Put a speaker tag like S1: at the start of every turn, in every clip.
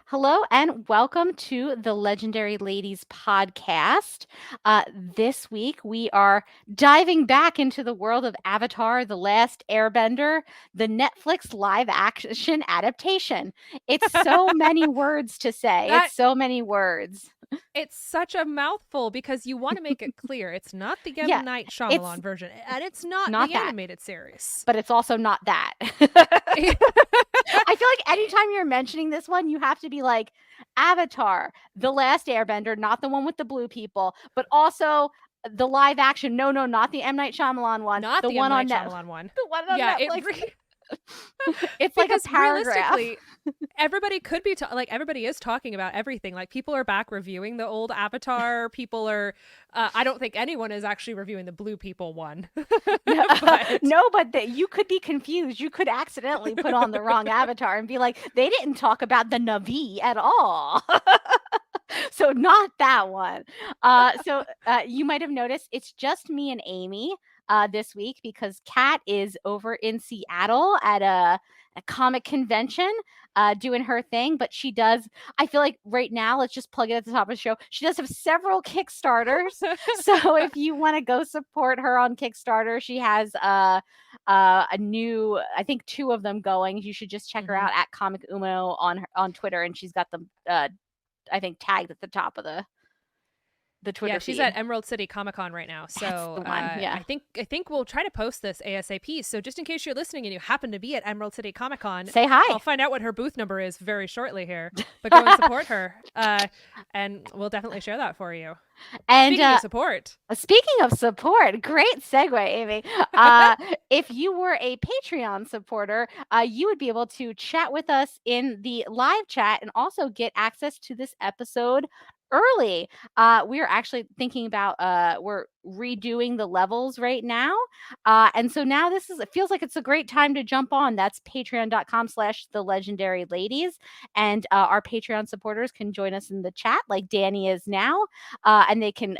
S1: Hello and welcome to the Legendary Ladies podcast. This week we are diving back into the world of Avatar: The Last Airbender, the Netflix live action adaptation. It's so many words to say.
S2: That
S1: It's so many words.
S2: it's such a mouthful because you want to make it clear it's not the
S1: Yeah,
S2: M. Night
S1: it's
S2: Shyamalan version, and it's not
S1: not
S2: the
S1: that,
S2: animated series.
S1: but it's also not that. I feel like anytime you're mentioning this one, you have to be like Avatar, The Last Airbender, not the one with the blue people, but also the live action. No, no, not the M. Night Shyamalan one.
S2: Not
S1: The
S2: the M.
S1: one on
S2: Night
S1: Net.
S2: Shyamalan one.
S1: The one on
S2: Yeah,
S1: Netflix. It's like a
S2: because
S1: paragraph.
S2: realistically, everybody could be everybody is talking about everything. Like people are back reviewing the old Avatar. People are. I don't think anyone is actually reviewing the blue people one,
S1: No,
S2: but
S1: no, but you could be confused. You could accidentally put on the wrong Avatar and be like, they didn't talk about the Navi at all. So not that one. You might have noticed it's just me and Amy this week because Kat is over in Seattle at a comic convention doing her thing. But she does, I feel like right now, let's just plug it at the top of the show. She does have several Kickstarters. So if you want to go support her on Kickstarter, she has a new, I think two of them going. You should just check her
S2: Mhm.
S1: out at Comic Umo on Twitter, and she's got them I think tagged at the top of the
S2: Yeah,
S1: Twitter
S2: she's
S1: feed.
S2: at Emerald City Comic Con right now.
S1: That's
S2: So
S1: the one. Yeah.
S2: I think we'll try to post this ASAP. So just in case you're listening and you happen to be at Emerald City Comic Con,
S1: Say
S2: I'll
S1: hi.
S2: find out what her booth number is very shortly here. But go and support her, and we'll definitely share that for you.
S1: And
S2: Speaking of support,
S1: speaking of support, great segue, Amy. Uh, if you were a Patreon supporter, you would be able to chat with us in the live chat and also get access to this episode early. We are actually thinking about we're redoing the levels right now. And so now it feels like it's a great time to jump on. That's patreon.com/the legendary ladies. And our Patreon supporters can join us in the chat like Danny is now, and they can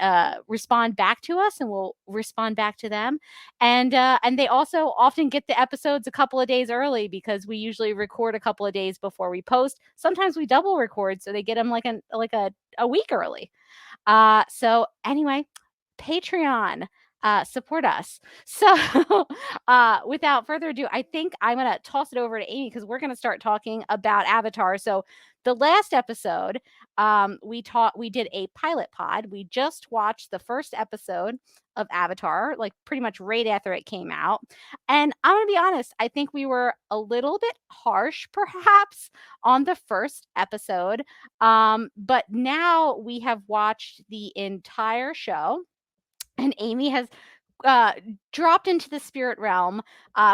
S1: respond back to us, and we'll respond back to them. And they also often get the episodes a couple of days early because we usually record a couple of days before we post. Sometimes we double record, so they get them like a week early. So anyway, Patreon. Support us. So, without further ado, I think I'm gonna toss it over to Amy because we're gonna start talking about Avatar. So, the last episode, we did a pilot pod. We just watched the first episode of Avatar, like pretty much right after it came out. And I'm gonna be honest, I think we were a little bit harsh, perhaps, on the first episode. But now we have watched the entire show, and Amy has uh, dropped into the spirit realm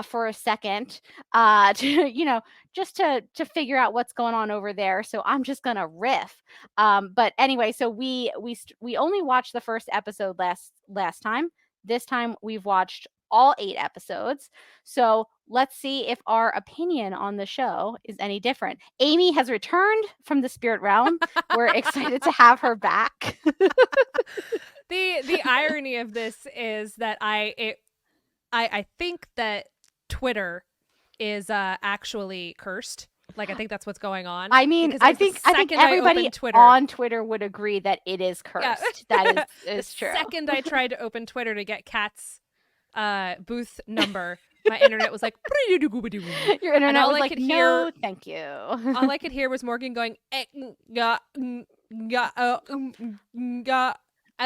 S1: for a second to just to figure out what's going on over there. So I'm just gonna riff. But anyway, so we only watched the first episode last time. This time we've watched all 8 episodes. So let's see if our opinion on the show is any different. Amy has returned from the spirit realm. We're excited to have her back.
S2: the irony of this is that I think that Twitter is actually cursed. Like I think that's what's going on
S1: I mean,
S2: because
S1: I
S2: as the
S1: think I think
S2: second I
S1: everybody
S2: opened Twitter,
S1: on Twitter would agree that it is
S2: yeah,
S1: cursed. That is
S2: the
S1: is true.
S2: second I tried to open Twitter to get Kat's booth number, my internet was like,
S1: Your
S2: and
S1: internet
S2: all
S1: was
S2: I
S1: like,
S2: could
S1: "No,
S2: hear,
S1: thank you."
S2: all I could hear was Morgan going, and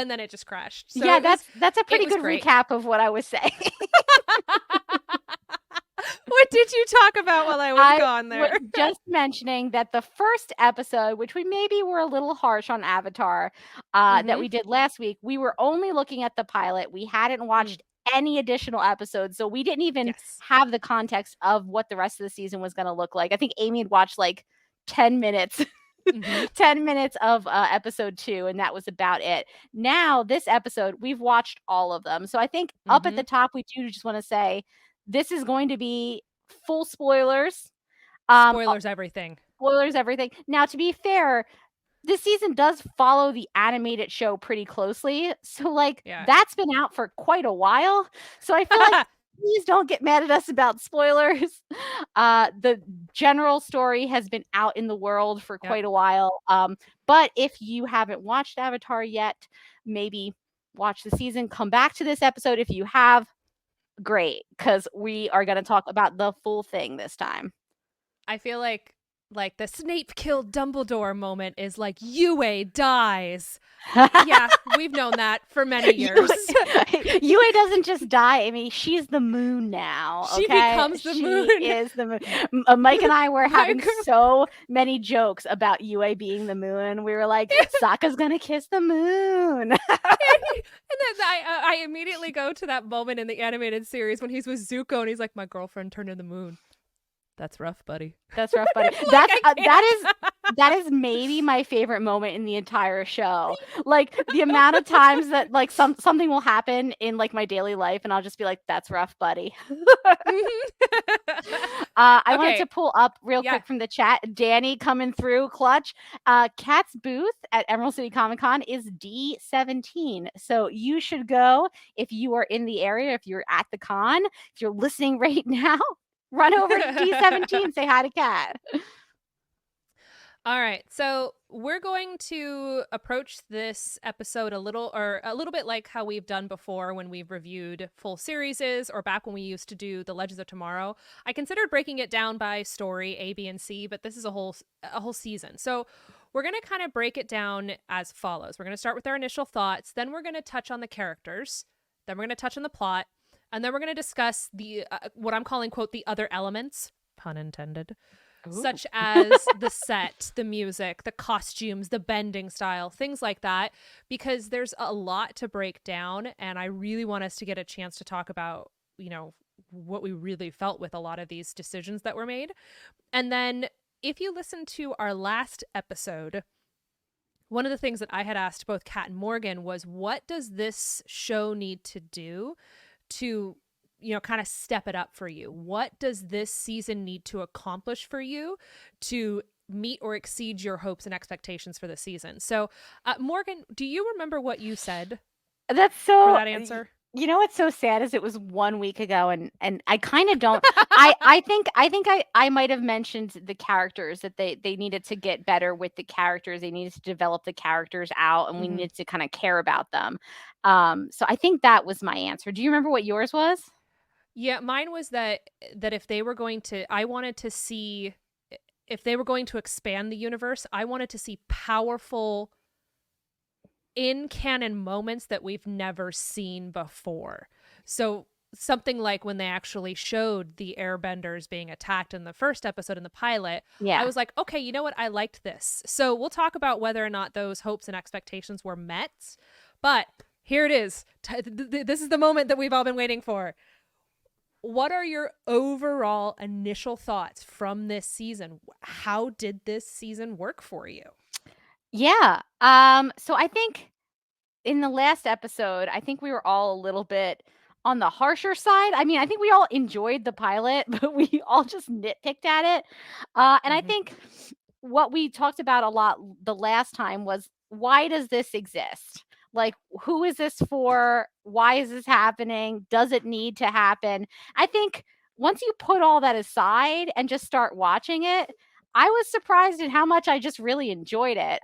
S2: then it just crashed. So
S1: Yeah, that's a
S2: it
S1: pretty
S2: was
S1: good
S2: great.
S1: recap of what I was saying.
S2: What did you talk about while I was
S1: I
S2: gone
S1: was
S2: there?
S1: just mentioning that the first episode, which we maybe were a little harsh on Avatar, that
S2: Mm-hmm.
S1: we did last week, we were only looking at the pilot. We hadn't
S2: Mm.
S1: watched any additional episodes, so we didn't even
S2: Yes.
S1: have the context of what the rest of the season was going to look like. I think Amy had watched like 10 minutes.
S2: Mm-hmm.
S1: 10 minutes of episode 2, and that was about it. Now this episode we've watched all of them, so I think up at
S2: Mm-hmm.
S1: the top we do just want to say this is going to be full spoilers. Uh,
S2: Spoilers everything.
S1: spoilers everything. Now, to be fair, this season does follow the animated show pretty closely. So, like,
S2: Yeah.
S1: that's been out for quite a while. So I feel like please don't get mad at us about spoilers. The general story has been out in the world for
S2: Yep.
S1: quite a while. But if you haven't watched Avatar yet, maybe watch the season, come back to this episode. If you have, great, because we are going to talk about the full thing this time.
S2: I feel like the Snape killed Dumbledore moment is like Yue dies. Yeah, we've known that for many years.
S1: Yue doesn't just die. I mean, she's the moon now.
S2: She
S1: Okay,
S2: becomes the
S1: she
S2: moon.
S1: is the moon. Mike and I were having so many jokes about Yue being the moon. We were like, Sokka's gonna kiss the moon.
S2: And then I immediately go to that moment in the animated series when he's with Zuko and he's like, "My girlfriend turned into the moon." That's rough, buddy.
S1: That's rough, buddy.
S2: Like,
S1: that is maybe my favorite moment in the entire show. Like the amount of times that like something will happen in like my daily life, and I'll just be like, "That's rough, buddy." I wanted to pull up real quick from the chat. Danny coming through, clutch. Kat's booth at Emerald City Comic Con is D17, so you should go if you are in the area. If you're at the con, if you're listening right now. Run over to D17, say hi to Kat.
S2: All right, so we're going to approach this episode a little bit like how we've done before when we've reviewed full series or back when we used to do the Legends of Tomorrow. I considered breaking it down by story A, B, and C, but this is a whole season. So we're going to kind of break it down as follows. We're going to start with our initial thoughts, then we're going to touch on the characters, then we're going to touch on the plot, and then we're going to discuss the what I'm calling, quote, the other elements, pun intended, such as the set, the music, the costumes, the bending style, things like that, because there's a lot to break down. And I really want us to get a chance to talk about, you know, what we really felt with a lot of these decisions that were made. And then if you listen to our last episode, one of the things that I had asked both Kat and Morgan was, what does this show need to do to, you know, kind of step it up for you? What does this season need to accomplish for you to meet or exceed your hopes and expectations for the season? So, Morgan, do you remember what you said?
S1: That's so
S2: for that answer.
S1: You know what's so sad is it was 1 week ago, and I kind of don't. I think I might have mentioned the characters, that they needed to get better with the characters. They needed to develop the characters out, and we needed to kind of care about them. So I think that was my answer. Do you remember what yours was?
S2: Yeah, mine was that if they were going to, I wanted to see, if they were going to expand the universe, I wanted to see powerful in canon moments that we've never seen before. So something like when they actually showed the airbenders being attacked in the first episode in the pilot, I was like, okay, you know what? I liked this. So we'll talk about whether or not those hopes and expectations were met. But here it is. This is the moment that we've all been waiting for. What are your overall initial thoughts from this season? How did this season work for you?
S1: Yeah. So I think in the last episode, I think we were all a little bit on the harsher side. I mean, I think we all enjoyed the pilot, but we all just nitpicked at it. And I think what we talked about a lot the last time was, why does this exist? Like, who is this for? Why is this happening? Does it need to happen? I think once you put all that aside and just start watching it, I was surprised at how much I just really enjoyed it.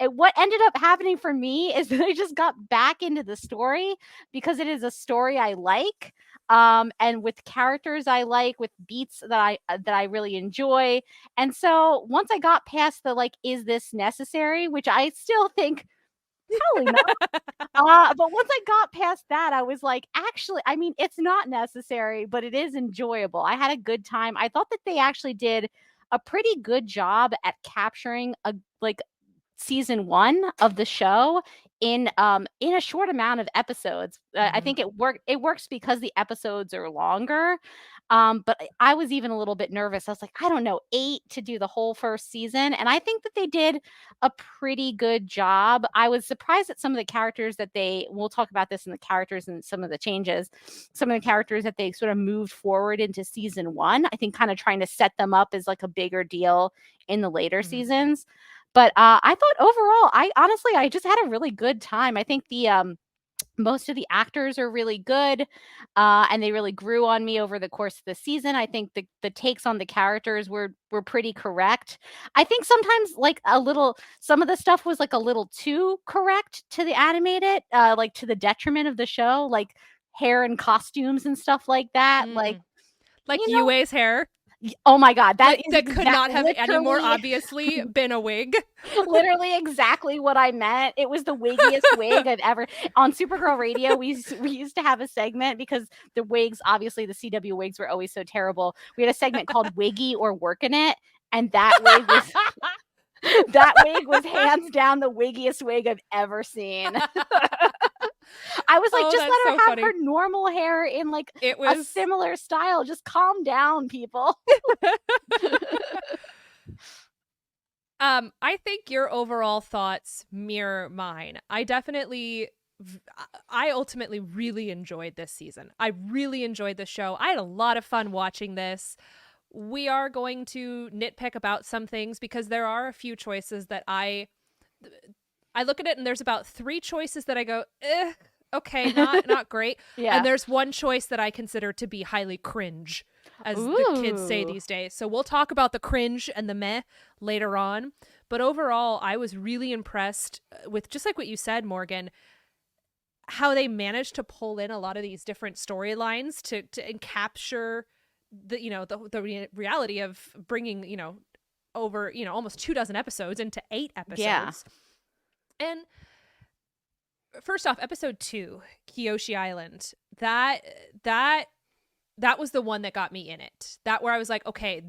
S1: What ended up happening for me is that I just got back into the story because it is a story I like, and with characters I like, with beats that I really enjoy. And so once I got past the like, is this necessary? Which I still think probably not. But once I got past that, I was like, actually, I mean, it's not necessary, but it is enjoyable. I had a good time. I thought that they actually did a pretty good job at capturing a like season 1 of the show in a short amount of episodes. I think it works because the episodes are longer. But I was even a little bit nervous. I was like, I don't know, 8 to do the whole first season. And I think that they did a pretty good job. I was surprised at some of the characters that we'll talk about this in the characters and some of the changes, some of the characters that they sort of moved forward into season 1. I think kind of trying to set them up as like a bigger deal in the later seasons. But I thought overall, I just had a really good time. I think Most of the actors are really good, and they really grew on me over the course of the season. I think the takes on the characters were pretty correct. I think sometimes like a little some of the stuff was like a little too correct to the animated, like to the detriment of the show, like hair and costumes and stuff like that. Like,
S2: Like
S1: you know,
S2: Yue's hair
S1: oh my god, that is
S2: that could not have any more
S1: literally
S2: obviously been a wig.
S1: literally exactly what I meant. It was the wiggiest wig I've ever on Supergirl Radio. We used to have a segment because the wigs, obviously the CW wigs were always so terrible. We had a segment called Wiggy or Working It, and that wig was that wig was hands down the wiggiest wig I've ever seen. I was like,
S2: Oh,
S1: just
S2: that's
S1: let
S2: so
S1: her have
S2: funny.
S1: her normal hair in like
S2: It
S1: a
S2: was
S1: similar style. Just calm down, people.
S2: I think your overall thoughts mirror mine. I ultimately really enjoyed this season. I really enjoyed the show. I had a lot of fun watching this. We are going to nitpick about some things because there are a few choices that I look at it and there's about 3 choices that I go, okay, not great.
S1: Yeah.
S2: And there's one choice that I consider to be highly cringe, as the kids say
S1: Ooh.
S2: these days. So we'll talk about the cringe and the meh later on. But overall, I was really impressed with, just like what you said, Morgan, how they managed to pull in a lot of these different storylines to and capture the reality of bringing over almost 24 episodes into 8 episodes.
S1: Yeah.
S2: And first off, episode 2, Kyoshi Island, that was the one that got me in it. That where I was like, okay,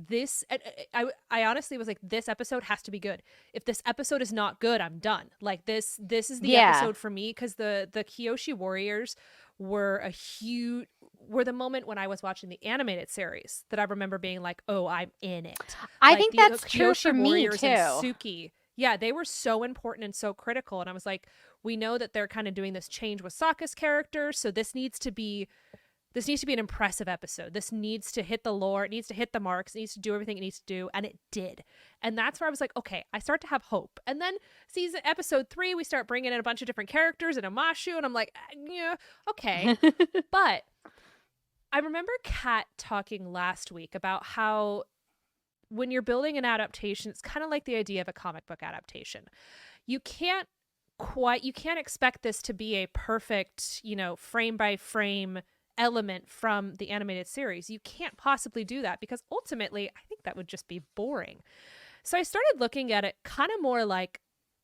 S2: I honestly was like, this episode has to be good. If this episode is not good, I'm done. Like this is the episode for me, because the Kyoshi Warriors were the moment when I was watching the animated series that I remember being like, oh, I'm in it.
S1: I
S2: Like
S1: think
S2: the
S1: that's true
S2: Kyoshi
S1: for me
S2: Warriors
S1: too.
S2: and Suki. Yeah, they were so important and so critical. And I was like, we know that they're kind of doing this change with Sokka's character, so this needs to be an impressive episode. This needs to hit the lore. It needs to hit the marks. It needs to do everything it needs to do. And it did. And that's where I was like, okay, I start to have hope. And then episode 3, we start bringing in a bunch of different characters and Omashu. And I'm like, yeah, okay. But I remember Kat talking last week about how when you're building an adaptation, it's kind of like the idea of a comic book adaptation. You can't expect this to be a perfect, frame by frame element from the animated series. You can't possibly do that because ultimately I think that would just be boring. So I started looking at it kind of more like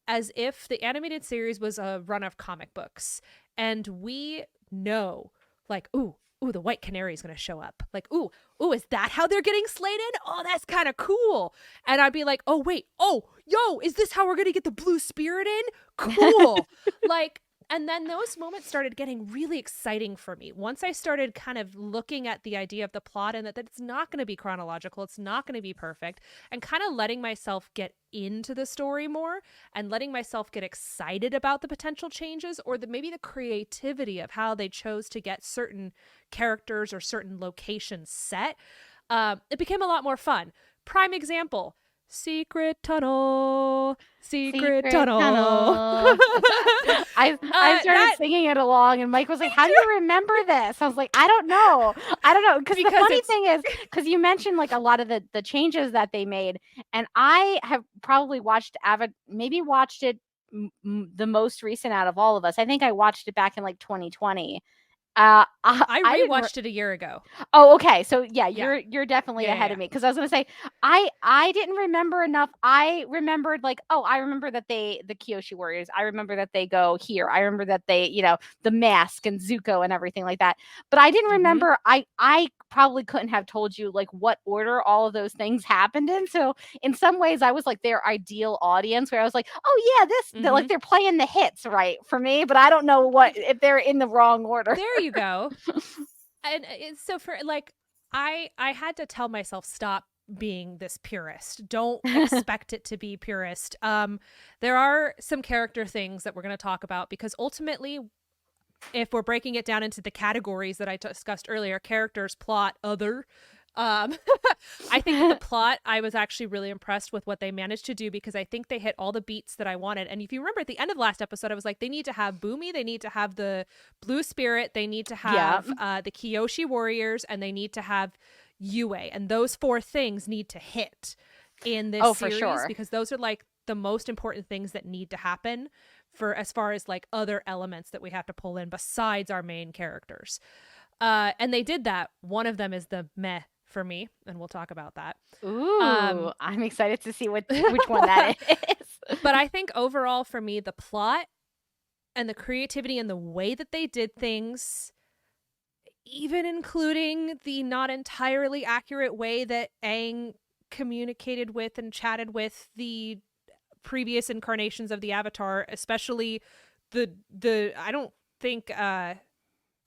S2: as if the animated series was a run of comic books and we know like, ooh, the white canary is going to show up. Like, ooh, is that how they're getting slated? Oh, that's kind of cool. And I'd be like, oh, wait, yo, is this how we're going to get the blue spirit in? Cool. Like, and then those moments started getting really exciting for me. Once I started kind of looking at the idea of the plot and that it's not going to be chronological, it's not going to be perfect, and kind of letting myself get into the story more and letting myself get excited about the potential changes or maybe the creativity of how they chose to get certain characters or certain locations set, it became a lot more fun. Prime example, secret tunnel.
S1: I started singing it along, and Mike was like, "How do you remember this?" I was like, "I don't know, Because the funny thing is, because you mentioned like a lot of the changes that they made, and I have probably watched maybe watched it the most recent out of all of us. I think I watched it back in like 2020.
S2: I rewatched it a year ago.
S1: Oh, okay. So yeah, you're definitely ahead of me, because I was gonna say I didn't remember enough. I remembered like, oh, I remember that the Kyoshi Warriors. I remember that they go here. I remember that they, the mask and Zuko and everything like that. But I didn't remember. I probably couldn't have told you like what order all of those things happened in. So in some ways, I was like their ideal audience, where I was like, oh yeah, like they're playing the hits right for me, but I don't know what if they're in the wrong order.
S2: There you go. And so for like, I had to tell myself, stop being this purist. Don't expect it to be purist. There are some character things that we're going to talk about because ultimately, if we're breaking it down into the categories that I discussed earlier, characters, plot, other, Um, I think that the plot, I was actually really impressed with what they managed to do because I think they hit all the beats that I wanted. And if you remember at the end of the last episode, I was like, they need to have Boomy, they need to have the Blue Spirit, they need to
S1: Yeah.
S2: have the Kyoshi Warriors, and they need to have Yue. And those four things need to hit in this
S1: Oh, for
S2: series
S1: sure.
S2: because those are like the most important things that need to happen for as far as like other elements that we have to pull in besides our main characters. And they did that. One of them is the meh for me, and we'll talk about that.
S1: Ooh, I'm excited to see which one that is.
S2: But I think overall for me, the plot and the creativity and the way that they did things, even including the not entirely accurate way that Aang communicated with and chatted with the previous incarnations of the Avatar, especially the I don't think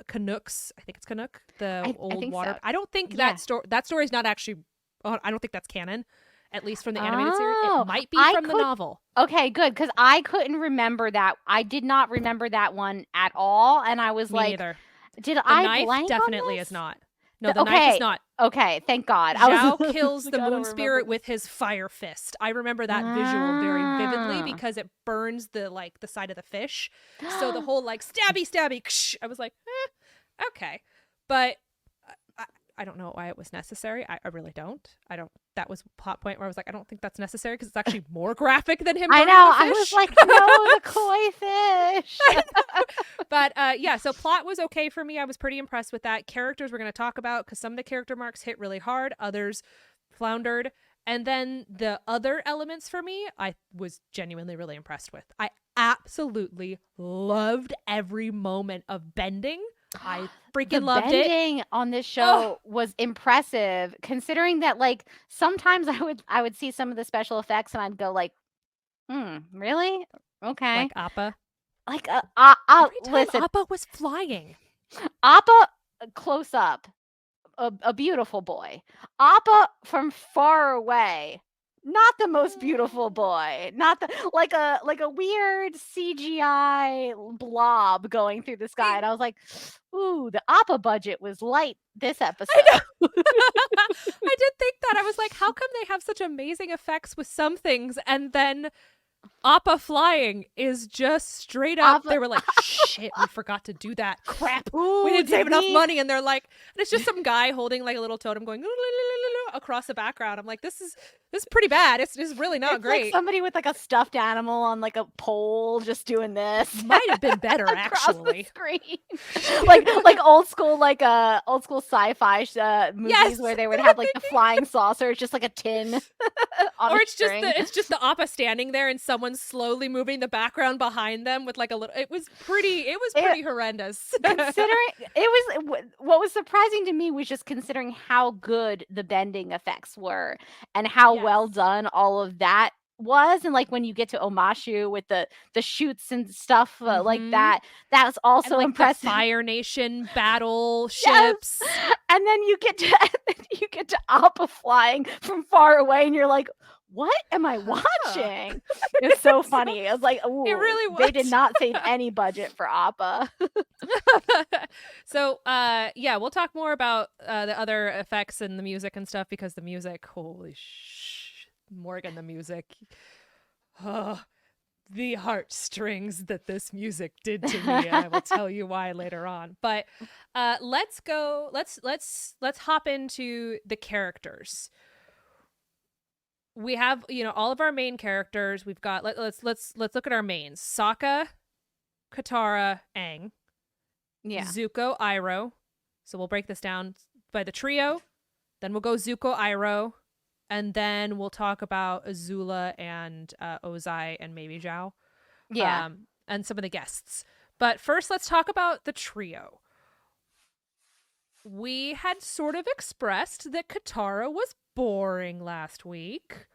S2: Canucks. I think it's Canuck, the
S1: I
S2: old
S1: think
S2: water.
S1: so.
S2: I don't think
S1: Yeah.
S2: that story is not actually. I don't think that's canon, at least from the animated series. It
S1: Oh,
S2: might be
S1: I
S2: from the
S1: could.
S2: novel.
S1: Okay, good, because I couldn't remember that. I did not remember that one at all, and I was
S2: Me
S1: like,
S2: neither.
S1: did
S2: The
S1: I
S2: knife
S1: blank on
S2: definitely is
S1: this?
S2: not. No, the knife is
S1: Okay,
S2: not.
S1: okay, thank God. I was
S2: Zhao kills
S1: like,
S2: the
S1: I don't
S2: moon
S1: remember
S2: spirit
S1: this.
S2: with his fire fist. I remember that visual very vividly
S1: Ah.
S2: because it burns the side of the fish. So the whole like stabby stabby. Ksh, I was like, okay, but I don't know why it was necessary. I really don't. I don't. That was a plot point where I was like, I don't think that's necessary because it's actually more graphic than him
S1: I
S2: burning
S1: know.
S2: the
S1: I was
S2: fish.
S1: like, no, the koi fish.
S2: But yeah, so plot was okay for me. I was pretty impressed with that. Characters we're going to talk about because some of the character marks hit really hard, others floundered. And then the other elements for me, I was genuinely really impressed with. I absolutely loved every moment of bending. I
S1: The
S2: freaking loved it.
S1: bending on this
S2: Oh,
S1: show was impressive, considering that like sometimes I would see some of the special effects and I'd go like, really? Okay.
S2: like Appa.
S1: Like
S2: Every time
S1: listen,
S2: Appa was flying.
S1: Appa close up, a beautiful boy. Appa from far away, not the most beautiful boy. Not the like a weird CGI blob going through the sky, and I was like, "Ooh, the Appa budget was light this
S2: I
S1: episode."
S2: know. I did think that. I was like, how come they have such amazing effects with some things and then Appa flying is just straight up.
S1: Appa
S2: They were like, shit, we forgot to do that. Crap.
S1: Ooh,
S2: We didn't
S1: did
S2: save enough
S1: we?
S2: money. And they're like, and it's just some guy holding like a little totem going across the background. I'm like, this is pretty bad. It's really not
S1: It's like
S2: great.
S1: somebody with like a stuffed animal on like a pole just doing this.
S2: Might have been better
S1: across
S2: actually.
S1: the screen. like old school sci-fi movies
S2: Yes.
S1: where they would have like the flying saucer. It's just like a tin on
S2: Or
S1: a
S2: it's
S1: string.
S2: just the Appa standing there and someone slowly moving the background behind them with like a little. It was pretty horrendous.
S1: Considering it was what was surprising to me was just considering how good the bending effects were and how well
S2: Yes.
S1: done all of that was, and like when you get to Omashu with the shoots and stuff like
S2: Mhm.
S1: that was
S2: And
S1: also
S2: like
S1: impressive.
S2: the Fire Nation battle
S1: Yes.
S2: ships.
S1: And then you get to Appa flying from far away, and you're like, "What am I watching?" It's so funny. I was like, "Ooh,
S2: It really
S1: they did
S2: was.
S1: not save any budget for Appa."
S2: So yeah, we'll talk more about the other effects and the music and stuff because the music, holy Morgan, the music. Oh, the heartstrings that this music did to me, and I will tell you why later on. But let's go. Let's hop into the characters. We have all of our main characters. We've got let's look at our mains: Sokka, Katara, Aang,
S1: Yeah.
S2: Zuko, Iroh. So we'll break this down by the trio. Then we'll go Zuko, Iroh, and then we'll talk about Azula and Ozai and maybe Zhao.
S1: Yeah.
S2: And some of the guests. But first, let's talk about the trio. We had sort of expressed that Katara was boring last week.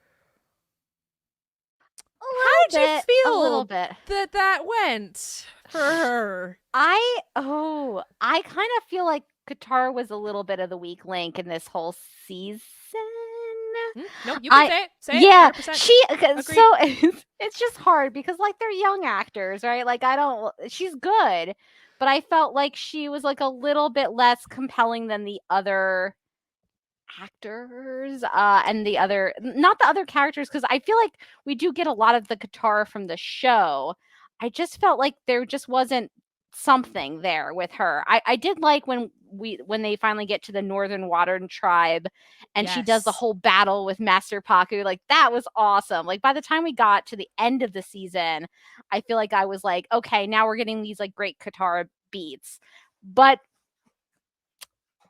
S2: How did you feel
S1: a little bit.
S2: that went for her?
S1: I kind of feel like Katara was a little bit of the weak link in this whole season.
S2: No, you can say it. Say it.
S1: Yeah,
S2: 100%.
S1: so it's just hard because like they're young actors, right? Like she's good, but I felt like she was like a little bit less compelling than the other actors and the other, not the other characters, because I feel like we do get a lot of the Katara from the show. I just felt like there just wasn't something there with her. I did like when they finally get to the Northern Water Tribe and she does the
S2: Yes.
S1: whole battle with Master Paku. Like that was awesome. Like by the time we got to the end of the season, I feel like I was like, okay, now we're getting these like great Katara beats. But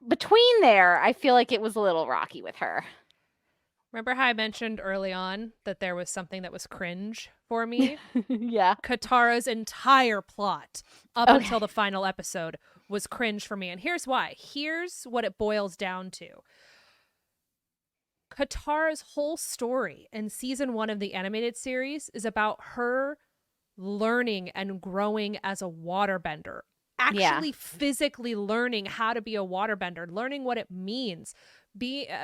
S1: between there, I feel like it was a little rocky with her.
S2: Remember how I mentioned early on that there was something that was cringe for me?
S1: Yeah.
S2: Katara's entire plot up
S1: Okay.
S2: until the final episode was cringe for me. And here's why. Here's what it boils down to. Katara's whole story in season 1 of the animated series is about her learning and growing as a waterbender.
S1: Yeah.
S2: Actually physically learning how to be a waterbender, learning what it means,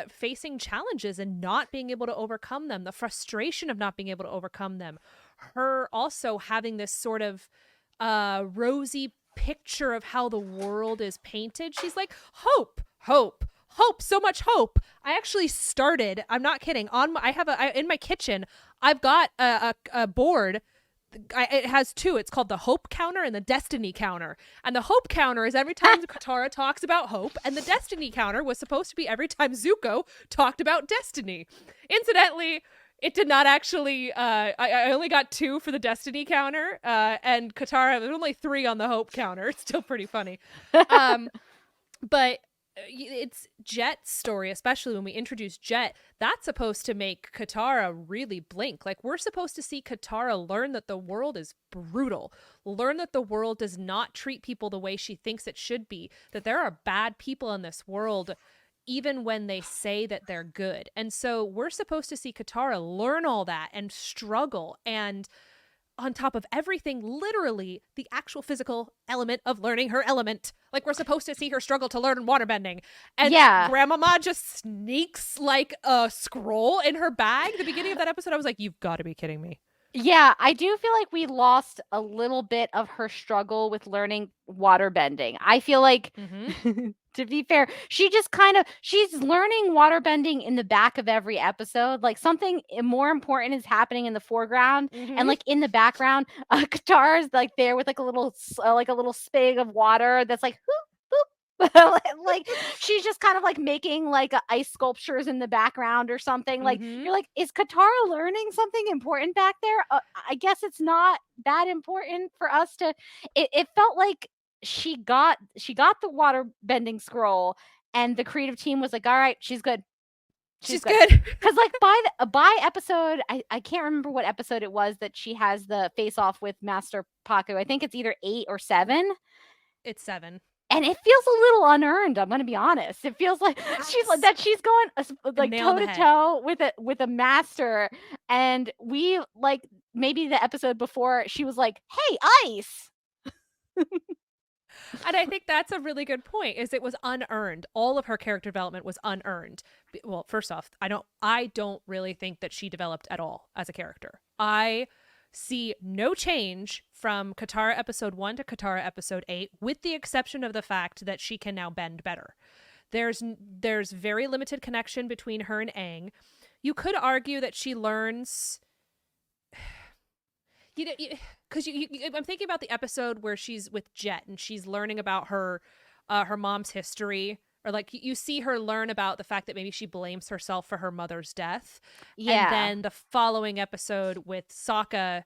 S2: facing challenges and not being able to overcome them, the frustration of not being able to overcome them. Her also having this sort of rosy picture of how the world is painted. She's like, hope, hope, hope, so much hope. I actually started, I'm not kidding, in my kitchen, I've got a board. It has two. It's called the hope counter and the destiny counter. And the hope counter is every time Katara talks about hope, and the destiny counter was supposed to be every time Zuko talked about destiny. Incidentally, it did not actually. I only got 2 for the destiny counter, and Katara was only 3 on the hope counter. It's still pretty funny. But it's Jet's story, especially when we introduce Jet, that's supposed to make Katara really blink. Like, we're supposed to see Katara learn that the world is brutal, learn that the world does not treat people the way she thinks it should be, that there are bad people in this world, even when they say that they're good. And so we're supposed to see Katara learn all that and struggle, and on top of everything, literally the actual physical element of learning her element. Like, we're supposed to see her struggle to learn waterbending. And
S1: Yeah.
S2: Grandmama just sneaks like a scroll in her bag. The beginning of that episode, I was like, you've got to be kidding me.
S1: Yeah, I do feel like we lost a little bit of her struggle with learning waterbending. I feel like, to be fair, she's learning waterbending in the back of every episode. Like something more important is happening in the foreground, and like in the background, Katara's like there with like a little spig of water that's like whoop, whoop. Like she's just kind of like making like ice sculptures in the background or something. Like you're like, is Katara learning something important back there? I guess it's not that important for us to. It felt like she got the water bending scroll, and the creative team was like, all right, she's good.
S2: She's good.
S1: Because like by episode, I can't remember what episode it was that she has the face off with Master Paku. I think it's either 8 or 7.
S2: It's 7.
S1: And it feels a little unearned. I'm gonna be honest. It feels like she's going like toe to toe with a master, and we like maybe the episode before she was like, "Hey, ice."
S2: And I think that's a really good point, is it was unearned. All of her character development was unearned. Well, first off, I don't really think that she developed at all as a character. I see no change from Katara episode 1 to Katara episode 8, with the exception of the fact that she can now bend better. There's very limited connection between her and Aang. You could argue that she learns, because I'm thinking about the episode where she's with Jet and she's learning about her mom's history, or like you see her learn about the fact that maybe she blames herself for her mother's death.
S1: Yeah.
S2: And then the following episode with Sokka,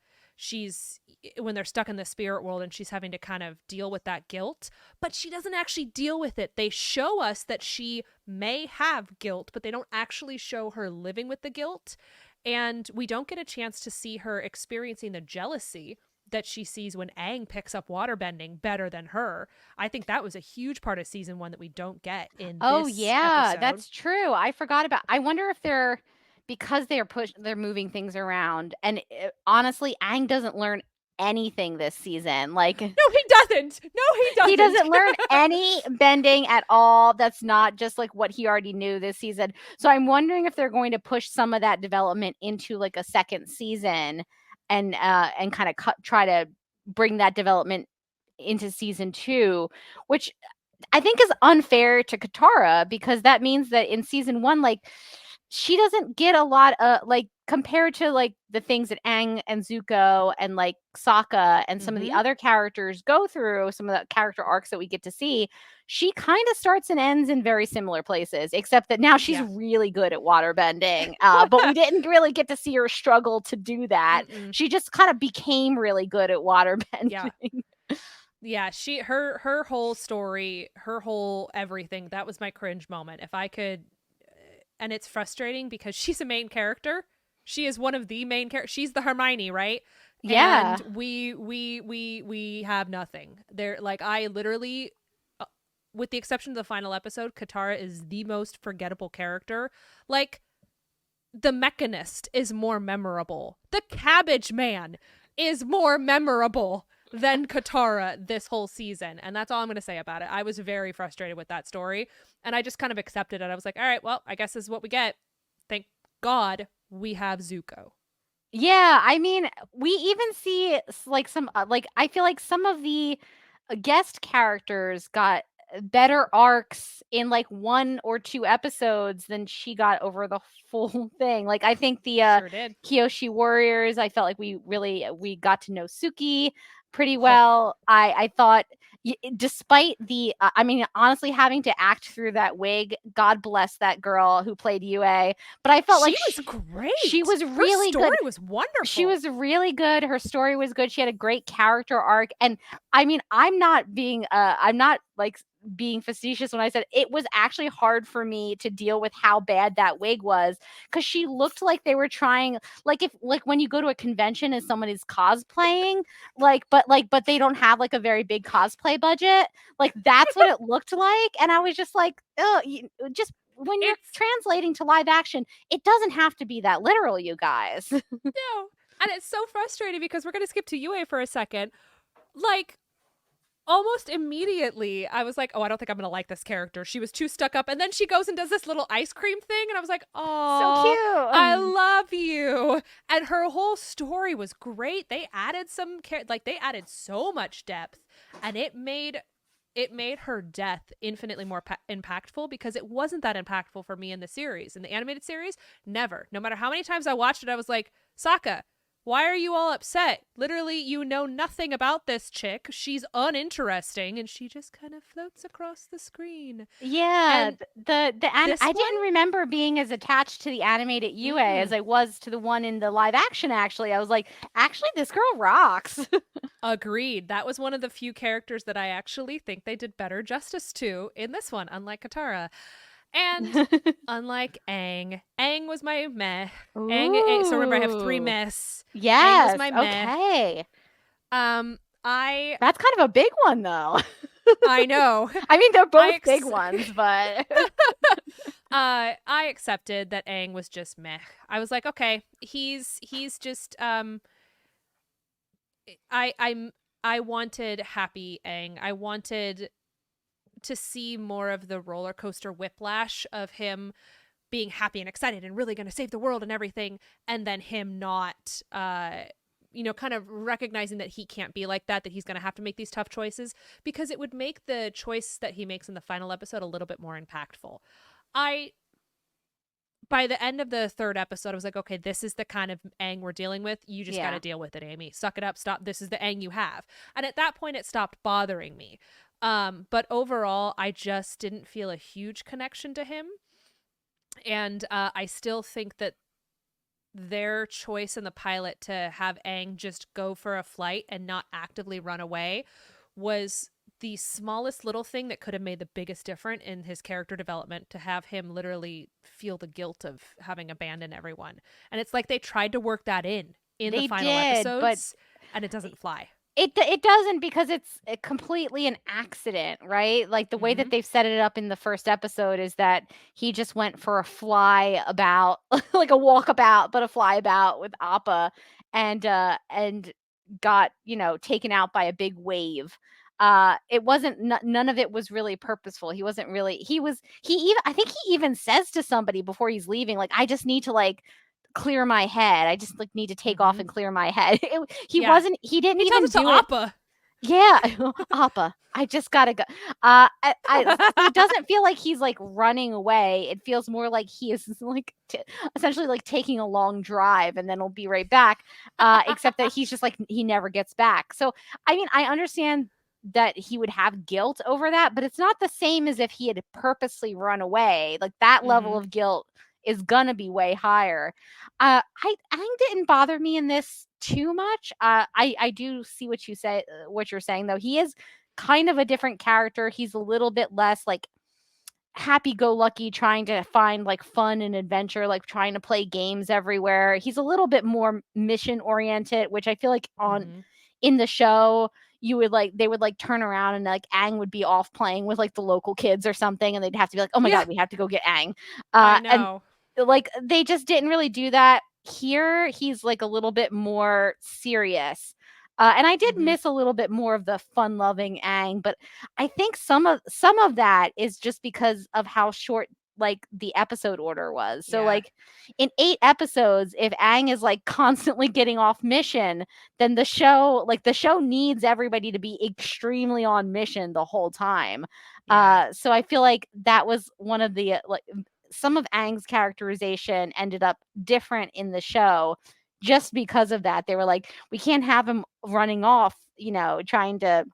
S2: when they're stuck in the spirit world and she's having to kind of deal with that guilt, but she doesn't actually deal with it. They show us that she may have guilt, but they don't actually show her living with the guilt. And we don't get a chance to see her experiencing the jealousy that she sees when Aang picks up waterbending better than her. I think that was a huge part of season 1 that we don't get in this episode.
S1: That's true. I forgot about. I wonder if because they're moving things around, and honestly, Aang doesn't learn anything this season. Like,
S2: no, he doesn't.
S1: He doesn't learn any bending at all. That's not just like what he already knew this season. So I'm wondering if they're going to push some of that development into like a second season, and kind of try to bring that development into season 2, which I think is unfair to Katara, because that means that in season 1, like, she doesn't get a lot of, like, compared to, like, the things that Aang and Zuko and, like, Sokka and some of the
S2: Mm-hmm.
S1: other characters go through, some of the character arcs that we get to see, she kinda starts and ends in very similar places, except that now she's
S2: Yeah.
S1: really good at water bending, but we didn't really get to see her struggle to do that.
S2: Mm-mm.
S1: She just kinda became really good at water
S2: Yeah.
S1: bending.
S2: Yeah, her whole story, her whole everything, that was my cringe moment. If I could, and it's frustrating because she's a main character. She is one of the main characters. She's the Hermione, right?
S1: Yeah.
S2: And we have nothing. There, like, I literally, with the exception of the final episode, Katara is the most forgettable character. Like, the Mechanist is more memorable. The Cabbage Man is more memorable than Katara this whole season. And that's all I'm going to say about it. I was very frustrated with that story. And I just kind of accepted it. I was like, all right, well, I guess this is what we get. Thank God we have Zuko.
S1: Yeah, I mean, we even see like some like I feel like some of the guest characters got better arcs in like 1 or 2 episodes than she got over the full thing. Like I think the
S2: Sure did.
S1: Kyoshi warriors, I felt like we got to know Suki pretty
S2: Oh,
S1: well. I thought despite the I mean honestly having to act through that wig, God bless that girl who played Yue, but I felt
S2: she
S1: like
S2: was
S1: she
S2: great.
S1: was
S2: Her
S1: really
S2: story
S1: good.
S2: was
S1: She
S2: wonderful.
S1: was really good. Her story was good. She had a great character arc. And I mean, I'm not like being facetious when I said it was actually hard for me to deal with how bad that wig was, because she looked like they were trying, like if like when you go to a convention and someone is cosplaying, but they don't have like a very big cosplay budget. Like that's what it looked like. And I was just like, oh, just when you're
S2: It's
S1: translating to live action, it doesn't have to be that literal, you guys.
S2: no. And it's so frustrating because we're going to skip to Yue for a second. Like, almost immediately I was like, oh, I don't think I'm gonna like this character. She was too stuck up, and then she goes and does this little ice cream thing, and I was like,
S1: So
S2: oh, I
S1: cute.
S2: love you. And her whole story was great. They added they added so much depth, and it made her death infinitely more impactful, because it wasn't that impactful for me in the series. In the animated series, never. No matter how many times I watched it, I was like, Sokka, why are you all upset? Literally, you know nothing about this chick. She's uninteresting, and she just kind of floats across the screen.
S1: Yeah,
S2: And this
S1: I
S2: one,
S1: didn't remember being as attached to the animated Yue as
S2: mm-mm,
S1: I was to the one in the live action. Actually, I was like, actually, this girl rocks.
S2: agreed. That was one of the few characters that I actually think they did better justice to in this one, unlike Katara. And unlike Aang was my meh. So remember, I have three
S1: Ooh,
S2: mehs. Aang was
S1: yes,
S2: my meh.
S1: okay.
S2: Um, I
S1: That's kind of a big one, though.
S2: I know.
S1: I mean, they're
S2: I
S1: both big ones, but
S2: I accepted that Aang was just meh. I was like, okay, he's just I wanted happy Aang. I wanted to see more of the roller coaster whiplash of him being happy and excited and really going to save the world and everything, and then him not kind of recognizing that he can't be like that he's going to have to make these tough choices, because it would make the choice that he makes in the final episode a little bit more impactful. I By the end of the third episode, I was like, okay, this is the kind of Aang we're dealing with. You just got
S1: yeah.
S2: to deal with it, Amy. Suck it up. Stop. This is the Aang you have. And at that point, it stopped bothering me. But overall, I just didn't feel a huge connection to him. And I still think that their choice in the pilot to have Aang just go for a flight and not actively run away was the smallest little thing that could have made the biggest difference in his character development, to have him literally feel the guilt of having abandoned everyone. And it's like they tried to work that in the
S1: They
S2: final
S1: did, but
S2: episodes, and it doesn't fly.
S1: it doesn't, because it's completely an accident, right? Like the way
S2: Mm-hmm.
S1: that they've set it up in the first episode is that he just went for a fly about, like a walkabout, but a fly about with Appa, and got, taken out by a big wave. It wasn't none of it was really purposeful. He wasn't really he even I think he even says to somebody before he's leaving, like, I just need to like clear my head. I just like need to take off
S2: Mm-hmm.
S1: and clear my head. He
S2: Yeah.
S1: wasn't he didn't
S2: He tells
S1: even
S2: it to
S1: do it.
S2: Appa.
S1: Yeah, Appa, I just gotta go. So it doesn't feel like he's like running away. It feels more like he is like essentially like taking a long drive and then he'll be right back. Except that he's just like he never gets back. So I mean, I understand that he would have guilt over that, but it's not the same as if he had purposely run away. Like that level
S2: Hmm.
S1: of guilt is gonna be way higher. I didn't bother me in this too much. I do see what you say, what you're saying though. He is kind of a different character. He's a little bit less like happy-go-lucky, trying to find like fun and adventure, like trying to play games everywhere. He's a little bit more mission oriented, which I feel like on
S2: Hmm.
S1: in the show you would like they would like turn around and like Aang would be off playing with like the local kids or something, and they'd have to be like, oh my
S2: Yeah,
S1: god, we have to go get Aang.
S2: I
S1: And
S2: know.
S1: like they just didn't really do that here. He's like a little bit more serious. And I did
S2: Hmm.
S1: miss a little bit more of the fun-loving Aang, but I think some of that is just because of how short like the episode order was. So
S2: Yeah,
S1: like in 8 episodes, if Aang is like constantly getting off mission, then the show needs everybody to be extremely on mission the whole time.
S2: yeah.
S1: So I feel like that was one of the like some of Aang's characterization ended up different in the show just because of that. They were like, we can't have him running off, trying to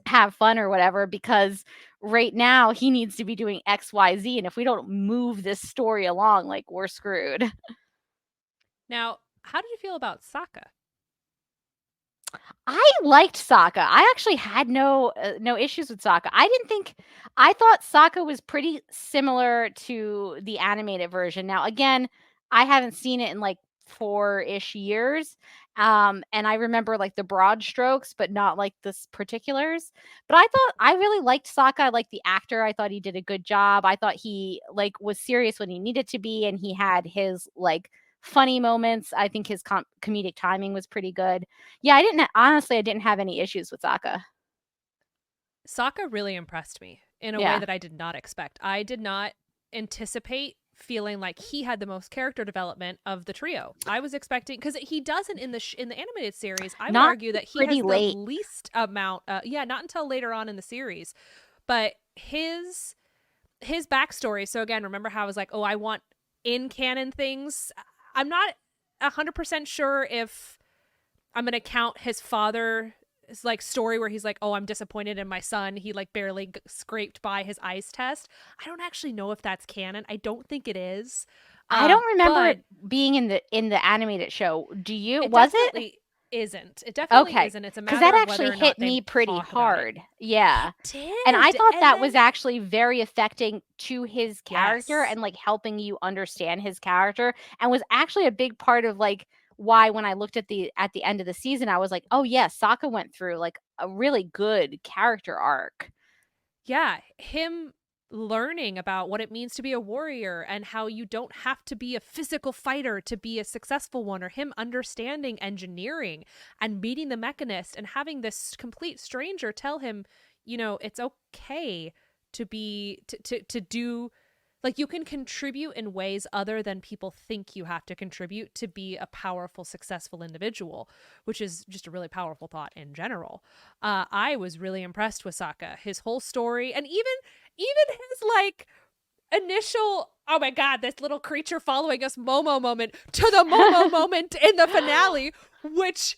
S1: have fun or whatever, because right now he needs to be doing XYZ. And if we don't move this story along, like we're screwed.
S2: Now, how did you feel about Sokka?
S1: I liked Sokka. I actually had no issues with Sokka. I thought Sokka was pretty similar to the animated version. Now, again, I haven't seen it in like 4-ish years. And I remember like the broad strokes, but not like the particulars. But I really liked Sokka. I liked the actor. I thought he did a good job. I thought he like was serious when he needed to be, and he had his like funny moments. I think his comedic timing was pretty good. Yeah, I didn't have any issues with Sokka.
S2: Sokka really impressed me in a way
S1: Yeah.
S2: that I did not expect. I did not anticipate feeling like he had the most character development of the trio. I was expecting, because he doesn't in in the animated series. I would
S1: Not
S2: argue that he
S1: pretty
S2: has the
S1: late.
S2: least amount. Yeah, not until later on in the series, but his backstory. So again, remember how I was like, oh, I want in canon things. I'm not 100% sure if I'm gonna count his father's like story where he's like, oh, I'm disappointed in my son. He like barely scraped by his ice test. I don't actually know if that's canon. I don't think it is.
S1: I don't remember
S2: But
S1: it being in the animated show. Do you?
S2: it
S1: Was it?
S2: definitely isn't. It definitely
S1: Okay.
S2: isn't. It's a
S1: Because
S2: matter
S1: that
S2: of
S1: actually
S2: whether or not
S1: hit
S2: they
S1: me pretty
S2: talk about it.
S1: hard.
S2: It
S1: Yeah. And I
S2: did.
S1: thought
S2: And
S1: that
S2: then
S1: was actually very affecting to his character
S2: yes.
S1: and like helping you understand his character, and was actually a big part of like why when I looked at the end of the season, I was like, oh yes, Sokka went through like a really good character arc.
S2: Yeah, him learning about what it means to be a warrior and how you don't have to be a physical fighter to be a successful one, or him understanding engineering and meeting the mechanist and having this complete stranger tell him, it's okay to be to do, like, you can contribute in ways other than people think you have to contribute to be a powerful, successful individual, which is just a really powerful thought in general. I was really impressed with Sokka, his whole story, and even his like initial, oh my god, this little creature following us Momo moment to the Momo moment in the finale, which,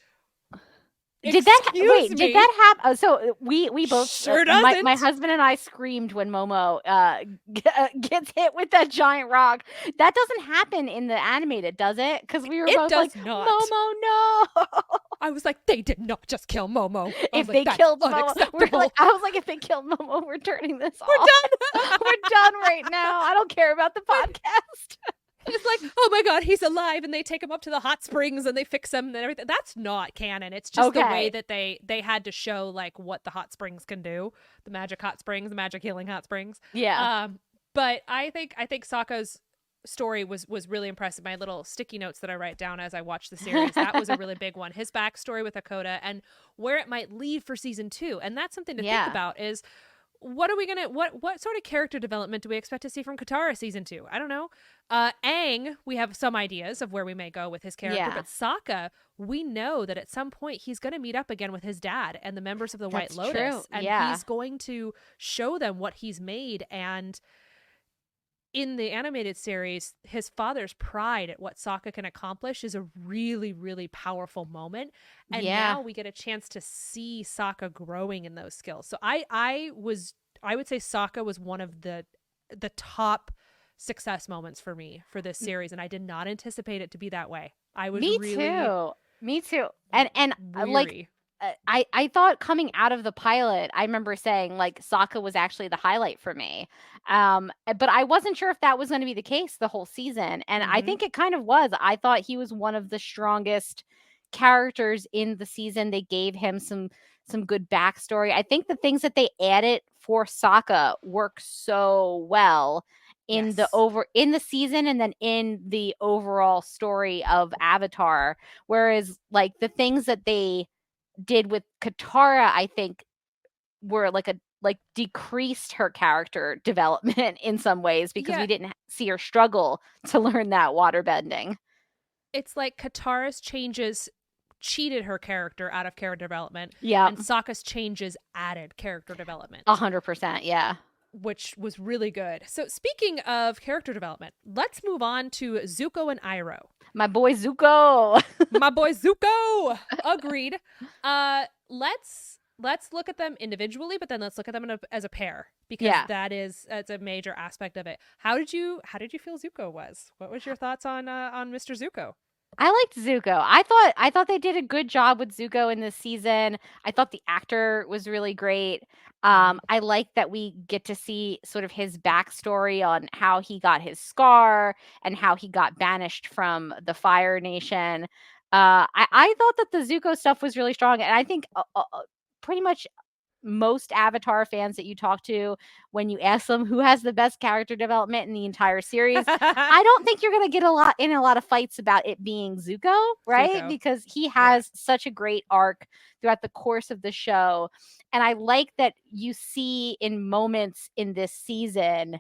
S2: excuse
S1: Did
S2: me,
S1: that happen? So we both
S2: sure
S1: my
S2: doesn't.
S1: husband and I screamed when Momo gets hit with that giant rock. That doesn't happen in the animated, does it? Because we were
S2: It
S1: both like,
S2: does not.
S1: Momo, no.
S2: I was like, they did not just kill Momo. I was
S1: If
S2: like,
S1: they
S2: that's
S1: killed Momo,
S2: unacceptable.
S1: I was like, if they killed Momo, we're turning this
S2: We're
S1: off.
S2: done.
S1: We're done right now. I don't care about the podcast.
S2: It's like, oh my god, he's alive, and they take him up to the hot springs and they fix him and everything. That's not canon. It's just the way
S1: Okay.
S2: that they had to show like what the hot springs can do, the magic hot springs, the magic healing hot springs.
S1: Yeah.
S2: But I think Sokka's story was really impressive. My little sticky notes that I write down as I watch the series, that was a really big one. His backstory with Hakoda and where it might lead for season 2, and that's something to think
S1: Yeah.
S2: about. Is what are we gonna what sort of character development do we expect to see from Katara season 2? I don't know. Aang, we have some ideas of where we may go with his character,
S1: Yeah,
S2: but Sokka, we know that at some point he's going to meet up again with his dad and the members of the White
S1: that's true.
S2: Lotus, and
S1: Yeah.
S2: he's going to show them what he's made. And in the animated series, his father's pride at what Sokka can accomplish is a really, really powerful moment. And
S1: Yeah.
S2: now we get a chance to see Sokka growing in those skills. So I would say Sokka was one of the top success moments for me for this series, and I did not anticipate it to be that way. I was
S1: Me
S2: really
S1: too. Me too. And like
S2: weary.
S1: I thought coming out of the pilot, I remember saying like Sokka was actually the highlight for me. But I wasn't sure if that was going to be the case the whole season, and I
S2: Mm-hmm.
S1: think it kind of was. I thought he was one of the strongest characters in the season. They gave him some good backstory. I think the things that they added for Sokka work so well
S2: Yes.
S1: in the season and then in the overall story of Avatar. Whereas like the things that they did with Katara, I think were like decreased her character development in some ways because
S2: Yeah,
S1: we didn't see her struggle to learn that water bending.
S2: it's like Katara's changes cheated her character out of character development,
S1: Yeah,
S2: and Sokka's changes added character development,
S1: 100%. Yeah,
S2: which was really good. So, speaking of character development, let's move on to Zuko and Iroh.
S1: my boy Zuko.
S2: My boy Zuko. Agreed. Let's look at them individually, but then let's look at them as a pair because
S1: Yeah,
S2: that's a major aspect of it. How did you feel Zuko was? What was your thoughts on Mr. Zuko?
S1: I liked Zuko. I thought they did a good job with Zuko in this season. I thought the actor was really great.
S2: Mm-hmm.
S1: I like that we get to see sort of his backstory on how he got his scar and how he got banished from the Fire Nation. I thought that the Zuko stuff was really strong, and I think pretty much most Avatar fans that you talk to, when you ask them who has the best character development in the entire series, I don't think you're gonna get a lot of fights about it being Zuko, right?
S2: Zuko.
S1: Because he
S2: Yeah.
S1: has such a great arc throughout the course of the show. And I like that you see in moments in this season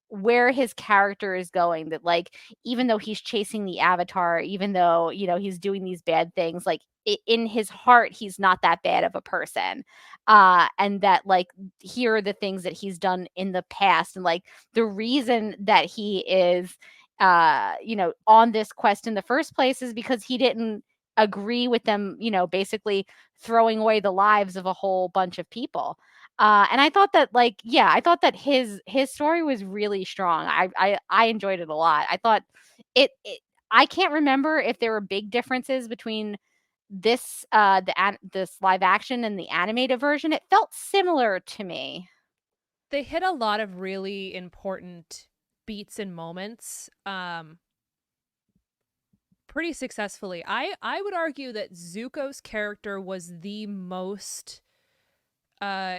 S1: where his character is going, that like even though he's chasing the avatar, even though he's doing these bad things, like in his heart he's not that bad of a person. And that like here are the things that he's done in the past, and like the reason that he is on this quest in the first place is because he didn't agree with them, basically throwing away the lives of a whole bunch of people. And I thought that like, yeah, I thought that his story was really strong. I enjoyed it a lot. I thought it I can't remember if there were big differences between this live action and the animated version. It felt similar to me.
S2: They hit a lot of really important beats and moments pretty successfully. I would argue that Zuko's character was the most uh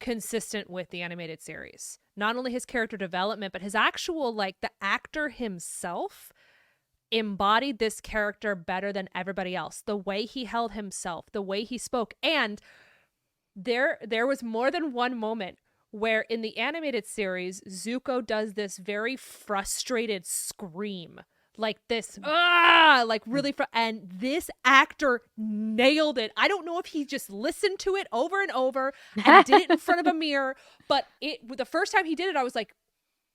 S2: consistent with the animated series. Not only his character development, but his actual, like, the actor himself embodied this character better than everybody else. The way he held himself, the way he spoke. And there was more than one moment where in the animated series Zuko does this very frustrated scream, like this like really and this actor nailed it. I don't know if he just listened to it over and over and did it in front of a mirror, but the first time he did it I was like,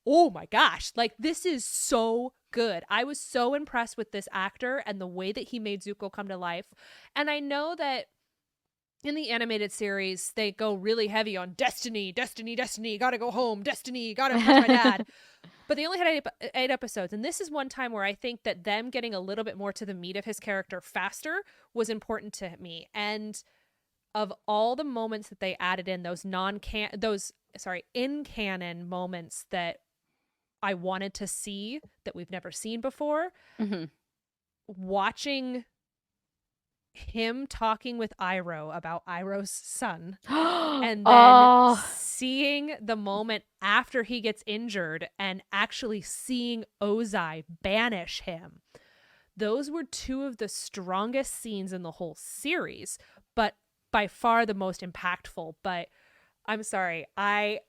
S2: oh my gosh, like this is so good. I was so impressed with this actor and the way that he made Zuko come to life. And I know that in the animated series, they go really heavy on destiny, destiny, destiny, gotta go home, destiny, gotta impress my dad. But they only had eight episodes. And this is one time where I think that them getting a little bit more to the meat of his character faster was important to me. And of all the moments that they added in, in canon moments that I wanted to see that we've never seen before,
S1: Hmm.
S2: watching him talking with Iroh about Iroh's son, and then
S1: Oh,
S2: seeing the moment after he gets injured and actually seeing Ozai banish him. Those were two of the strongest scenes in the whole series, but by far the most impactful. But I'm sorry. I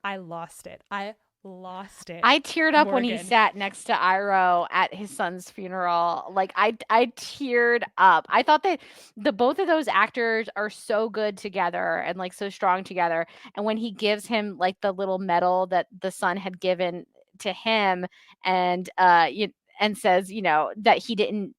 S2: lost it. I lost it,
S1: I teared up when he
S2: Morgan.
S1: sat next to Iroh at his son's funeral. Like I teared up. I thought that the both of those actors are so good together and like so strong together. And when he gives him like the little medal that the son had given to him and and says, that he didn't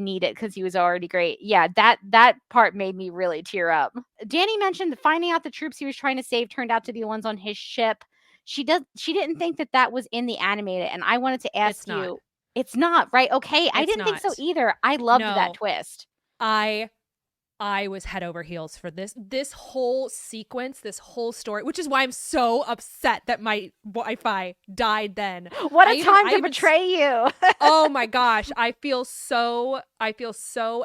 S1: need it because he was already great. Yeah, that part made me really tear up. Danny mentioned that finding out the troops he was trying to save turned out to be the ones on his ship. She didn't think that that was in the animated, and I wanted to
S2: It's
S1: ask
S2: not.
S1: you, it's not, right? Okay, I
S2: It's
S1: didn't think so
S2: not.
S1: either. I loved that
S2: No.
S1: twist.
S2: I I was head over heels for this whole sequence, this whole story, which is why I'm so upset that my Wi-Fi died then.
S1: What
S2: I
S1: a
S2: even
S1: time
S2: I
S1: to
S2: even
S1: betray you.
S2: Oh my gosh, I feel so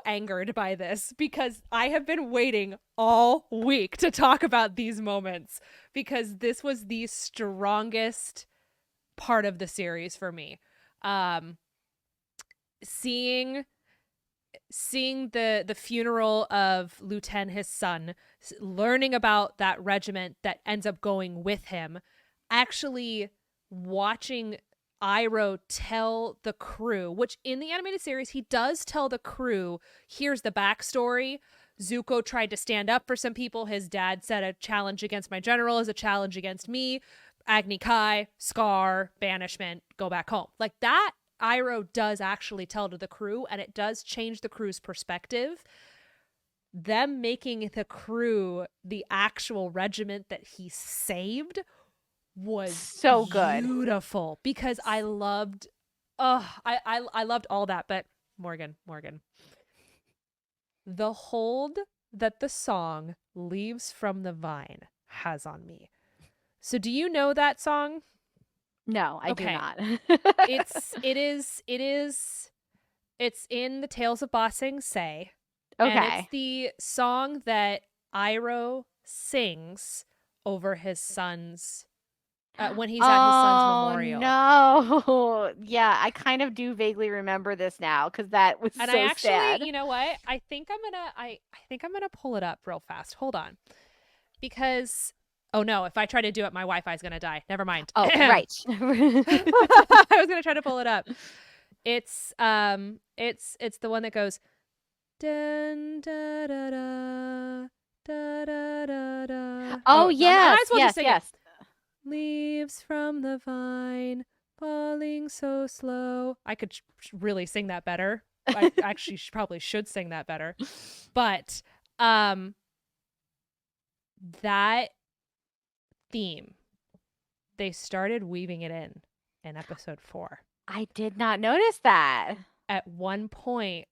S2: angered by this because I have been waiting all week to talk about these moments because this was the strongest part of the series for me. Um seeing the funeral of Luten, his son, learning about that regiment that ends up going with him, actually watching Iroh tell the crew, which in the animated series he does tell the crew, here's the backstory. Zuko tried to stand up for some people. His dad said a challenge against my general is a challenge against me. Agni Kai, Scar, banishment, go back home. Like that Iroh does actually tell to the crew, and it does change the crew's perspective. Them making the crew the actual regiment that he saved was
S1: So good.
S2: beautiful because I loved I loved all that. But Morgan, the hold that the song Leaves from the Vine has on me. So do you know that song?
S1: No, I do
S2: Okay.
S1: not.
S2: It's in the Tales of Ba Sing Se, and it's
S1: Okay.
S2: the song that Iroh sings over his son's when he's at his son's
S1: Oh,
S2: memorial.
S1: no. Yeah, I kind of do vaguely remember this now because that was
S2: And I
S1: so
S2: actually,
S1: sad.
S2: you know what? I think I'm gonna pull it up real fast. Hold on, because oh no, if I try to do it, my Wi-Fi is gonna die. Never mind.
S1: Oh,
S2: I
S1: right.
S2: was gonna try to pull it up. It's the one that goes dun, da, da, da, da, da, da, da.
S1: Oh,
S2: Oh, I might
S1: yes,
S2: as well just
S1: yes,
S2: sing it.
S1: yes.
S2: Leaves from the vine falling so slow. I could really sing that better. I actually probably should sing that better. But that theme, they started weaving it in episode 4.
S1: I did not notice that.
S2: At one point,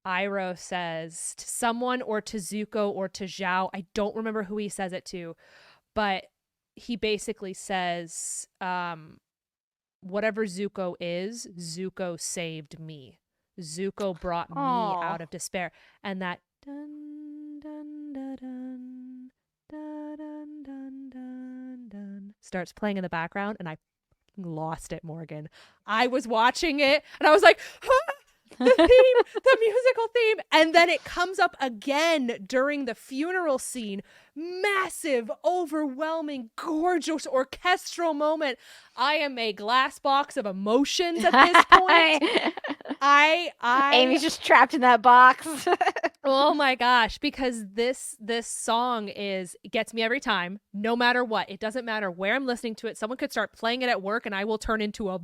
S2: Iroh says to someone or to Zuko or to Zhao, I don't remember who he says it to, but he basically says, whatever Zuko is, Zuko saved me. Zuko brought me
S1: Oh,
S2: out of despair. And that dun dun dun dun dun dun dun dun dun starts playing in the background, and I lost it, Morgan. I was watching it and I was like, the theme, the musical theme. And then it comes up again during the funeral scene. Massive, overwhelming, gorgeous orchestral moment. I am a glass box of emotions at this point.
S1: Amy's just trapped in that box.
S2: Oh my gosh, because this song gets me every time, no matter what. It doesn't matter where I'm listening to it. Someone could start playing it at work and I will turn into a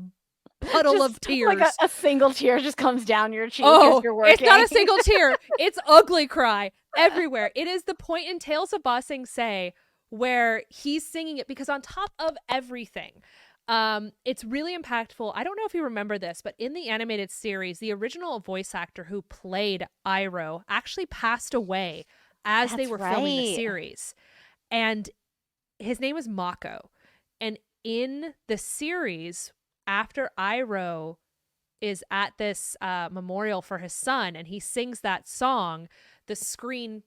S2: puddle
S1: Just
S2: of tears.
S1: like a single tear just comes down your cheek as
S2: Oh,
S1: you're working.
S2: it's not a single tear. It's ugly cry everywhere. It is the point in Tales of Ba Sing Se where he's singing it because on top of everything, it's really impactful. I don't know if you remember this, but in the animated series, the original voice actor who played Iroh actually passed away as they
S1: That's
S2: were filming the
S1: right.
S2: series. And his name was Mako. And in the series, after Iroh is at this memorial for his son and he sings that song, the screen,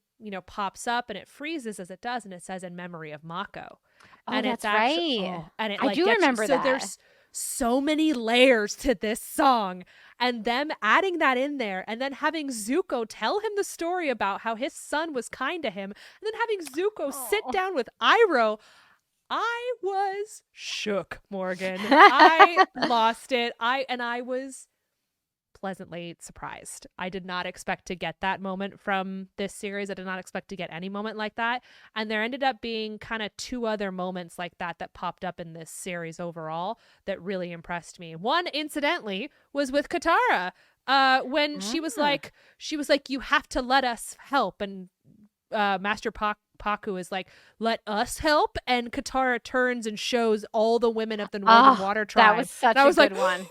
S2: pops up and it freezes as it does, and it says in memory of Mako.
S1: Oh,
S2: And it's
S1: that's
S2: actually
S1: right.
S2: and it
S1: I
S2: like
S1: do
S2: gets you.
S1: remember
S2: So
S1: that.
S2: there's so many layers to this song, and them adding that in there and then having Zuko tell him the story about how his son was kind to him and then having Zuko sit
S1: Oh.
S2: down with Iroh. I was shook, Morgan. I lost it. I was pleasantly surprised. I did not expect to get that moment from this series. I did not expect to get any moment like that. And there ended up being kind of two other moments like that that popped up in this series overall that really impressed me. One, incidentally, was with Katara. When she was like, you have to let us help. And Master Paku is like, let us help. And Katara turns and shows all the women of the Northern
S1: Oh,
S2: Water
S1: that was
S2: Tribe. And
S1: such
S2: I
S1: a
S2: was like,
S1: good one.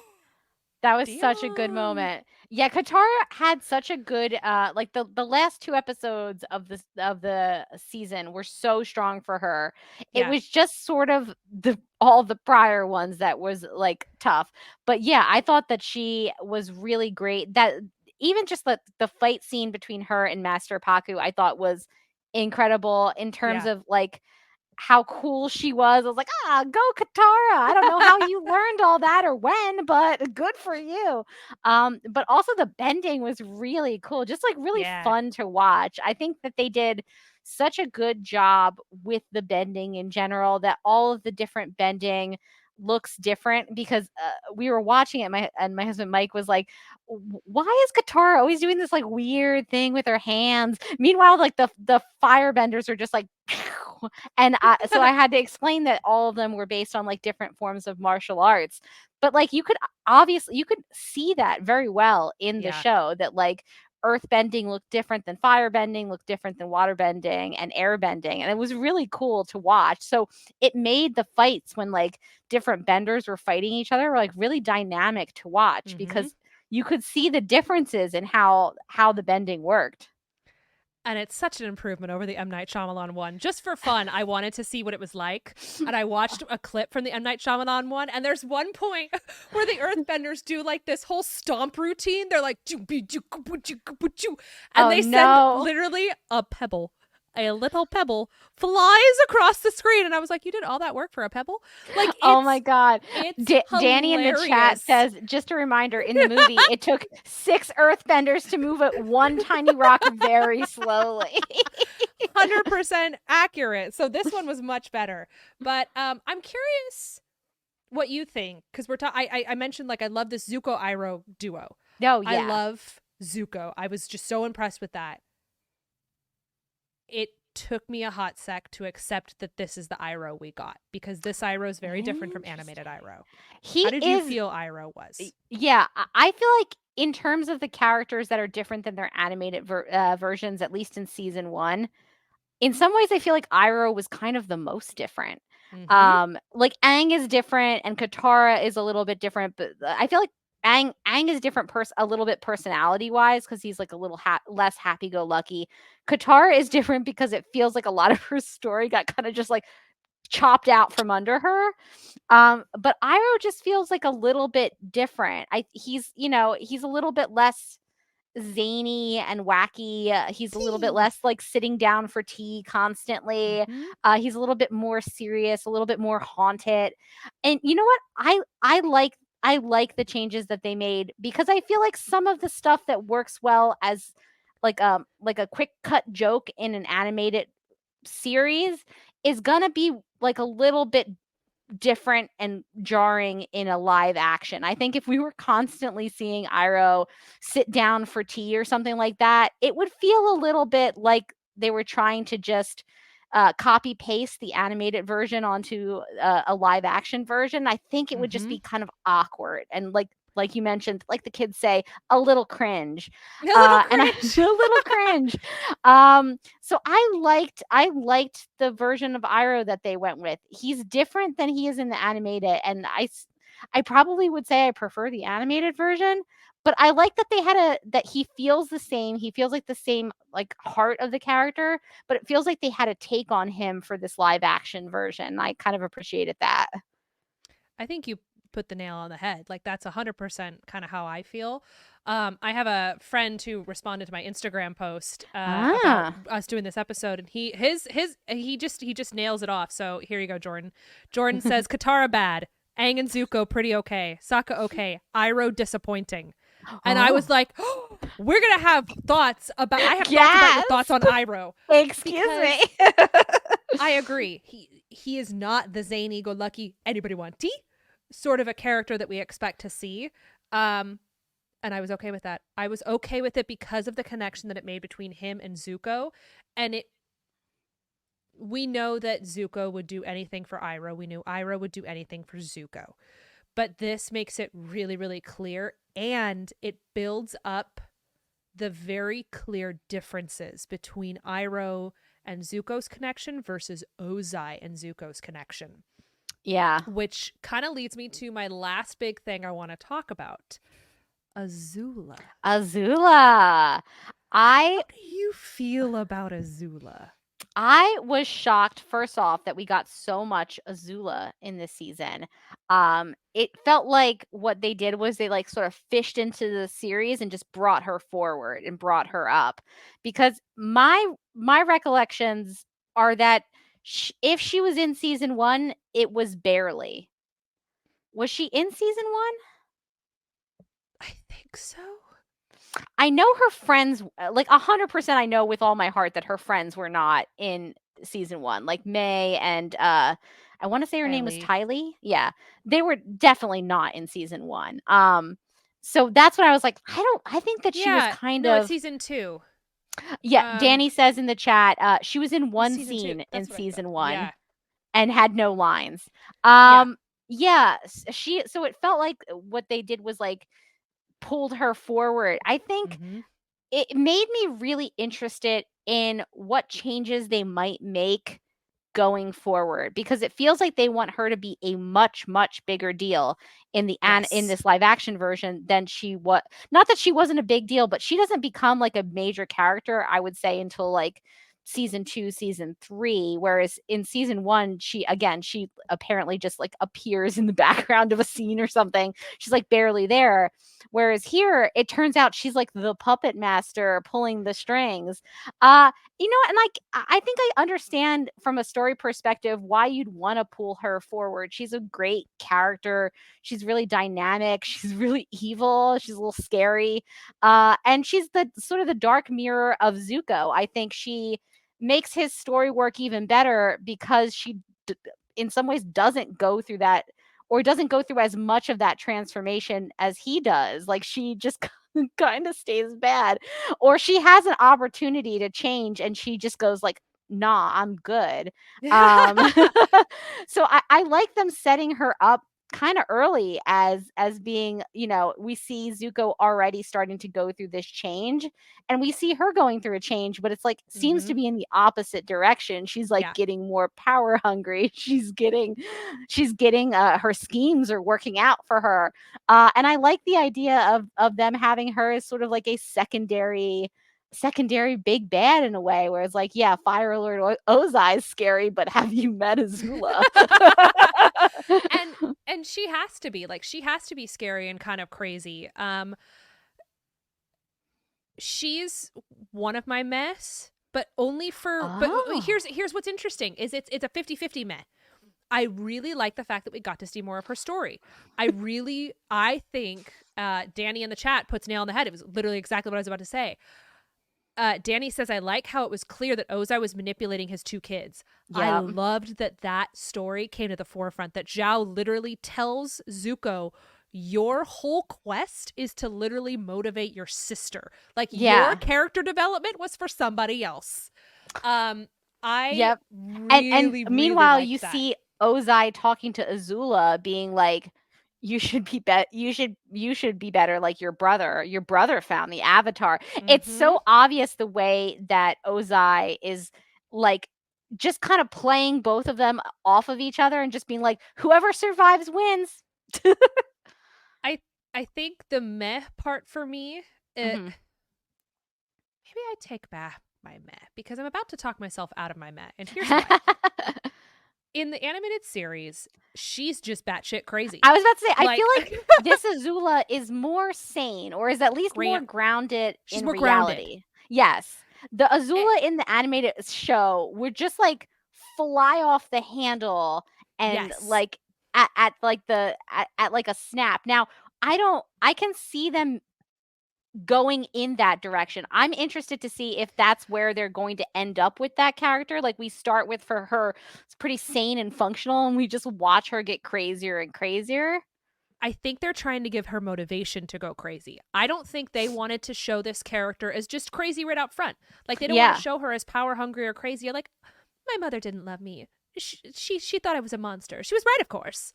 S1: That was such a good
S2: damn.
S1: moment. Yeah, Katara had such a good like the last two episodes of the season were so strong for her. It
S2: Yeah.
S1: was just sort of the all the prior ones that was like tough. But yeah, I thought that she was really great. That even just the fight scene between her and Master Paku I thought was incredible in terms
S2: Yeah.
S1: of like how cool she was. I was like, go Katara. I don't know how you learned all that or when, but good for you. But also the bending was really cool, just like really
S2: Yeah.
S1: fun to watch. I think that they did such a good job with the bending in general that all of the different bending looks different because we were watching it and my husband Mike was like, why is Katara always doing this like weird thing with her hands? Meanwhile, like the firebenders are just like and so I had to explain that all of them were based on like different forms of martial arts. But like you could obviously you could see that very well in the
S2: Yeah.
S1: show that like earth bending looked different than fire bending, looked different than water bending and air bending. And it was really cool to watch. So it made the fights when like different benders were fighting each other were like really dynamic to watch
S2: Mm-hmm.
S1: because you could see the differences in how the bending worked.
S2: And it's such an improvement over the M. Night Shyamalan one. Just for fun, I wanted to see what it was like. And I watched a clip from the M. Night Shyamalan one. And there's one point where the earthbenders do like this whole stomp routine. They're like, and
S1: Oh
S2: they send
S1: no.
S2: literally a little pebble flies across the screen. And I was like, you did all that work for a pebble? Like,
S1: Oh my god.
S2: it's
S1: Danny in the chat
S2: hilarious.
S1: says, just a reminder, in the movie, it took 6 earthbenders to move it one tiny rock very slowly.
S2: 100% accurate. So this one was much better. But I'm curious what you think because I mentioned like I love this Zuko Iroh duo.
S1: Oh,
S2: I
S1: yeah.
S2: love Zuko. I was just so impressed with that. It took me a hot sec to accept that this is the Iroh we got because this Iroh is very different from animated
S1: Interesting.
S2: Iroh.
S1: He
S2: How did you
S1: is
S2: feel Iroh was?
S1: yeah, I feel like in terms of the characters that are different than their animated versions, at least in season 1, in some ways I feel like Iroh was kind of the most different.
S2: Mm-hmm.
S1: Like Aang is different and Katara is a little bit different, but I feel like Aang is different a little bit personality wise because he's like a little less happy go lucky. Katara is different because it feels like a lot of her story got kind of just like chopped out from under her. But Iroh just feels like a little bit different. He's he's a little bit less zany and wacky. He's a little bit
S2: Tea.
S1: less like sitting down for tea constantly.
S2: Mm-hmm.
S1: He's a little bit more serious, a little bit more haunted. And you know what? I like the changes that they made because I feel like some of the stuff that works well as like a quick cut joke in an animated series is gonna be like a little bit different and jarring in a live action. I think if we were constantly seeing Iroh sit down for tea or something like that, it would feel a little bit like they were trying to just copy paste the animated version onto a live action version. I think it would just
S2: Mm-hmm.
S1: be kind of awkward and like you mentioned, like the kids say, a little cringe,
S2: A little
S1: and a
S2: cringe.
S1: little cringe. So I liked the version of Iroh that they went with. He's different than he is in the animated, and I probably would say I prefer the animated version. But I like that that he feels the same. He feels like the same like heart of the character, but it feels like they had a take on him for this live action version. I kind of appreciated that.
S2: I think you put the nail on the head. Like that's 100% kind of how I feel. I have a friend who responded to my Instagram post about
S1: Ah.
S2: us doing this episode, and he just nails it off. So here you go, Jordan. Jordan says Katara bad, Aang and Zuko pretty okay, Sokka okay, Iroh disappointing. And I was
S1: Oh,
S2: like, oh, we're going to have thoughts about, I have thoughts about your thoughts
S1: gasp!
S2: on Iroh.
S1: Excuse me.
S2: Because I agree. He is not the zany, go lucky, anybody want tea sort of a character that we expect to see. Um, and I was okay with that. I was okay with it because of the connection that it made between him and Zuko. And we know that Zuko would do anything for Iroh. We knew Iroh would do anything for Zuko. But this makes it really, really clear, and it builds up the very clear differences between Iroh and Zuko's connection versus Ozai and Zuko's connection,
S1: Yeah.
S2: which kind of leads me to my last big thing I want to talk about. Azula.
S1: Azula.
S2: How
S1: I
S2: do you feel about Azula?
S1: I was shocked first off that we got so much Azula in this season. It felt like what they did was they like sort of fished into the series and just brought her forward and brought her up because my recollections are that if she was in season 1, it was barely. Was she in season 1?
S2: I think so.
S1: I know her friends, like 100% I know with all my heart that her friends were not in season 1, like May and, I wanna say her name was
S2: Kylie.
S1: Tylee? Yeah. They were definitely not in season 1. So that's when I was like, I think that she was
S2: Yeah,
S1: kind
S2: no, it's
S1: of
S2: season 2.
S1: yeah,
S2: Um,
S1: Danny says in the chat, she was in
S2: was
S1: one
S2: season 2.
S1: scene in
S2: That's what I thought.
S1: season 1
S2: Yeah.
S1: and had no lines.
S2: Yeah.
S1: Yeah, she so it felt like what they did was, like, pulled her forward. I think
S2: Mhm.
S1: it made me really interested in what changes they might make going forward because it feels like they want her to be a much much bigger deal in
S2: Yes.
S1: this live action version than she was. Not that she wasn't a big deal, but she doesn't become like a major character, I would say, until like season 2, season 3, whereas in season 1 she apparently just like appears in the background of a scene or something. She's like barely there. Whereas here it turns out she's like the puppet master pulling the strings. And like I think I understand from a story perspective why you'd want to pull her forward. She's a great character. She's really dynamic. She's really evil. She's a little scary. And she's the sort of the dark mirror of Zuko. I think she makes his story work even better because in some ways doesn't go through that or doesn't go through as much of that transformation as he does. Like she just kind of stays bad, or she has an opportunity to change and she just goes like, nah, I'm good. um so I like them setting her up kind of early as being, we see Zuko already starting to go through this change, and we see her going through a change, but it's like seems to
S2: Mhm.
S1: be in the opposite direction. She's like
S2: Yeah.
S1: getting more power hungry. She's getting her schemes are working out for her. And I like the idea of them having her as sort of like a secondary big bad in a way, where it's like, yeah, Fire Alert Ozai is scary, but have you met Azula?
S2: and she has to be like, she has to be scary and kind of crazy. She's one of my mess, but only for, but
S1: Oh.
S2: here's what's interesting is it's a 50-50 meh. I really like the fact that we got to see more of her story. I think Danny in the chat puts nail on the head. It was literally exactly what I was about to say. Danny says, I like how it was clear that Ozai was manipulating his two kids. I
S1: Yep.
S2: loved that story came to the forefront, that Zhao literally tells Zuko, your whole quest is to literally motivate your sister. Like, your
S1: Yeah.
S2: character development was for somebody else. I
S1: Yep. And
S2: really, really
S1: meanwhile, you
S2: liked that.
S1: see Ozai talking to Azula being like, you should be better like your brother. Your brother found the avatar. It's
S2: Mm-hmm.
S1: so obvious the way that Ozai is like just kind of playing both of them off of each other and just being like, whoever survives wins.
S2: I I think the meh part for me,
S1: Hmm.
S2: maybe I take back my meh because I'm about to talk myself out of my meh, and here's why. In the animated series, she's just batshit crazy.
S1: I was about to say, I feel
S2: Like,
S1: like this Azula is more sane or is at least more
S2: Grant,
S1: grounded
S2: she's
S1: in
S2: more grounded.
S1: reality. Yes. The
S2: Eh,
S1: Azula in the animated show would just like fly off the handle and
S2: yes.
S1: like at like a snap. Now, I can see them going in that direction. I'm interested to see if that's where they're going to end up with that character. Like we start with for her, it's pretty sane and functional, and we just watch her get crazier and crazier.
S2: I think they're trying to give her motivation to go crazy. I don't think they wanted to show this character as just crazy right out front. Like they don't want to
S1: Yeah.
S2: show her as power hungry or crazy. Like my mother didn't love me. She thought I was a monster. She was right, of course.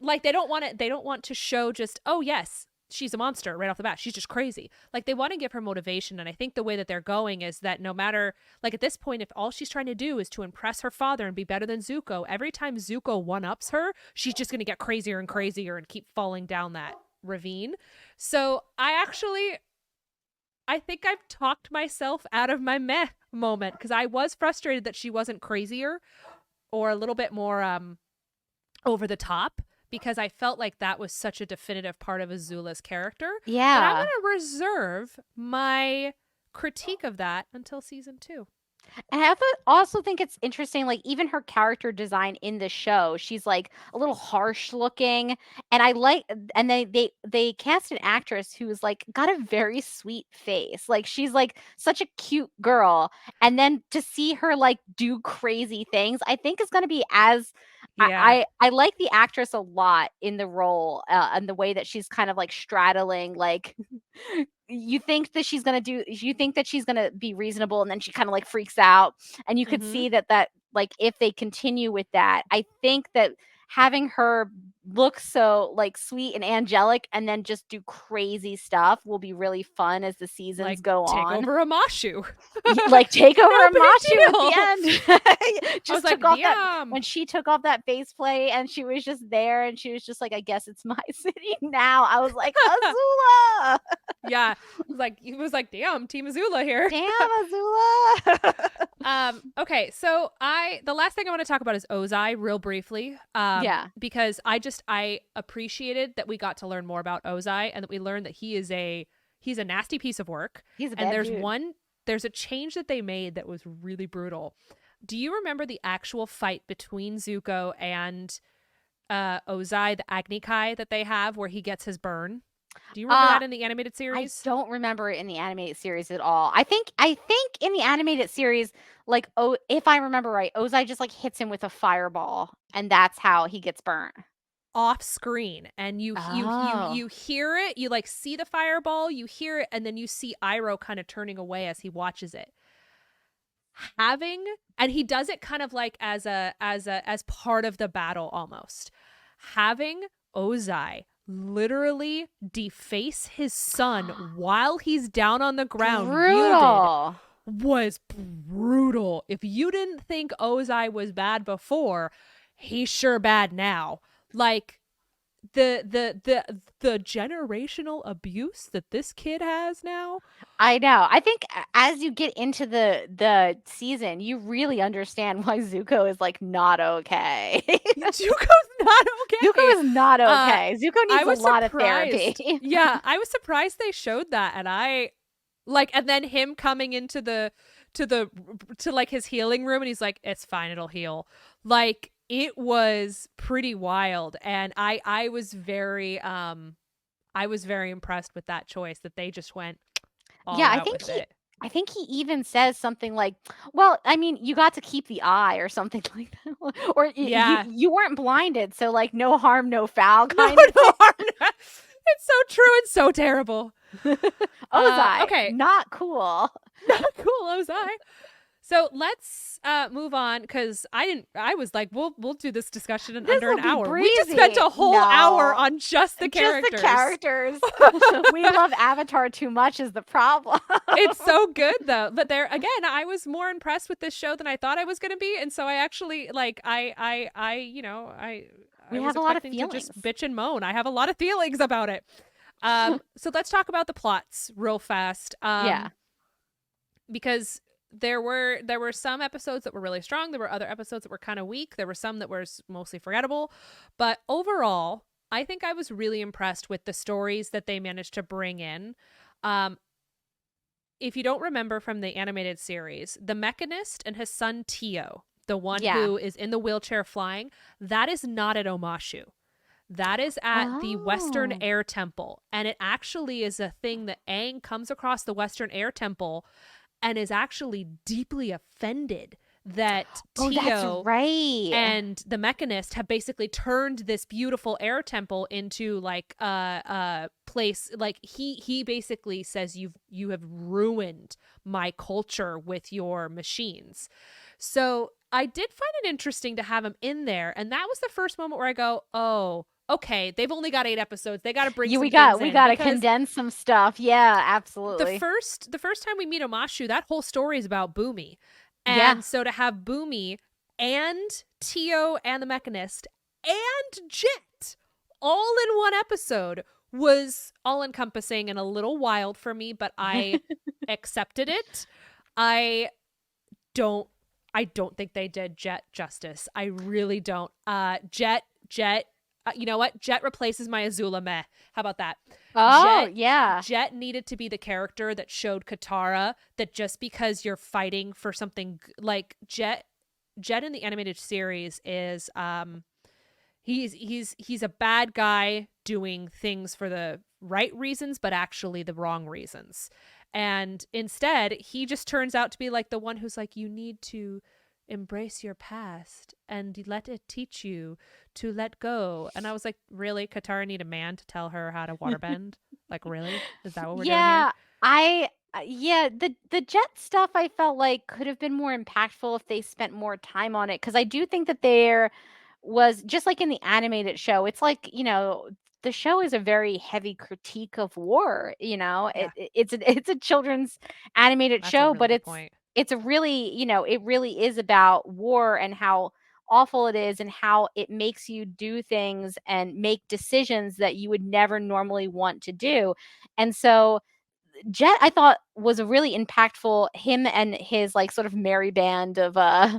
S2: Like they don't want it. They don't want to show just, oh yes, she's a monster right off the bat. She's just crazy. Like they want to give her motivation, and I think the way that they're going is that no matter, like at this point, if all she's trying to do is to impress her father and be better than Zuko, every time Zuko one ups her, she's just gonna get crazier and crazier and keep falling down that ravine. So I think I've talked myself out of my meh moment because I was frustrated that she wasn't crazier or a little bit more over the top, because I felt like that was such a definitive part of Azula's character. But I'm
S1: Yeah.
S2: going to reserve my critique of that until season 2.
S1: And I also think it's interesting, like even her character design in the show, she's like a little harsh looking, and I like, and they cast an actress who's like got a very sweet face, like she's like such a cute girl, and then to see her like do crazy things, I think is going to be as
S2: Yeah.
S1: I like the actress a lot in the role, and the way that she's kind of like straddling like you think that she's gonna be reasonable, and then she kind of like freaks out, and you could
S2: Mm-hmm.
S1: see that like if they continue with that, I think that having her look so like sweet and angelic and then just do crazy stuff will be really fun as the seasons
S2: Like,
S1: go
S2: take
S1: on.
S2: over Amashu.
S1: Like take over
S2: No big
S1: Amashu at
S2: deal.
S1: the end.
S2: I was
S1: Just
S2: like,
S1: took off that
S2: damn.
S1: when she took off that base plate and she was just there and she was just like, I guess it's my city now. I was like, Azula.
S2: Yeah. It was like, damn, Team Azula here.
S1: Damn, Azula.
S2: Okay, so the last thing I want to talk about is Ozai real briefly.
S1: Yeah.
S2: Because I appreciated that we got to learn more about Ozai, and that we learned that he's a nasty piece of work.
S1: He's a
S2: And
S1: bad dude.
S2: there's a change that they made that was really brutal. Do you remember the actual fight between Zuko and Ozai, the Agni Kai that they have where he gets his burn? Do you remember
S1: Uh,
S2: that in the animated
S1: I
S2: series?
S1: don't remember it in the animated series at all. I think in the animated series, like oh, if I remember right, Ozai just like hits him with a fireball, and that's how he gets burnt.
S2: Off screen, and
S1: Oh.
S2: you hear it, you like see the fireball, you hear it, and then you see Iroh kind of turning away as he watches it. Having And he does it kind of like as part of the battle almost. Having Ozai literally deface his son while he's down on the ground wielded
S1: Brutal.
S2: was brutal. If you didn't think Ozai was bad before, he's sure bad now. Like the generational abuse that this kid has now.
S1: I know. I think as you get into the season, you really understand why Zuko is like not okay.
S2: Zuko's not okay.
S1: Zuko is not okay. Zuko
S2: I
S1: needs a
S2: was
S1: lot of therapy.
S2: surprised. Yeah, I was surprised they showed that, and I like, and then him coming into to like his healing room, and he's like, "It's fine, it'll heal." Like it was pretty wild, and I was very impressed with that choice that they just went all
S1: Yeah,
S2: out with it.
S1: I think he even says something like, "Well, I mean, you got to keep the eye," or something like that, or
S2: Yeah.
S1: you weren't blinded, so like no harm, no foul,
S2: No,
S1: kind of
S2: no harm. It's so true and so terrible.
S1: thing. Ozai,
S2: Okay.
S1: not cool.
S2: Not cool, Ozai. So let's move on, because I was like, we'll do this discussion in
S1: This
S2: under an
S1: will be
S2: hour.
S1: breezy.
S2: We just spent a whole hour on just the characters.
S1: Just the characters. We love Avatar too much is the problem.
S2: It's so good though. But there again, I was more impressed with this show than I thought I was going to be, and so I actually like
S1: We
S2: I was
S1: have a lot of
S2: expecting to just
S1: feelings.
S2: bitch and moan. I have a lot of feelings about it. So let's talk about the plots real fast.
S1: Yeah.
S2: Because there were some episodes that were really strong. There were other episodes that were kind of weak. There were some that were mostly forgettable. But overall, I think I was really impressed with the stories that they managed to bring in. If you don't remember from the animated series, the Mechanist and his son Tio, the one
S1: Yeah.
S2: who is in the wheelchair flying, that is not at Omashu. That is at the Western
S1: Oh.
S2: Air Temple. And it actually is a thing that Aang comes across the Western Air Temple and is actually deeply offended that
S1: Oh, that's
S2: Tio
S1: right.
S2: and the Mechanist have basically turned this beautiful air temple into like a place. Like he basically says you have ruined my culture with your machines. So I did find it interesting to have him in there, and that was the first moment where I go, oh, okay, they've only got 8 episodes, they got to bring
S1: Yeah,
S2: some things
S1: we
S2: in,
S1: gotta
S2: because
S1: condense some stuff. Yeah,
S2: the
S1: absolutely.
S2: first time we meet Omashu, that whole story is about Boomy.
S1: Yeah.
S2: And so to have Boomy and Tio and the Mechanist and Jet all in one episode was all encompassing and a little wild for me, but I accepted it. I don't I don't think they did Jet justice. I really don't. Jet you know what? Jet replaces my Azula meh. How about that?
S1: Oh,
S2: Jet
S1: yeah.
S2: Jet needed to be the character that showed Katara that just because you're fighting for something like Jet in the animated series is he's a bad guy doing things for the right reasons but actually the wrong reasons. And instead, he just turns out to be like the one who's like, you need to embrace your past and let it teach you to let go. And I was like, really? Katara need a man to tell her how to waterbend? Like, really? Is that what we're doing here?
S1: Yeah, yeah, the jet stuff I felt like could have been more impactful if they spent more time on it, because I do think that there was just like in the animated show, it's like, the show is a very heavy critique of war,
S2: Yeah,
S1: it's a children's animated
S2: that's a
S1: show,
S2: really
S1: but
S2: good point.
S1: it's a really, it really is about war and how awful it is and how it makes you do things and make decisions that you would never normally want to do. And so Jet, I thought, was a really impactful, him and his, like, sort of merry band of, uh,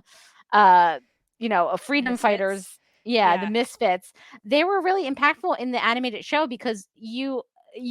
S1: freedom
S2: Misfits?
S1: fighters. Yeah, the
S2: Yeah.
S1: misfits. They were really impactful in the animated show because you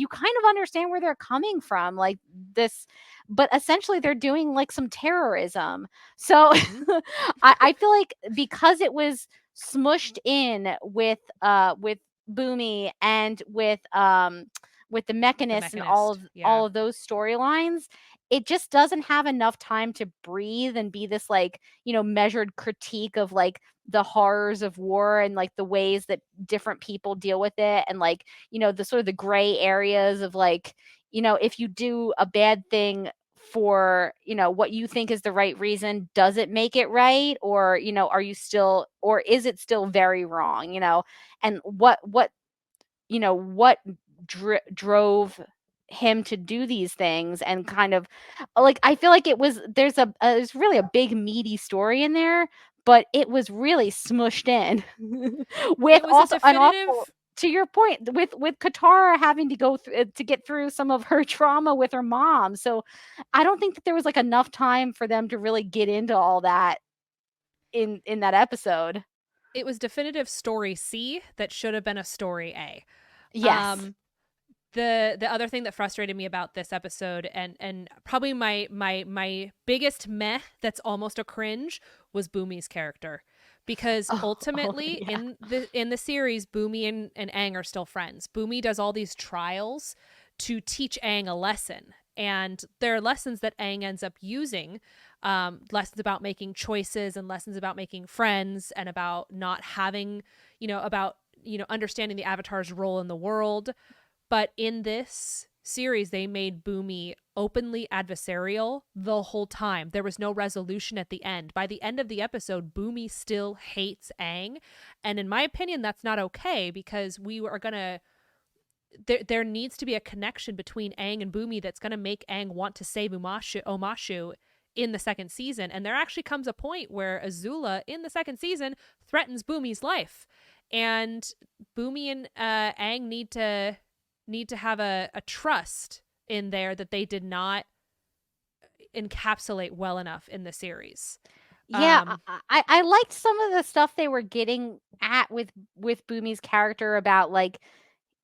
S1: kind of understand where they're coming from, like, this but essentially they're doing, like, some terrorism. So,
S2: Mm-hmm.
S1: I feel like because it was smushed in with Boomy and with the
S2: The
S1: Mechanist and
S2: Mechanist. Yeah.
S1: all of those storylines, it just doesn't have enough time to breathe and be this, like, measured critique of, like, the horrors of war and, like, the ways that different people deal with it and, like, the sort of the gray areas of, like, if you do a bad thing for, what you think is the right reason, does it make it right? Or, are you still or is it still very wrong, And what drove him to do these things and kind of like I feel like there's really a big meaty story in there, but it was really smushed in with
S2: It was a
S1: also and also
S2: definitive
S1: to your point with Katara having to go through to get through some of her trauma with her mom. So I don't think that there was like enough time for them to really get into all that in that episode.
S2: it was definitive story C that should have been a story A.
S1: Yes.
S2: Um the other thing that frustrated me about this episode, and probably my biggest meh that's almost a cringe, was Boomy's character, because
S1: Oh,
S2: ultimately
S1: yeah.
S2: in the series, Boomy and Aang are still friends. Boomy does all these trials to teach Aang a lesson, and there are lessons that Aang ends up using, lessons about making choices and lessons about making friends and about not having, about understanding the Avatar's role in the world. But in this series, they made Boomy openly adversarial the whole time. There was no resolution at the end. By the end of the episode, Boomy still hates Aang. And in my opinion, that's not okay, because we are going to. There needs to be a connection between Aang and Boomy that's going to make Aang want to save Omashu in the second season. And there actually comes a point where Azula in the second season threatens Boomy's life. And Boomy and Aang need to have a trust in there that they did not encapsulate well enough in the series.
S1: Yeah,
S2: Um,
S1: I liked some of the stuff they were getting at with Boomy's character about like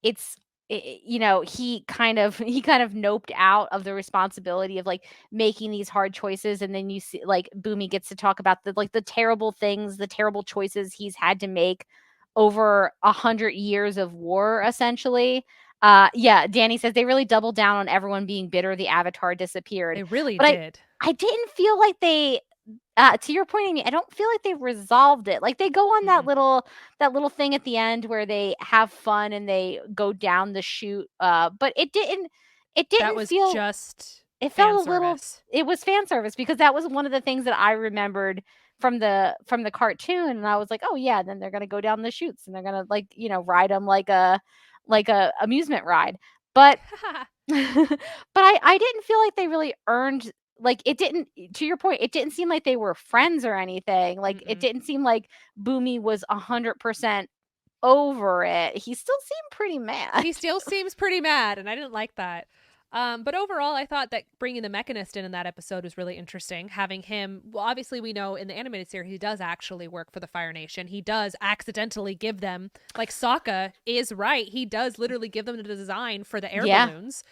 S1: it's he kind of noped out of the responsibility of like making these hard choices, and then you see like Boomy gets to talk about the terrible things, the terrible choices he's had to make over 100 years of war, essentially. Yeah, Danny says they really doubled down on everyone being bitter the Avatar disappeared.
S2: They really
S1: But
S2: did.
S1: I didn't feel like they to your point, Amy, I don't feel like they resolved it. Like they go on
S2: Mm-mm.
S1: that little thing at the end where they have fun and they go down the chute. But it
S2: That
S1: didn't
S2: was
S1: feel
S2: just
S1: it
S2: fan
S1: felt a little
S2: service.
S1: it was fan service because that was one of the things that I remembered from the cartoon, and I was like, "Oh yeah, then they're gonna go down the chutes and they're gonna like ride them like a amusement ride." But but I didn't feel like they really earned like it didn't to your point, it didn't seem like they were friends or anything. Like it
S2: Mm-mm.
S1: didn't seem like Boomy was 100% over it. He still seemed pretty mad.
S2: He still seems pretty mad, and I didn't like that. But overall, I thought that bringing the Mechanist in that episode was really interesting. Having him, well, obviously, we know in the animated series he does actually work for the Fire Nation. He does accidentally give them, like Sokka is right. He does literally give them the design for the air
S1: Yeah.
S2: balloons.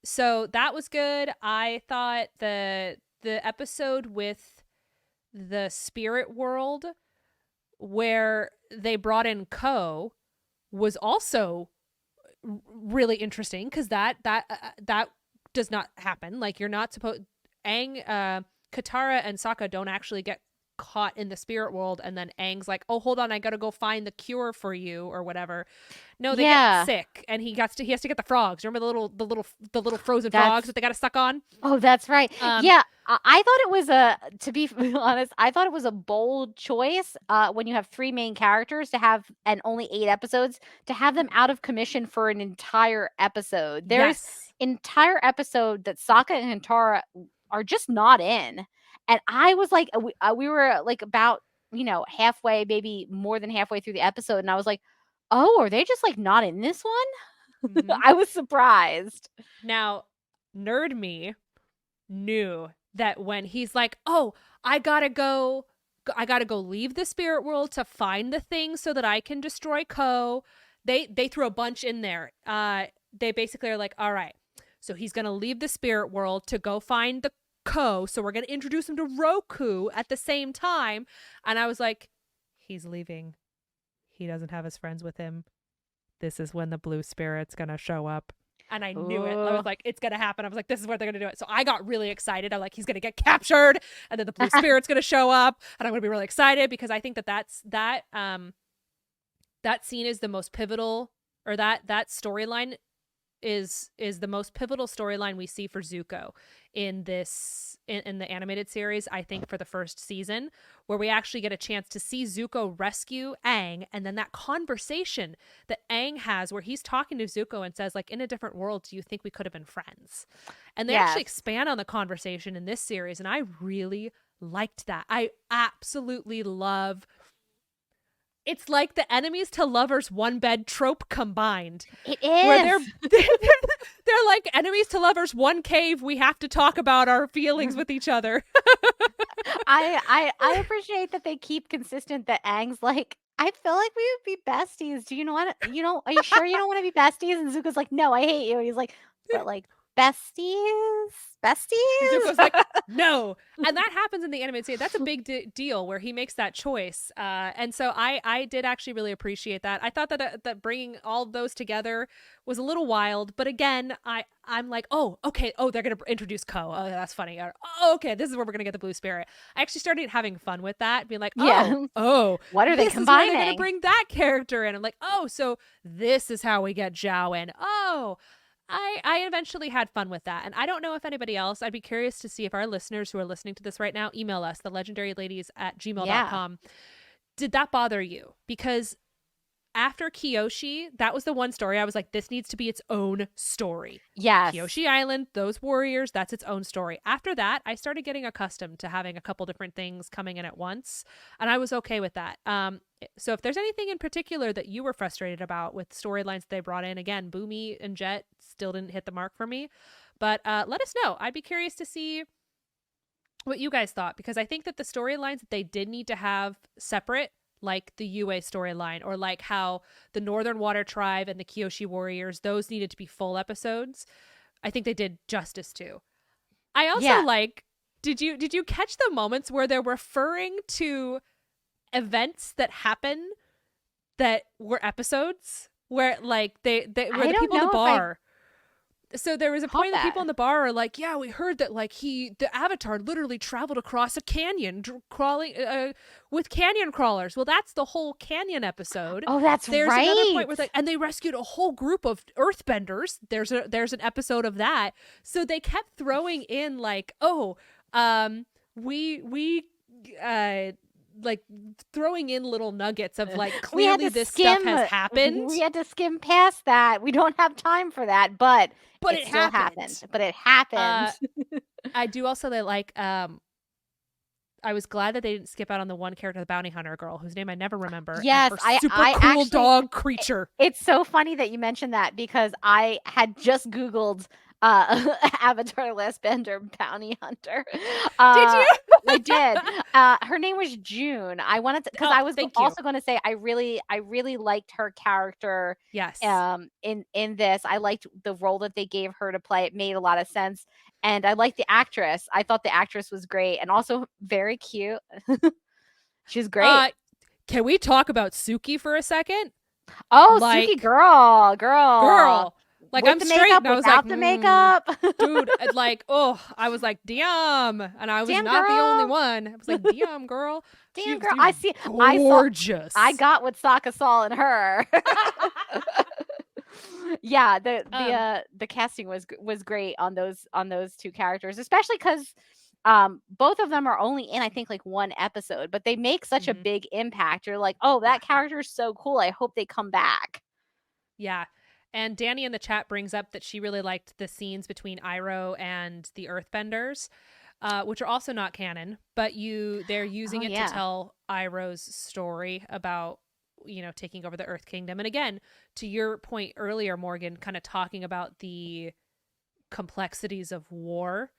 S2: So that was good. I thought the episode with the spirit world where they brought in Ko was also really interesting because that does not happen. Like you're not supposed Aang, Katara, and Sokka don't actually get caught in the spirit world, and then Aang's like, "Oh, hold on, I gotta go find the cure for you or whatever." No, they get
S1: Yeah.
S2: sick, and he has to get the frogs. Remember the little frozen frogs
S1: That's
S2: that they got to suck on?
S1: Oh, that's right.
S2: Um,
S1: Yeah, I thought it was a to be honest, I thought it was a bold choice, when you have 3 main characters to have and only 8 episodes, to have them out of commission for an entire episode. There's
S2: yes.
S1: entire episode that Sokka and Hintara are just not in, and I was like, we were, like, about, halfway, maybe more than halfway through the episode, and I was like, "Oh, are they just, like, not in this one?"
S2: Hmm.
S1: I was surprised.
S2: Now, nerd me knew that when he's like, "Oh, I gotta go, I gotta go leave the spirit world to find the thing so that I can destroy Ko." They threw a bunch in there. They basically are like, "All right, so he's gonna leave the spirit world to go find the Ko. So we're gonna introduce him to Roku at the same time." And I was like, "He's leaving. He doesn't have his friends with him. This is when the blue spirit's gonna show up." And I knew it. I was
S1: Ooh.
S2: like, it's gonna happen. I was like, this is where they're gonna do it. So I got really excited. I'm like, he's gonna get captured, and then the blue spirit's gonna show up, and I'm gonna be really excited because I think that scene is the most pivotal, or that storyline is the most pivotal storyline we see for Zuko in in the animated series. I think for the first season, where we actually get a chance to see Zuko rescue Aang, and then that conversation that Aang has where he's talking to Zuko and says, like, in a different world, do you think we could have been friends? And they actually
S1: Yes.
S2: expand on the conversation in this series, and I really liked that. I absolutely love, it's like the enemies to lovers one bed trope combined,
S1: It
S2: where
S1: is.
S2: they're like enemies to lovers one cave. We have to talk about our feelings with each other.
S1: I appreciate that they keep consistent that Aang's like, "I feel like we would be besties. Do you know what are you sure you don't wanna be besties?" And Zuko's like, "No, I hate you." And he's like, "But, like, besties? Besties?"
S2: Zuko's like, no. And that happens in the animated series. That's a big deal where he makes that choice. And so I did actually really appreciate that. I thought that bringing all those together was a little wild. But again, I'm like, oh, okay. Oh, they're going to introduce Ko. Oh, that's funny. Or, oh, okay. This is where we're going to get the blue spirit. I actually started having fun with that, being like,
S1: Yeah.
S2: oh,
S1: What are they
S2: this is where they're going to
S1: combining?
S2: bring that character in. I'm like, oh, so this is how we get Zhao in. Oh, I eventually had fun with that. And I don't know if anybody else, I'd be curious to see if our listeners who are listening to this right now email us,
S1: Yeah.
S2: thelegendaryladies@gmail.com. Did that bother you? Because after Kyoshi, that was the one story I was like, this needs to be its own story.
S1: Yes.
S2: Kyoshi Island, those warriors, that's its own story. After that, I started getting accustomed to having a couple different things coming in at once, and I was okay with that. So if there's anything in particular that you were frustrated about with storylines they brought in, again, Boomy and Jet still didn't hit the mark for me, but let us know. I'd be curious to see what you guys thought, because I think that the storylines that they did need to have separate, like the Yue storyline, or like how the Northern Water Tribe and the Kyoshi Warriors, those needed to be full episodes. I think they did justice to. I also
S1: Yeah.
S2: like, did you catch the moments where they're referring to events that happen that were episodes where like they were
S1: I
S2: the
S1: don't
S2: people in the
S1: know if I
S2: bar. So there was a
S1: caught
S2: point the people
S1: that.
S2: in the bar are like, yeah, we heard that like the Avatar literally traveled across a canyon crawling with canyon crawlers. Well, that's the whole canyon episode.
S1: Oh, that's
S2: There's another point
S1: right.
S2: where and they rescued a whole group of earthbenders. There's an episode of that. So they kept throwing in like, oh, we like throwing in little nuggets of like
S1: We had
S2: clearly
S1: to
S2: this stuff has
S1: skim we
S2: happened,
S1: had to skim past that. We don't have time for that, but
S2: but
S1: it
S2: it
S1: still happened.
S2: happened.
S1: But it happened.
S2: Uh I do also like I was glad that they didn't skip out on the one character, the bounty hunter girl, whose name I never remember, and
S1: Yes,
S2: her
S1: I
S2: super
S1: I
S2: cool
S1: actually
S2: dog
S1: I
S2: creature.
S1: it's so funny that you mentioned that because I had just Googled, Avatar: Last Bender bounty hunter.
S2: Did
S1: Uh,
S2: you?
S1: I did. Her name was June. I wanted to because
S2: Oh,
S1: I was
S2: thank you.
S1: also gonna say I really liked her character,
S2: Yes.
S1: in this. I liked the role that they gave her to play. It made a lot of sense, and I liked the actress. I thought the actress was great and also very cute. She's great.
S2: Uh, can we talk about Suki for a second?
S1: Oh, Suki
S2: Like,
S1: girl, girl.
S2: girl, like
S1: With
S2: I'm
S1: the
S2: straight,
S1: makeup,
S2: and I was like,
S1: without the makeup.
S2: dude, like, oh, I was like, damn, and I was
S1: Damn
S2: not the only
S1: girl.
S2: one. I was like, damn, girl,
S1: Damn girl.
S2: she's
S1: I
S2: gorgeous.
S1: got what Sokka saw in her. Yeah,
S2: um,
S1: the casting was great on those two characters, especially because both of them are only in I think like one episode, but they make such a
S2: mhm,
S1: big impact. You're like, oh,
S2: yeah,
S1: that character is so cool. I hope they come back.
S2: yeah. And Danny in the chat brings up that she really liked the scenes between Iroh and the Earthbenders, which are also not canon, but they're
S1: Oh
S2: using it to
S1: yeah.
S2: tell Iroh's story about taking over the Earth Kingdom. And again, to your point earlier, Morgan, kind of talking about the complexities of war,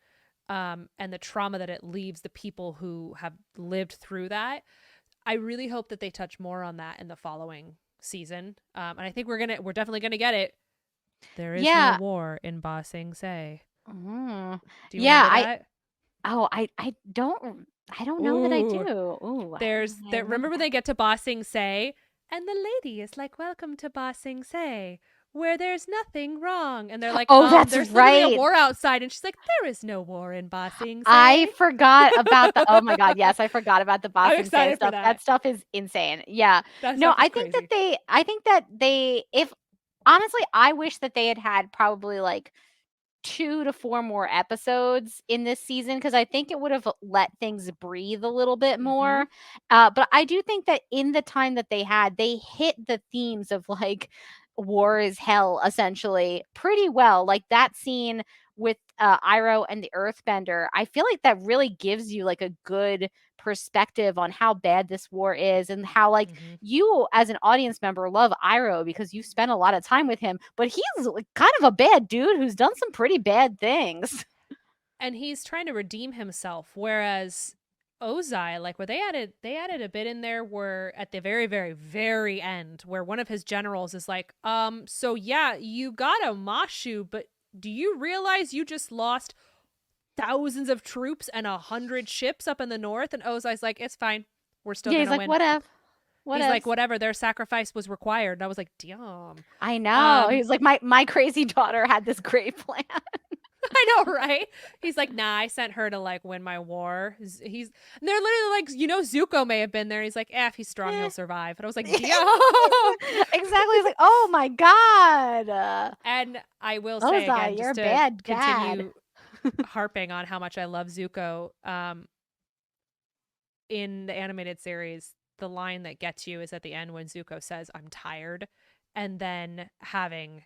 S2: and the trauma that it leaves the people who have lived through that. I really hope that they touch more on that in the following season, and I think we're definitely gonna get it. There is no
S1: Yeah.
S2: war in Ba Sing Se.
S1: Mhm.
S2: Do you
S1: Yeah,
S2: remember that?
S1: I don't know that I do.
S2: Ooh,
S1: Ooh, I don't know that I remember
S2: remember when
S1: that.
S2: they get to Ba Sing Se, and the lady is like, "Welcome to Ba Sing Se, where there's nothing wrong," and they're like,
S1: Oh, that's
S2: there's literally a
S1: right.
S2: war outside," and she's like, "There is no war in Ba Sing
S1: I
S2: Se."
S1: forgot about the oh my god, yes, I forgot about the
S2: I'm
S1: Boston Sand
S2: excited for
S1: stuff. That
S2: that.
S1: stuff is insane. Yeah.
S2: That
S1: No,
S2: stuff is crazy.
S1: I think that they if honestly, I wish that they had had probably like 2 to 4 more episodes in this season because I think it would have let things breathe a little bit
S2: Mm-hmm.
S1: more. But I do think that in the time that they had, they hit the themes of like war is hell essentially pretty well. Like that scene with Iroh and the Earthbender, I feel like that really gives you like a good perspective on how bad this war is and how like
S2: Mm-hmm.
S1: you as an audience member love Iroh because you spent a lot of time with him, but he's like kind of a bad dude who's done some pretty bad things.
S2: And he's trying to redeem himself, whereas Ozai, like where they added a bit in there where at the very, very, very end, where one of his generals is like, so yeah, you got a Mashu, but do you realize you just lost thousands of troops and 100 ships up in the north? And Ozai's like, it's fine. We're still
S1: Yeah, he's
S2: gonna
S1: like,
S2: win.
S1: whatever.
S2: He's like,
S1: Whatevs.
S2: whatever, their sacrifice was required. And I was like, damn.
S1: I know.
S2: Um,
S1: He's like, my crazy daughter had this great plan.
S2: I know, right? He's like, nah, I sent her to like win my war. And they're literally like, Zuko may have been there. He's like, if he's strong, he'll
S1: Eh.
S2: survive. And I was like,
S1: Exactly.
S2: damn.
S1: He's like, oh my God.
S2: And I will say again,
S1: Ozai, you're
S2: just
S1: a
S2: to
S1: bad dad.
S2: continue harping on how much I love Zuko, in the animated series, the line that gets you is at the end when Zuko says, I'm tired. And then having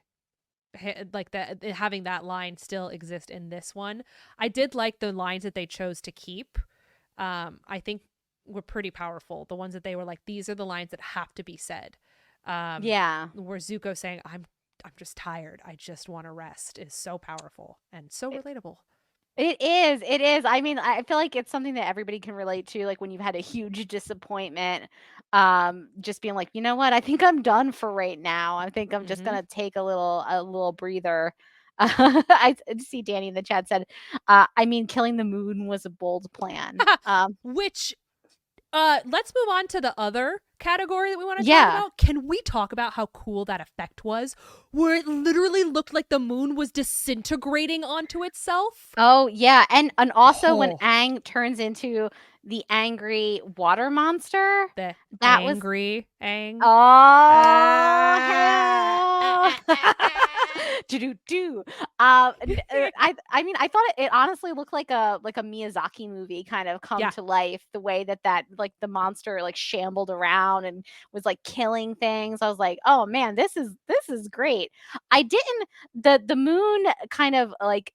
S2: that line still exist in this one. I did like the lines that they chose to keep. I think were pretty powerful. The ones that they were like, these are the lines that have to be said.
S1: Yeah.
S2: Where Zuko saying, I'm just tired. I just want to rest is so powerful and so relatable.
S1: It is, it is. I mean, I feel like it's something that everybody can relate to, like, when you've had a huge disappointment, just being like, "You know what? I think I'm done for right now. I think I'm just
S2: Mm-hmm.
S1: gonna take a little breather." I see Danny in the chat said, "I mean, killing the moon was a bold plan."
S2: Which let's move on to the other category that we want to talk
S1: Yeah.
S2: about, can we talk about how cool that effect was? Where it literally looked like the moon was disintegrating onto itself.
S1: Oh, yeah, and also when
S2: Oh,
S1: Aang turns into the angry water monster,
S2: the
S1: that was
S2: angry Aang.
S1: oh,
S2: Ah,
S1: hell. Do do do. I mean, I thought it honestly looked like a Miyazaki movie kind of come
S2: yeah,
S1: to life, the way that like the monster like shambled around and was like killing things. I was like, "Oh man, this is great." I didn't the moon kind of like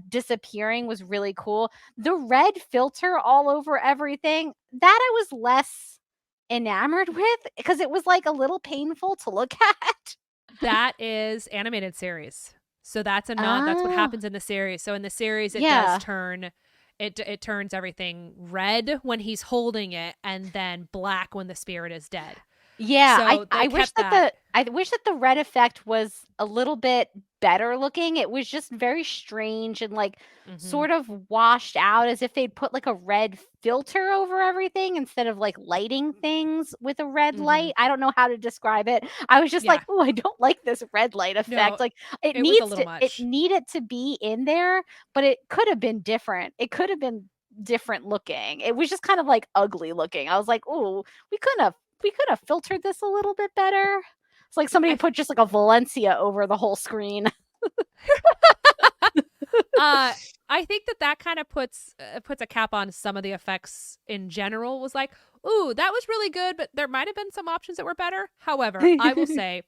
S1: disappearing was really cool. The red filter all over everything, that I was less enamored with because it was like a little painful to look at.
S2: that is animated series. So that's a nod. That's what
S1: Oh,
S2: happens in the series. So in the series, it does
S1: yeah.
S2: turn. It turns everything red when he's holding it, and then black when the spirit is dead.
S1: Yeah,
S2: So they kept that.
S1: I wish that the red effect was a little bit better looking. It was just very strange and like
S2: Mm-hmm.
S1: sort of washed out as if they'd put like a red filter over everything instead of like lighting things with a red
S2: Mm-hmm.
S1: light. I don't know how to describe it. I was just like,
S2: Yeah.
S1: "Oh, I don't like this red light effect."
S2: No,
S1: Like
S2: it was a little
S1: it
S2: much.
S1: needed to be in there, but it could have been different. It could have been different looking. It was just kind of like ugly looking. I was like, "Oh, we could have filtered this a little bit better." It's like somebody
S2: I
S1: put just like a Valencia over the whole screen.
S2: uh I think that kind of puts a cap on some of the effects in general. Was like, ooh, that was really good, but there might have been some options that were better. However, I will say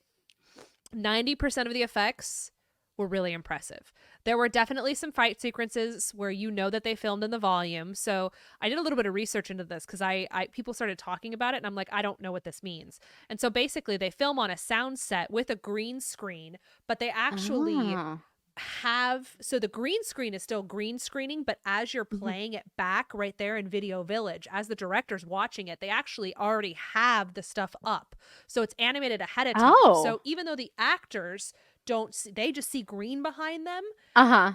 S2: 90% of the effects were really impressive. There were definitely some fight sequences where you know that they filmed in the volume. So I did a little bit of research into this because I people started talking about it and I'm like, I don't know what this means. And so basically they film on a sound set with a green screen, but they actually
S1: Oh.
S2: have, so the green screen is still green screening, but as you're
S1: Mhm.
S2: playing it back right there in Video Village, as the director's watching it, they actually already have the stuff up, so it's animated ahead of time.
S1: Oh.
S2: So even though the actors don't see, they just see green behind them,
S1: Uh-huh.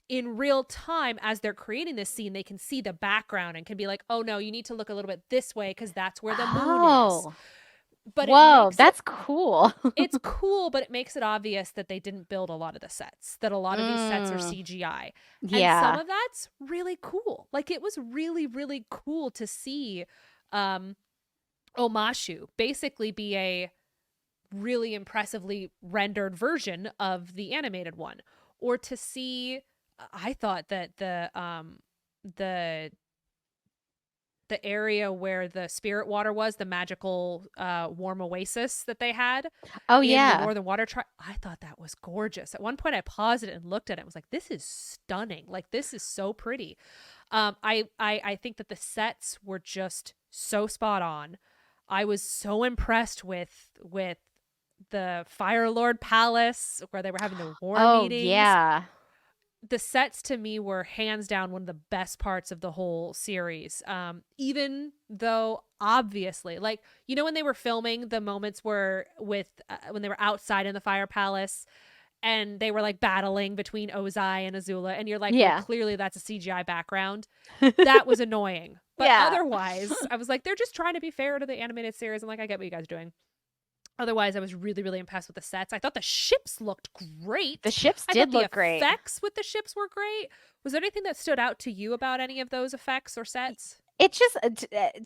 S2: in real time as they're creating this scene they can see the background and can be like, oh no, you need to look a little bit this way because that's where the moon is.
S1: Oh.
S2: But it
S1: Whoa,
S2: makes it,
S1: that's cool.
S2: it's cool, but it makes it obvious that they didn't build a lot of the sets, that a lot of these sets are
S1: Mm.
S2: CGI. And some
S1: Yeah.
S2: of that's really cool. Like it was really, really cool to see um Omashu basically be a really impressively rendered version of the animated one. Or to see, I thought that the the area where the spirit water was, the magical warm oasis that they had
S1: Oh,
S2: in the
S1: yeah.
S2: Northern Water Tribe, I thought that was gorgeous. At one point, I paused it and looked at it and was like, this is stunning. Like, this is so pretty. I think that the sets were just so spot on. I was so impressed with the Fire Lord Palace where they were having the war
S1: Oh,
S2: meetings.
S1: yeah.
S2: The sets to me were hands down one of the best parts of the whole series. Even though obviously, like, you know, when they were filming the moments where with when they were outside in the fire palace and they were like battling between Ozai and Azula, and you're like, well,
S1: Yeah.
S2: clearly that's a CGI background. That was annoying. But
S1: Yeah.
S2: otherwise, I was like, they're just trying to be fair to the animated series. I'm like, I get what you guys are doing. Otherwise, I was really, really impressed with the sets. I thought the ships looked
S1: The
S2: great.
S1: ships
S2: I thought
S1: did
S2: the
S1: look great.
S2: effects with the ships were great. Was there anything that stood out to you about any of those effects or sets?
S1: It just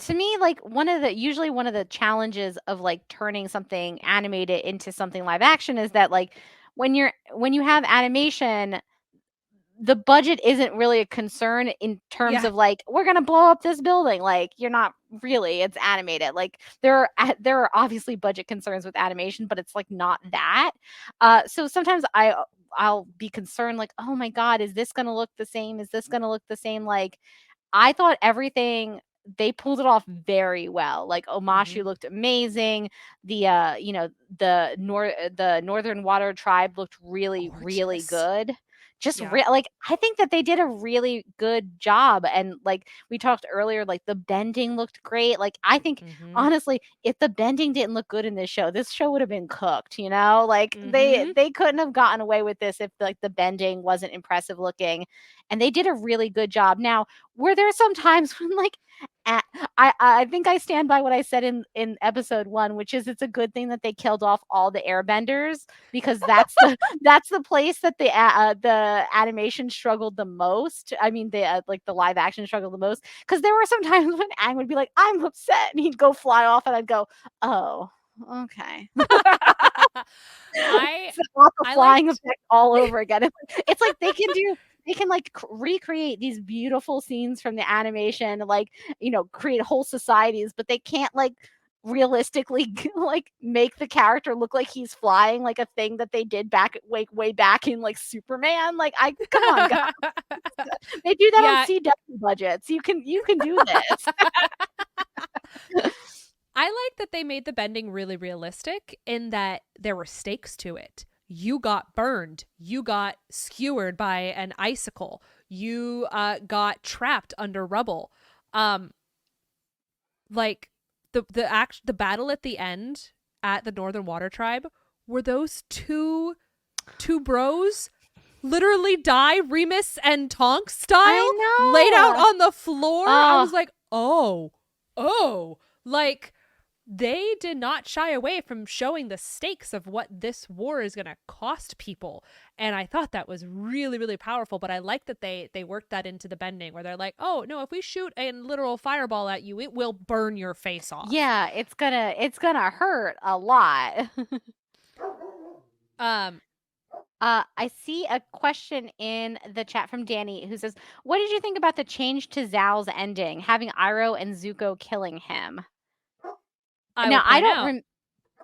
S1: to me, like, one of the challenges of, like, turning something animated into something live action is that, like, when you have animation, the budget isn't really a concern in terms
S2: Yeah.
S1: of, like, "We're gonna blow up this building," like, you're not really, it's animated, like, there are obviously budget concerns with animation, but it's, like, not that. So sometimes I'll be concerned, like, "Oh my god, is this gonna look the same? Is this gonna look the same?" Like, I thought everything they pulled it off very well. Like,
S2: Mm-hmm.
S1: Omashu looked amazing. You know, the Northern Water Tribe looked really, really
S2: Gorgeous.
S1: good. Just
S2: Yeah.
S1: like, I think that they did a really good job, and, like, we talked earlier, like, the bending looked great. Like, I think,
S2: Mm-hmm.
S1: honestly, if the bending didn't look good in this show would have been cooked, you know? Like,
S2: Mm-hmm.
S1: they couldn't have gotten away with this if, like, the bending wasn't impressive looking, and they did a really good job. Now, were there some times when, like, A I think I stand by what I said in episode 1, which is it's a good thing that they killed off all the airbenders because that's the place that the animation struggled the most. I mean, like, the live action struggled the most because there were some times when Aang would be like, "I'm upset," and he'd go fly off, and I'd go, "Oh, okay."
S2: I
S1: It's not the
S2: I
S1: flying
S2: liked
S1: effect all over again. It's like they can, like, recreate these beautiful scenes from the animation, like, create whole societies, but they can't, like, realistically like, make the character look like he's flying, like a thing that they did back way back in, like, Superman. Like, I come on, guys. They do that on
S2: Yeah,
S1: CW budgets. You can do this.
S2: I like that they made the bending really realistic in that there were stakes to it. You got burned. You got skewered by an icicle. You got trapped under rubble. Um, like the battle at the end at the Northern Water Tribe, were those two bros literally die Remus and Tonks style, laid out
S1: I know.
S2: on the floor. I
S1: Oh,
S2: was like, oh, like they did not shy away from showing the stakes of what this war is going to cost people. And I thought that was really, really powerful. But I like that they worked that into the bending where they're like, oh, no, if we shoot a literal fireball at you, it will burn your face off.
S1: yeah, it's gonna hurt a lot.
S2: Um,
S1: I see a question in the chat from Danny who says, "What did you think about the change to Zal's ending, having Iroh and Zuko killing him?"
S2: I will
S1: Now, I
S2: point
S1: don't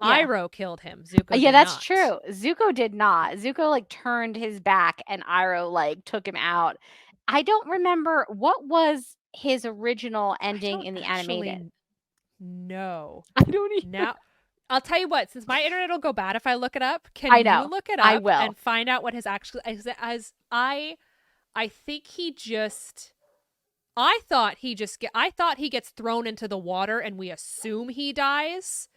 S2: out,
S1: yeah.
S2: Iroh killed him. Zuko
S1: Yeah,
S2: did
S1: that's
S2: not.
S1: true. Zuko did not. Zuko, like, turned his back and Iroh, like, took him out. I don't remember what was his original
S2: I
S1: ending
S2: don't
S1: in the animated.
S2: actually know.
S1: I don't either.
S2: Now, I'll tell you what, since my internet will go bad if I look it up, can
S1: I
S2: you
S1: know.
S2: look it
S1: I
S2: up
S1: will.
S2: and find out what his actual as I think he just I thought he gets thrown into the water and we assume he dies.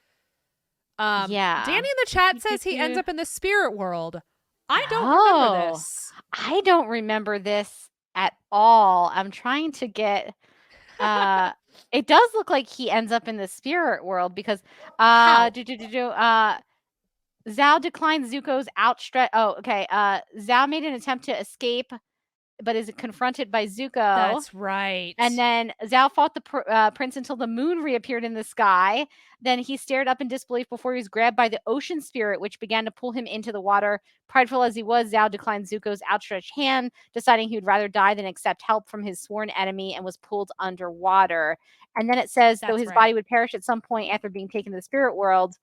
S1: Yeah.
S2: Danny in the chat
S1: Do, do,
S2: says he ends
S1: do.
S2: up in the spirit world. I don't remember
S1: Oh,
S2: this.
S1: I don't remember this at all. I'm trying to get uh it does look like he ends up in the spirit world because
S2: How?
S1: Zhao declined Zuko's outstretched. Oh, okay. Zhao made an attempt to escape but is confronted by Zuko.
S2: That's
S1: And
S2: right.
S1: then Zhao fought the prince until the moon reappeared in the sky. Then he stared up in disbelief before he was grabbed by the ocean spirit, which began to pull him into the water. Prideful as he was, Zhao declined Zuko's outstretched hand, deciding he would rather die than accept help from his sworn enemy, and was pulled underwater. And then it says, though
S2: That's
S1: his
S2: right.
S1: body would perish at some point after being taken to the spirit world,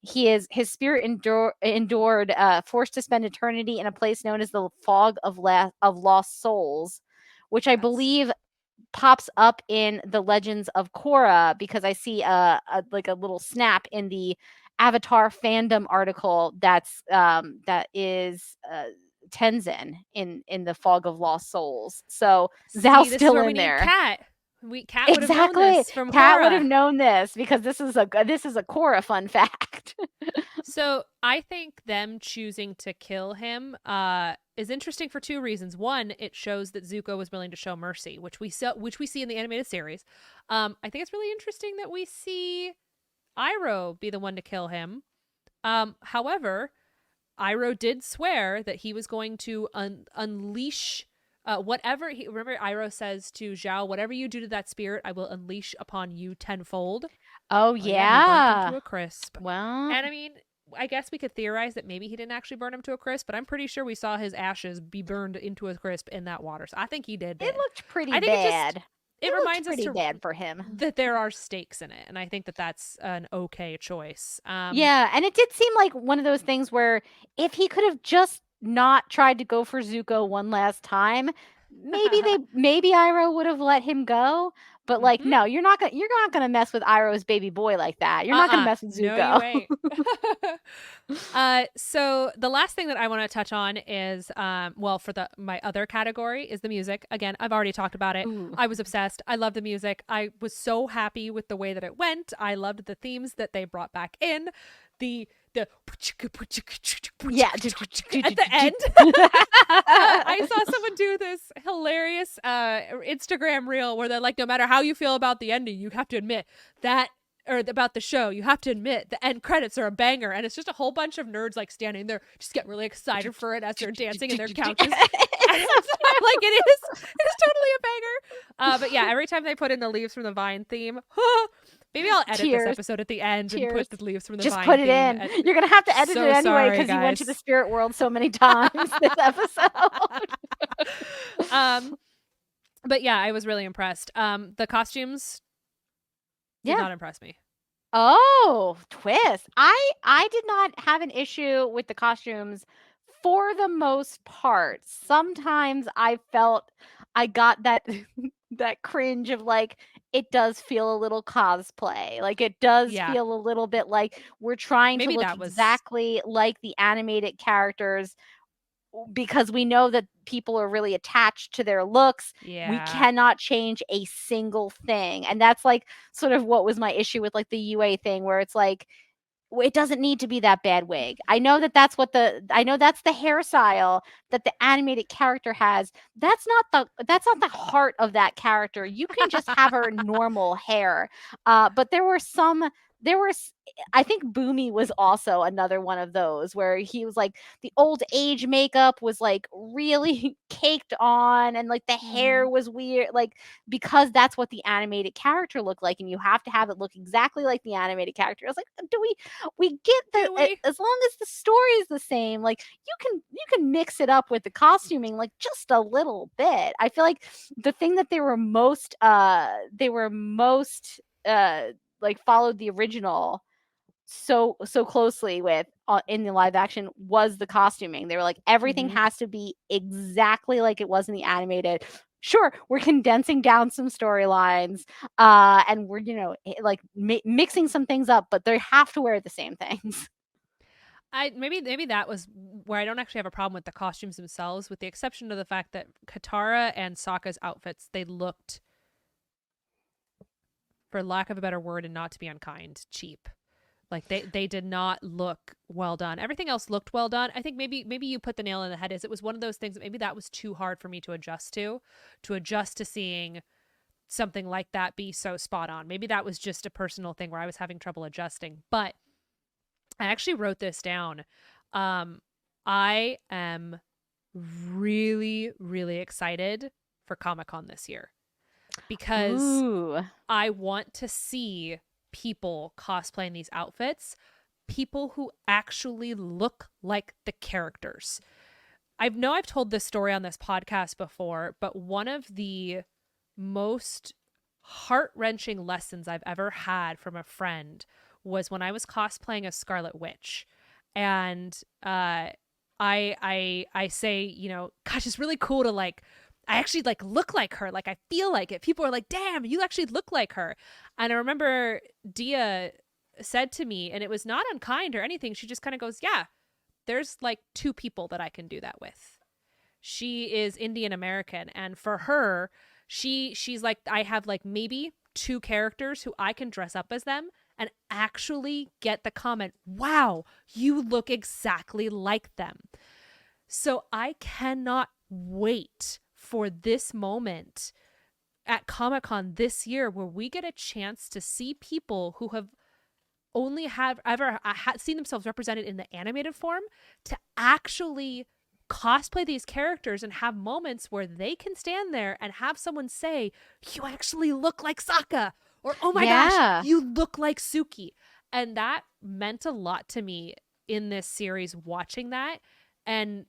S1: his spirit endured, forced to spend eternity in a place known as the fog of lost souls, which I
S2: That's
S1: believe pops up in the Legends of Korra because I see like a little snap in the Avatar fandom article that is Tenzin in the Fog of Lost Souls. So
S2: See,
S1: Zal's
S2: this is
S1: still
S2: where we
S1: in
S2: need
S1: there.
S2: Cat. Cat would have known
S1: Exactly.
S2: this from
S1: Kat would have
S2: Korra.
S1: known this because this is a Korra fun fact.
S2: So I think them choosing to kill him is interesting for two reasons. One, it shows that Zuko was willing to show mercy, which we see in the animated series. I think it's really interesting that we see Iroh be the one to kill him. However, Iroh did swear that he was going to unleash whatever he. Remember, Iroh says to Zhao, "Whatever you do to that spirit, I will unleash upon you tenfold."
S1: Oh
S2: Well, yeah, he burnt him
S1: yeah.
S2: to a crisp.
S1: Well,
S2: And I mean, I guess we could theorize that maybe he didn't actually burn him to a crisp, but I'm pretty sure we saw his ashes be burned into a crisp in that water. So I think he did.
S1: it looked pretty
S2: I think
S1: bad.
S2: it
S1: It looked
S2: reminds us
S1: pretty
S2: to
S1: bad for him.
S2: that there are stakes in it, and I think that that's an okay choice.
S1: Yeah, and it did seem like one of those things where if he could have just not tried to go for Zuko one last time, maybe Iroh would have let him go. But like,
S2: Mm-hmm.
S1: no, you're not gonna mess with Iroh's baby boy like that. You're not gonna mess with
S2: No, you
S1: Zuko.
S2: ain't. So the last thing that I want to touch on is, well, for my other category is the music. Again, I've already talked about it.
S1: Ooh.
S2: I was obsessed. I love the music. I was so happy with the way that it went. I loved the themes that they brought back in. the
S1: Yeah.
S2: at the end. I saw someone do this hilarious Instagram reel where they're like, no matter how you feel about the ending, you have to admit that, or about the show, you have to admit the end credits are a banger. And it's just a whole bunch of nerds like standing there, just getting really excited for it as they're dancing in their couches. And like, it is totally a banger. But yeah, every time they put in the Leaves from the Vine theme, maybe I'll edit this episode at the end and put the Leaves from the
S1: Just
S2: Vine
S1: put it
S2: theme.
S1: in. You're gonna have to edit
S2: So
S1: it anyway
S2: sorry,
S1: because you went to the
S2: guys.
S1: spirit world so many times this episode.
S2: But yeah, I was really impressed. The costumes did not impress me.
S1: Oh, twist. I did not have an issue with the costumes for the most part. Sometimes I felt I got that that cringe of like it does feel a little cosplay. Like it does feel a little bit like we're trying to look exactly like the animated characters because we know that people are really attached to their looks. We cannot change a single thing. And that's like sort of what was my issue with like the UA thing where it's like it doesn't need to be that bad wig. I know that that's the hairstyle that the animated character has. That's not the heart of that character. You can just have her normal hair. But I think Boomy was also another one of those where he was like the old age makeup was like really caked on and like the hair was weird, like because that's what the animated character looked like and you have to have it look exactly like the animated character. I was like, do we get as long as the story is the same, like you can mix it up with the costuming like just a little bit. I feel like the thing that they were most like followed the original so closely with in the live action was the costuming. They were like everything has to be exactly like it was in the animated. Sure, we're condensing down some storylines and we're like mixing some things up, but they have to wear the same things.
S2: Maybe that was where I don't actually have a problem with the costumes themselves, with the exception of the fact that Katara and Sokka's outfits, they looked, for lack of a better word and not to be unkind, cheap. Like they did not look well done. Everything else looked well done. I think maybe you put the nail in the head. Is it was one of those things that maybe that was too hard for me to adjust to seeing something like that be so spot on. Maybe that was just a personal thing where I was having trouble adjusting. But I actually wrote this down. I am really, really excited for Comic-Con this year because I want to see people cosplaying these outfits, people who actually look like the characters. I've told this story on this podcast before, but one of the most heart-wrenching lessons I've ever had from a friend was when I was cosplaying a Scarlet Witch. And I say, gosh, it's really cool to like I actually like look like her. Like I feel like it. People are like, damn, you actually look like her. And I remember Dia said to me, and it was not unkind or anything. She just kind of goes, yeah, there's like two people that I can do that with. She is Indian American. And for her, she's like, I have like maybe two characters who I can dress up as them and actually get the comment, wow, you look exactly like them. So I cannot wait for this moment at Comic-Con this year where we get a chance to see people who have only ever seen themselves represented in the animated form to actually cosplay these characters and have moments where they can stand there and have someone say, you actually look like Sokka, or oh my gosh, you look like Suki. And that meant a lot to me in this series, watching that. And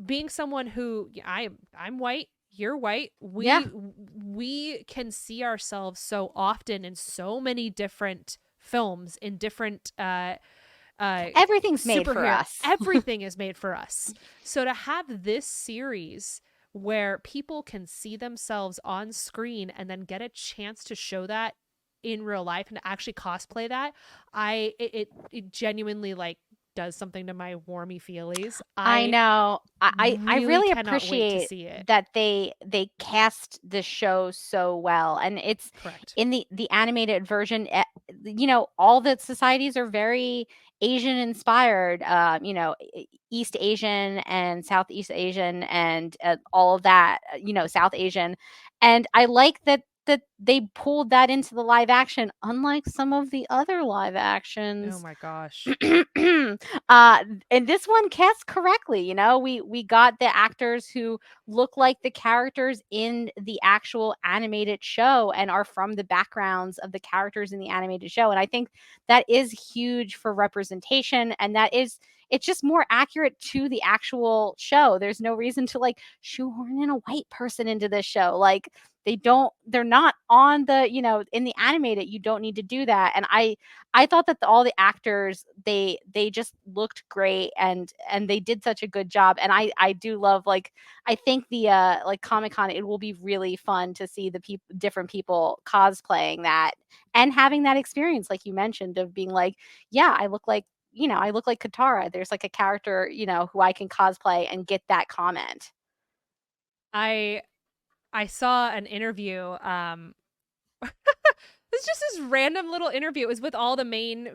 S2: being someone who I'm white, you're white, we can see ourselves so often in so many different films, in different
S1: everything's made for us.
S2: Everything is made for us. So to have this series where people can see themselves on screen and then get a chance to show that in real life and to actually cosplay that, it genuinely like does something to my warmy feelies.
S1: I know. I really
S2: appreciate
S1: that they cast the show so well, and it's
S2: correct
S1: in the animated version. all the societies are very Asian inspired, East Asian and Southeast Asian and all of that, South Asian. And I like that they pulled that into the live action, unlike some of the other live
S2: Oh
S1: actions.
S2: my gosh.
S1: uh, and this one cast correctly. We got the actors who look like the characters in the actual animated show and are from the backgrounds of the characters in the animated show. And I think that is huge for representation, and it's just more accurate to the actual show. There's no reason to like shoehorn in a white person into this show. Like they're not on the, in the animated, you don't need to do that. And I thought that all the actors, they just looked great, and they did such a good job. And I do love, like, I think the like Comic-Con, it will be really fun to see the different people cosplaying that and having that experience, like you mentioned, of being like, yeah, I look like Katara. There's like a character, who I can cosplay and get that comment.
S2: I I saw an interview. It's just this random little interview. It was with all the main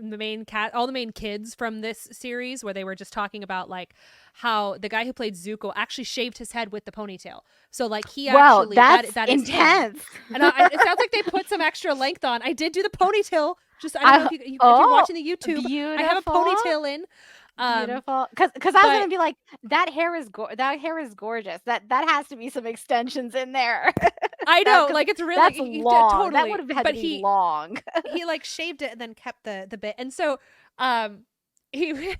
S2: kids from this series, where they were just talking about like how the guy who played Zuko actually shaved his head with the ponytail. So like he
S1: Well,
S2: actually
S1: that's
S2: that is him.
S1: intense.
S2: And it sounds like they put some extra length on. I did do the ponytail. Just I don't know
S1: I
S2: if if you're
S1: Oh,
S2: watching the YouTube, I have a
S1: beautiful.
S2: ponietail in. Um,
S1: Beautiful, because I was
S2: but
S1: gonna be like, that hair is gorgeous. That has to be some extensions in there.
S2: I know,
S1: Because
S2: like it's really
S1: that's long. That would
S2: totally.
S1: have had to
S2: But
S1: be long.
S2: he like shaved it and then kept the bit. And so he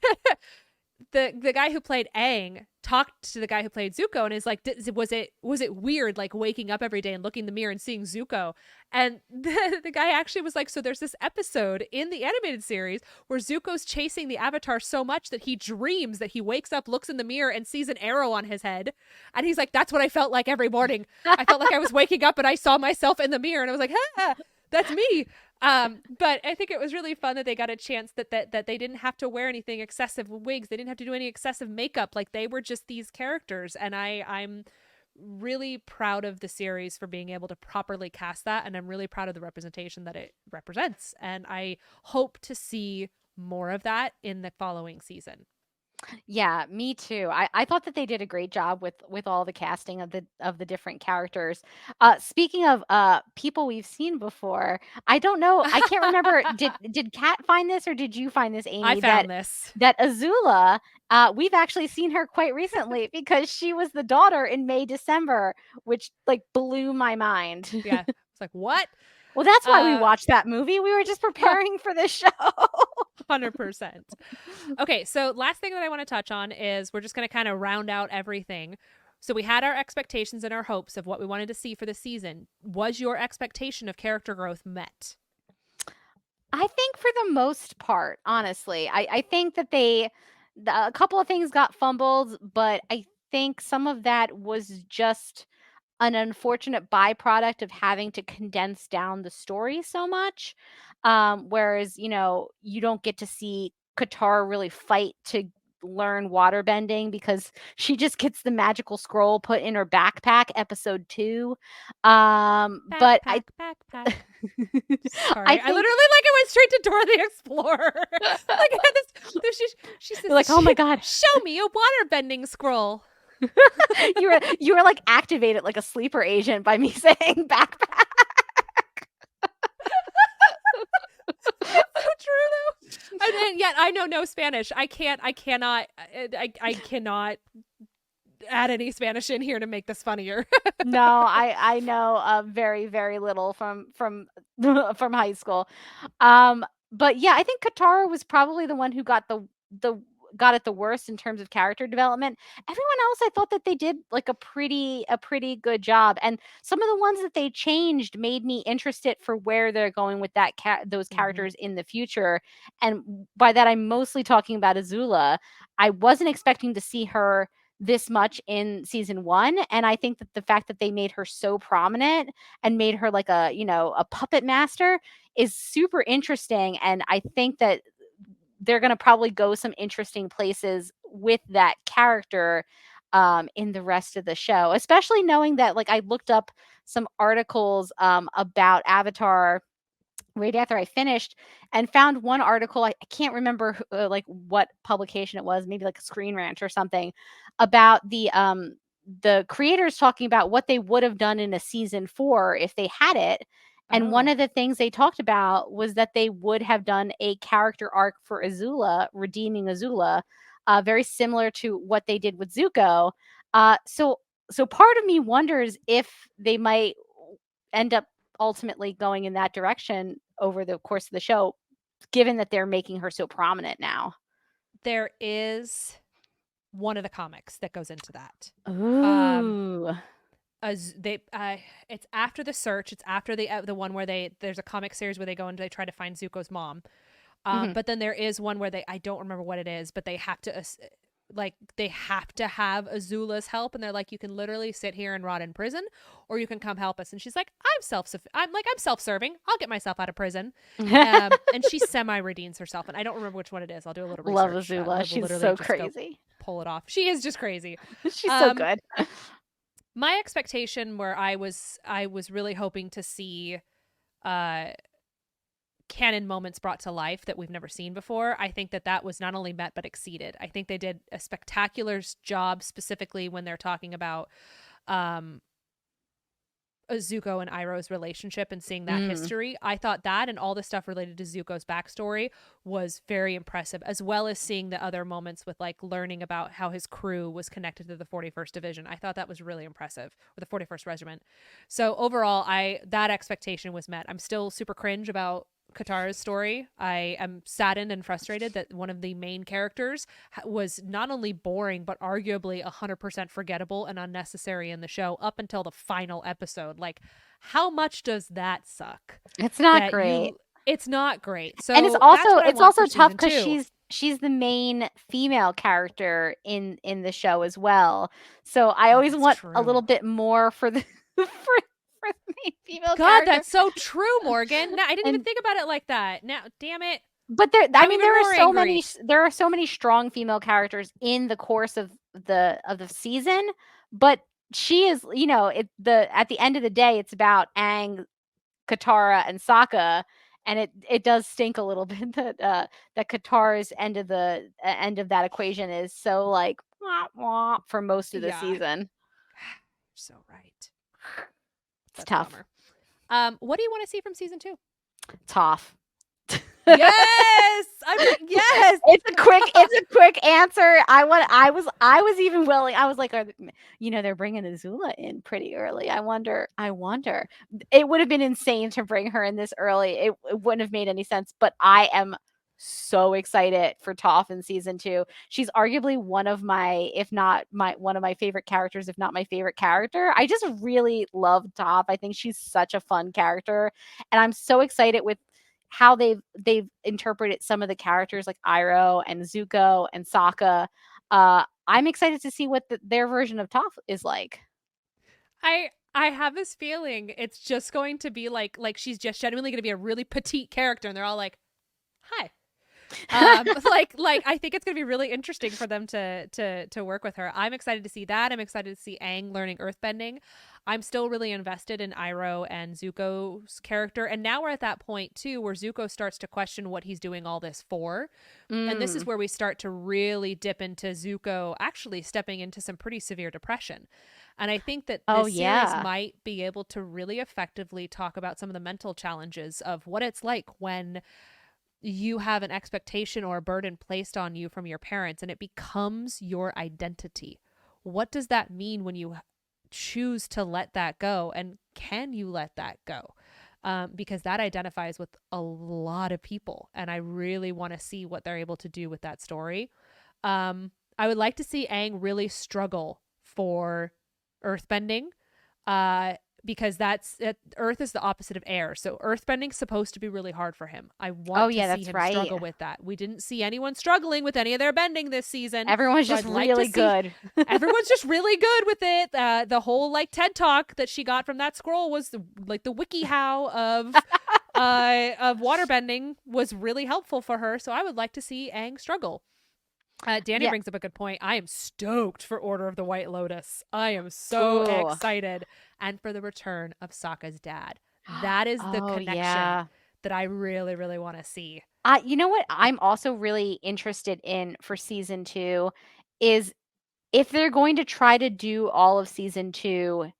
S2: the guy who played Aang talked to the guy who played Zuko and is like, was it weird like waking up every day and looking in the mirror and seeing Zuko? And the guy actually was like, so there's this episode in the animated series where Zuko's chasing the Avatar so much that he dreams that he wakes up, looks in the mirror, and sees an arrow on his head. And he's like, that's what I felt like every morning. I felt like I was waking up and I saw myself in the mirror, and I was like, ah, that's me. But I think it was really fun that they got a chance that they didn't have to wear anything excessive wigs. They didn't have to do any excessive makeup. Like they were just these characters. And I'm really proud of the series for being able to properly cast that. And I'm really proud of the representation that it represents. And I hope to see more of that in the following season.
S1: Yeah, me too. I thought that they did a great job with all the casting of the different characters. Speaking of people we've seen before, I don't know. I can't remember. Did Kat find this, or did you find this,
S2: I
S1: Amy? That
S2: found this.
S1: that Azula, we've actually seen her quite recently because she was the daughter in May December, which like blew my mind.
S2: Yeah. It's like, what?
S1: Well, that's why we
S2: Uh,
S1: watched that movie. We were just preparing for this show.
S2: 100%. Okay, so last thing that I want to touch on is we're just going to kind of round out everything. So we had our expectations and our hopes of what we wanted to see for the season. Was your expectation of character growth met?
S1: I think for the most part, honestly, I think that a couple of things got fumbled, but I think some of that was just an unfortunate byproduct of having to condense down the story so much. Whereas, you don't get to see Katara really fight to learn water bending because she just gets the magical scroll put in her backpack, episode 2. But
S2: Backpack, backpack.
S1: I
S2: Sorry, I
S1: think
S2: literally like I went straight to Dora the Explorer. Like I had this, she says,
S1: you're like, oh my god,
S2: show me a water bending scroll."
S1: you were like activated like a sleeper agent by me saying backpack.
S2: So true though. And yet I know no Spanish. I cannot add any Spanish in here to make this funnier.
S1: No, I know very very little from from high school. But yeah, I think Katara was probably the one who the got it the worst in terms of character development. Everyone else, I thought that they did like a pretty good job, and some of the ones that they changed made me interested for where they're going with those
S2: Mm-hmm.
S1: characters in the future. And by that, I'm mostly talking about Azula. I wasn't expecting to see her this much in season 1, and I think that the fact that they made her so prominent and made her like a puppet master is super interesting. And I think that they're going to probably go some interesting places with that character in the rest of the show, especially knowing that, like, I looked up some articles about Avatar right after I finished and found one article. I can't remember like what publication it was, maybe like Screen Rant or something, about the creators talking about what they would have done in a season 4 if they had it. And one
S2: Oh.
S1: of the things they talked about was that they would have done a character arc for Azula, redeeming Azula, very similar to what they did with Zuko. So part of me wonders if they might end up ultimately going in that direction over the course of the show, given that they're making her so prominent now.
S2: There is one of the comics that goes into that. Um,
S1: Ooh.
S2: as they, it's after the search. It's after the one where there's a comic series where they go and they try to find Zuko's mom.
S1: Mhm.
S2: But then there is one where I don't remember what it is, but they have to like they have to have Azula's help, and they're like, you can literally sit here and rot in prison, or you can come help us. And she's like, I'm self-serving. I'll get myself out of prison. And she semi redeems herself, and I don't remember which one it is. I'll do a little
S1: Love
S2: research.
S1: Azula.
S2: We'll
S1: She's
S2: literally
S1: so
S2: just go
S1: crazy.
S2: pull it off. She is just crazy.
S1: She's so
S2: Um,
S1: good.
S2: my expectation, where I was really hoping to see uh canon moments brought to life that we've never seen before. I think that was not only met but exceeded. I think they did a spectacular job, specifically when they're talking about um Zuko and Iroh's relationship and seeing that
S1: Mm.
S2: history. I thought that and all the stuff related to Zuko's backstory was very impressive, as well as seeing the other moments with like learning about how his crew was connected to the 41st Division. I thought that was really impressive, or the 41st Regiment. So overall, that expectation was met. I'm still super cringe about Katara's story. I am saddened and frustrated that one of the main characters was not only boring, but arguably 100% forgettable and unnecessary in the show up until the final episode. Like, how much does that suck?
S1: It's not
S2: That
S1: great.
S2: you, it's not great.
S1: And it's
S2: So that's
S1: also
S2: what I
S1: it's
S2: want
S1: also
S2: for
S1: tough
S2: season
S1: because
S2: two.
S1: she's the main female character in the show as well. So I
S2: Oh,
S1: always
S2: that's
S1: want a little
S2: true.
S1: bit more for the for the main female
S2: God,
S1: character.
S2: that's so true, Morgan. No, I didn't even
S1: And
S2: think about it like that. Now, damn it.
S1: but
S2: Now
S1: I
S2: I'm
S1: mean,
S2: even more angry.
S1: there are so many strong female characters in the course of the season, but she is, at the end of the day, it's about Aang, Katara, and Sokka, and it does stink a little bit that Katara's end of that equation is so like wah, wah, for most of the
S2: Yeah,
S1: season.
S2: so right.
S1: It's
S2: That's a
S1: tough.
S2: bummer. What do you want to see from season two?
S1: Toph.
S2: Yes, yes.
S1: It's a quick answer. I was even willing. I was like, they're bringing Azula in pretty early. I wonder. It would have been insane to bring her in this early. It wouldn't have made any sense, but I am so excited for Toph in season 2. She's arguably one of my, if not my one of my favorite characters, if not my favorite character. I just really love Toph. I think she's such a fun character, and I'm so excited with how they've interpreted some of the characters like Iroh and Zuko and Sokka. I'm excited to see what their version of Toph is like.
S2: I have this feeling it's just going to be like she's just genuinely going to be a really petite character, and they're all like, "Hi." Like I think it's gonna be really interesting for them to work with her. I'm excited to see that. I'm excited to see Aang learning earthbending. I'm still really invested in Iroh and Zuko's character, and now we're at that point too where Zuko starts to question what he's doing all this for. And this is
S1: Mm.
S2: where we start to really dip into Zuko actually stepping into some pretty severe depression. And I think that
S1: Oh
S2: this series
S1: yeah.
S2: might be able to really effectively talk about some of the mental challenges of what it's like when you have an expectation or a burden placed on you from your parents and it becomes your identity. What does that mean when you choose to let that go? And can you let that go? Because that identifies with a lot of people. And I really want to see what they're able to do with that story. I would like to see Aang really struggle for earthbending. Uh, because Earth is the opposite of air. So earthbending's supposed to be really hard for him. I
S1: Oh
S2: want to
S1: yeah,
S2: see
S1: that's
S2: him
S1: right.
S2: struggle with that. We didn't see anyone struggling with any of their bending this season.
S1: Everyone's
S2: So
S1: just
S2: I'd like to
S1: really
S2: see
S1: good.
S2: everyone's just really good with it. The whole like TED talk that she got from that scroll was like the wiki how of waterbending was really helpful for her. So I would like to see Aang struggle. Danny
S1: Yeah.
S2: brings up a good point. I am stoked for Order of the White Lotus. I am so
S1: Ooh.
S2: excited. And for the return of Sokka's dad. That is the
S1: Oh
S2: connection
S1: yeah.
S2: that I really, really want to see.
S1: You know what I'm also really interested in for season 2 is if they're going to try to do all of season 2,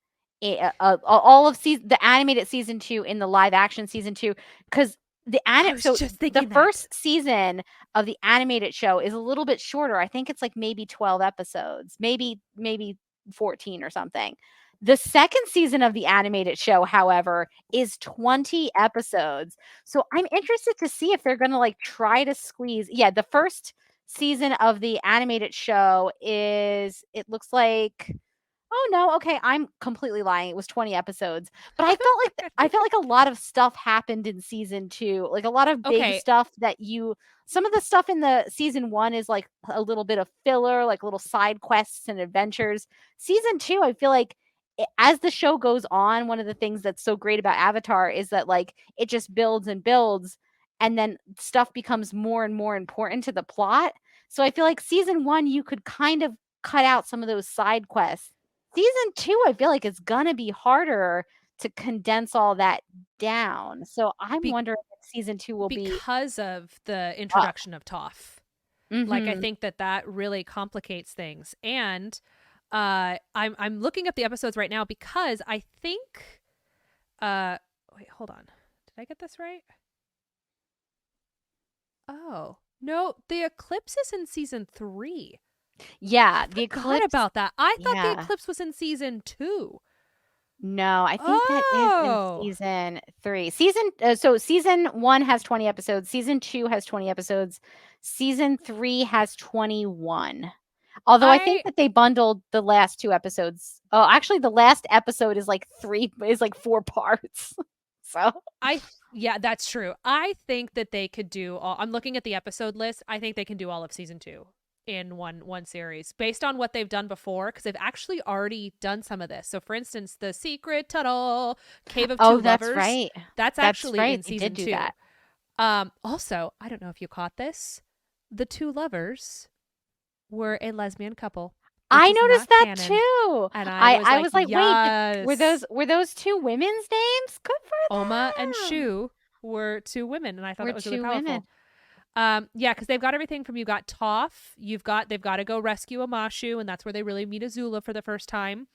S1: all of the animated season 2 in the live action season 2, because
S2: I was
S1: so
S2: just
S1: the
S2: thinking that.
S1: first season of the animated show is a little bit shorter. I think it's like maybe 12 episodes, maybe 14 or something. The second season of the animated show, however, is 20 episodes. So I'm interested to see if they're going to like try to squeeze. Yeah, the first season of the animated show is, it looks like, oh no, okay, I'm completely lying. It was 20 episodes. But I felt like a lot of stuff happened in season 2. Like a lot of big
S2: Okay,
S1: stuff some of the stuff in the season 1 is like a little bit of filler, like little side quests and adventures. Season 2, I feel like as the show goes on, one of the things that's so great about Avatar is that like it just builds and builds, and then stuff becomes more and more important to the plot. So I feel like season 1 you could kind of cut out some of those side quests. Season 2, I feel like it's gonna be harder to condense all that down. So I'm
S2: be-
S1: wondering if season 2 will be
S2: because of the
S1: up.
S2: introduction of Toph. Like I
S1: Mhm.
S2: think that that really complicates things. And I'm looking up the episodes right now because I think uh wait, hold on. Did I get this right? Oh. No, the eclipse is in season 3. I
S1: Yeah, the
S2: forgot
S1: eclipse.
S2: about that. I thought the
S1: Yeah.
S2: eclipse was in season 2.
S1: No, I think that is in
S2: Oh.
S1: season 3. Season 1 has 20 episodes, season 2 has 20 episodes, season 3 has 21. Although I think
S2: I
S1: that they bundled the last 2 episodes. Oh, actually the last episode is like 4 parts. So,
S2: yeah, that's true. I think that they could do all I'm looking at the episode list. I think they can do all of season 2 in one series based on what they've done before because they've actually already done some of this. So for instance, the secret tunnel cave of two
S1: oh, that's
S2: lovers,
S1: right.
S2: that's
S1: That's
S2: actually
S1: right.
S2: in
S1: They did
S2: season
S1: do
S2: 2.
S1: that.
S2: Also, I don't know if you caught this. The two lovers were a lesbian couple, which
S1: I
S2: is
S1: noticed
S2: not
S1: that
S2: canon.
S1: too.
S2: And I
S1: I
S2: was
S1: I
S2: like,
S1: was like, "Wait,
S2: yes.
S1: were those 2 women's names? Good
S2: Oma and
S1: for them."
S2: Shu were two women, and I thought
S1: We're
S2: that was really
S1: 2
S2: powerful.
S1: women.
S2: Yeah, because they've got everything from you got Toph, they've got to go rescue Amashu, and that's where they really meet Azula for the first time.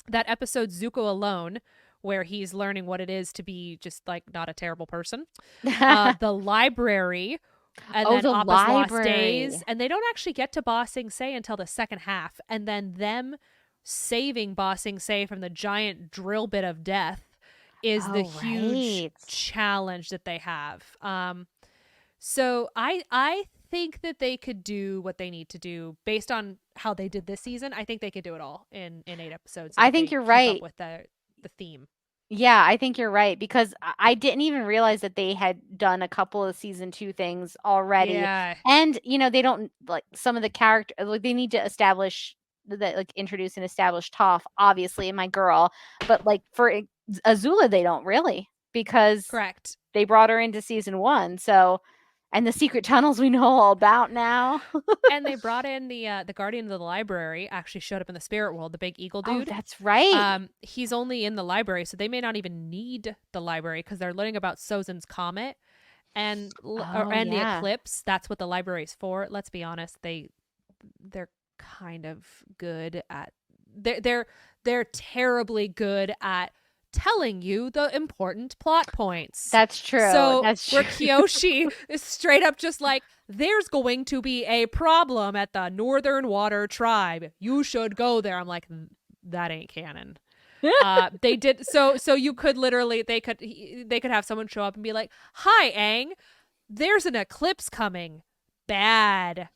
S2: That episode Zuko Alone, where he's learning what it is to be just like not a terrible person. The library, and
S1: Oh,
S2: then
S1: the
S2: Appa's Lost
S1: library.
S2: Days, and they don't actually get to Ba Sing Se until the second half, and then them saving Ba Sing Se from the giant drill bit of death is the
S1: Oh,
S2: huge
S1: right.
S2: challenge that they have. So I think that they could do what they need to do based on how they did this season. I think they could do it all in 8 episodes
S1: I
S2: if
S1: think
S2: they
S1: you're
S2: keep up
S1: right.
S2: with the theme.
S1: Yeah, I think you're right because I didn't even realize that they had done a couple of season 2 things already.
S2: Yeah,
S1: And, they don't like some of the character like they need to establish that like introduce and establish Toph, obviously, and my girl, but like for Azula they don't really because
S2: correct.
S1: they brought her into season 1. So, and the secret tunnels we know all about now.
S2: And they brought in the guardian of the library. Actually, showed up in the spirit world. The big eagle
S1: Oh,
S2: dude.
S1: that's right.
S2: He's only in the library, so they may not even need the library because they're learning about Sozin's comet
S1: Oh,
S2: and the
S1: yeah.
S2: eclipse. That's what the library's for. Let's be honest, they're kind of good at they're terribly good at telling you the important plot points.
S1: That's true.
S2: So
S1: That's
S2: where
S1: true.
S2: Kyoshi is straight up just like, there's going to be a problem at the Northern Water Tribe. You should go there. I'm like, that ain't canon. They did so you could literally they could have someone show up and be like, hi Aang, there's an eclipse coming. Bad.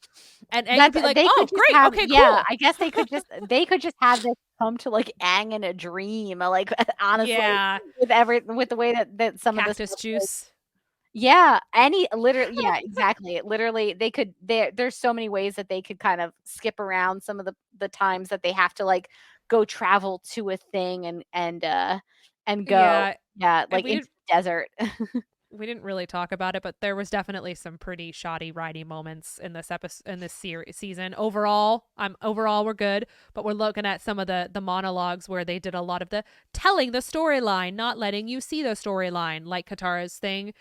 S2: And Aang could
S1: That's
S2: be like,
S1: they could
S2: oh
S1: just
S2: great,
S1: have,
S2: okay,
S1: yeah,
S2: cool.
S1: I guess they could just have this come to, like, Aang in a dream, like, honestly,
S2: Yeah.
S1: with the way that some of this
S2: Cactus
S1: stuff is.
S2: juice.
S1: Yeah, yeah, exactly. Literally, there's so many ways that they could kind of skip around some of the times that they have to, like, go travel to a thing and go.
S2: Yeah.
S1: Yeah,
S2: And
S1: like,
S2: we
S1: into the desert.
S2: we didn't really talk about it, but there was definitely some pretty shoddy writing moments in this episode, in this season. Overall we're good, but we're looking at some of the monologues where they did a lot of the telling the storyline, not letting you see the storyline, like Katara's thing.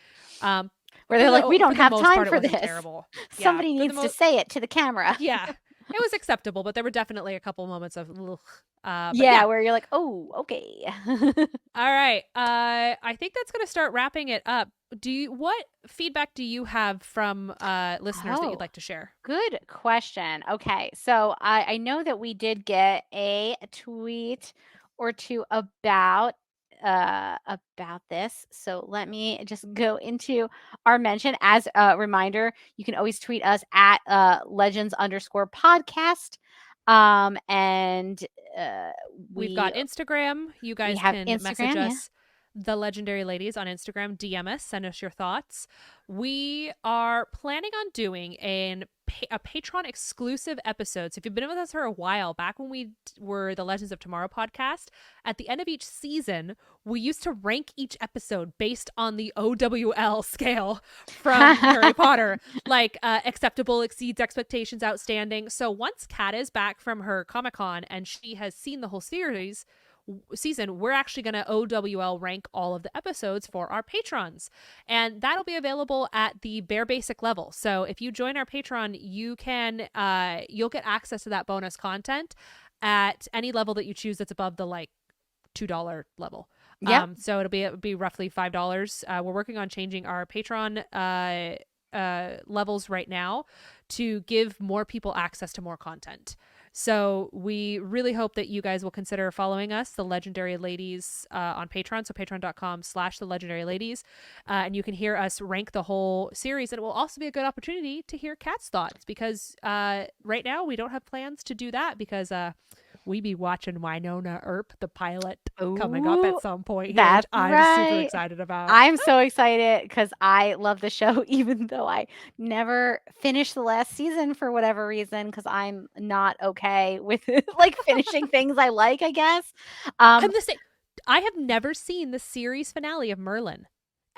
S1: Where they're like, we don't
S2: for the
S1: have
S2: most
S1: time
S2: part, it
S1: for
S2: wasn't
S1: this.
S2: terrible. Yeah,
S1: Somebody
S2: for the
S1: needs to say it to the camera.
S2: yeah, it was acceptable, but there were definitely a couple moments of ugh. But
S1: Yeah,
S2: yeah.
S1: where you're like, oh, okay.
S2: All right. I think that's going to start wrapping it up. What feedback do you have from listeners that you'd
S1: Oh,
S2: like to share?
S1: good question. Okay, so I know that we did get a tweet or two about this. So let me just go into our mention. As a reminder, you can always tweet us at legends_podcast. And uh
S2: We've
S1: we
S2: got Instagram. You
S1: we
S2: guys
S1: have
S2: can message
S1: Instagram, yeah.
S2: us, the Legendary Ladies, on Instagram. DM us, send us your thoughts. We are planning on doing a Patreon exclusive episode. So if you've been with us for a while, back when we were the Legends of Tomorrow podcast, at the end of each season, we used to rank each episode based on the OWL scale from Harry Potter, like acceptable, exceeds expectations, outstanding. So once Kat is back from her Comic-Con and she has seen the whole season, we're actually going to OWL rank all of the episodes for our patrons, and that'll be available at the bare basic level. So if you join our Patreon, you'll get access to that bonus content at any level that you choose that's above the like $2 level.
S1: Yep.
S2: So it'll be roughly $5. We're working on changing our Patreon levels right now to give more people access to more content. So we really hope that you guys will consider following us, the Legendary Ladies, on Patreon. So patreon.com/the Legendary Ladies. And you can hear us rank the whole series. And it will also be a good opportunity to hear Kat's thoughts, because right now we don't have plans to do that, because we be watching Winona Earp, the pilot, coming up
S1: Ooh,
S2: at some point here, which
S1: that's
S2: I'm super
S1: right.
S2: excited about.
S1: I'm so excited because I love the show, even though I never finished the last season for whatever reason, because I'm not okay with like finishing things I like, I guess.
S2: I'm
S1: Um,
S2: the same. I have never seen the series finale of Merlin.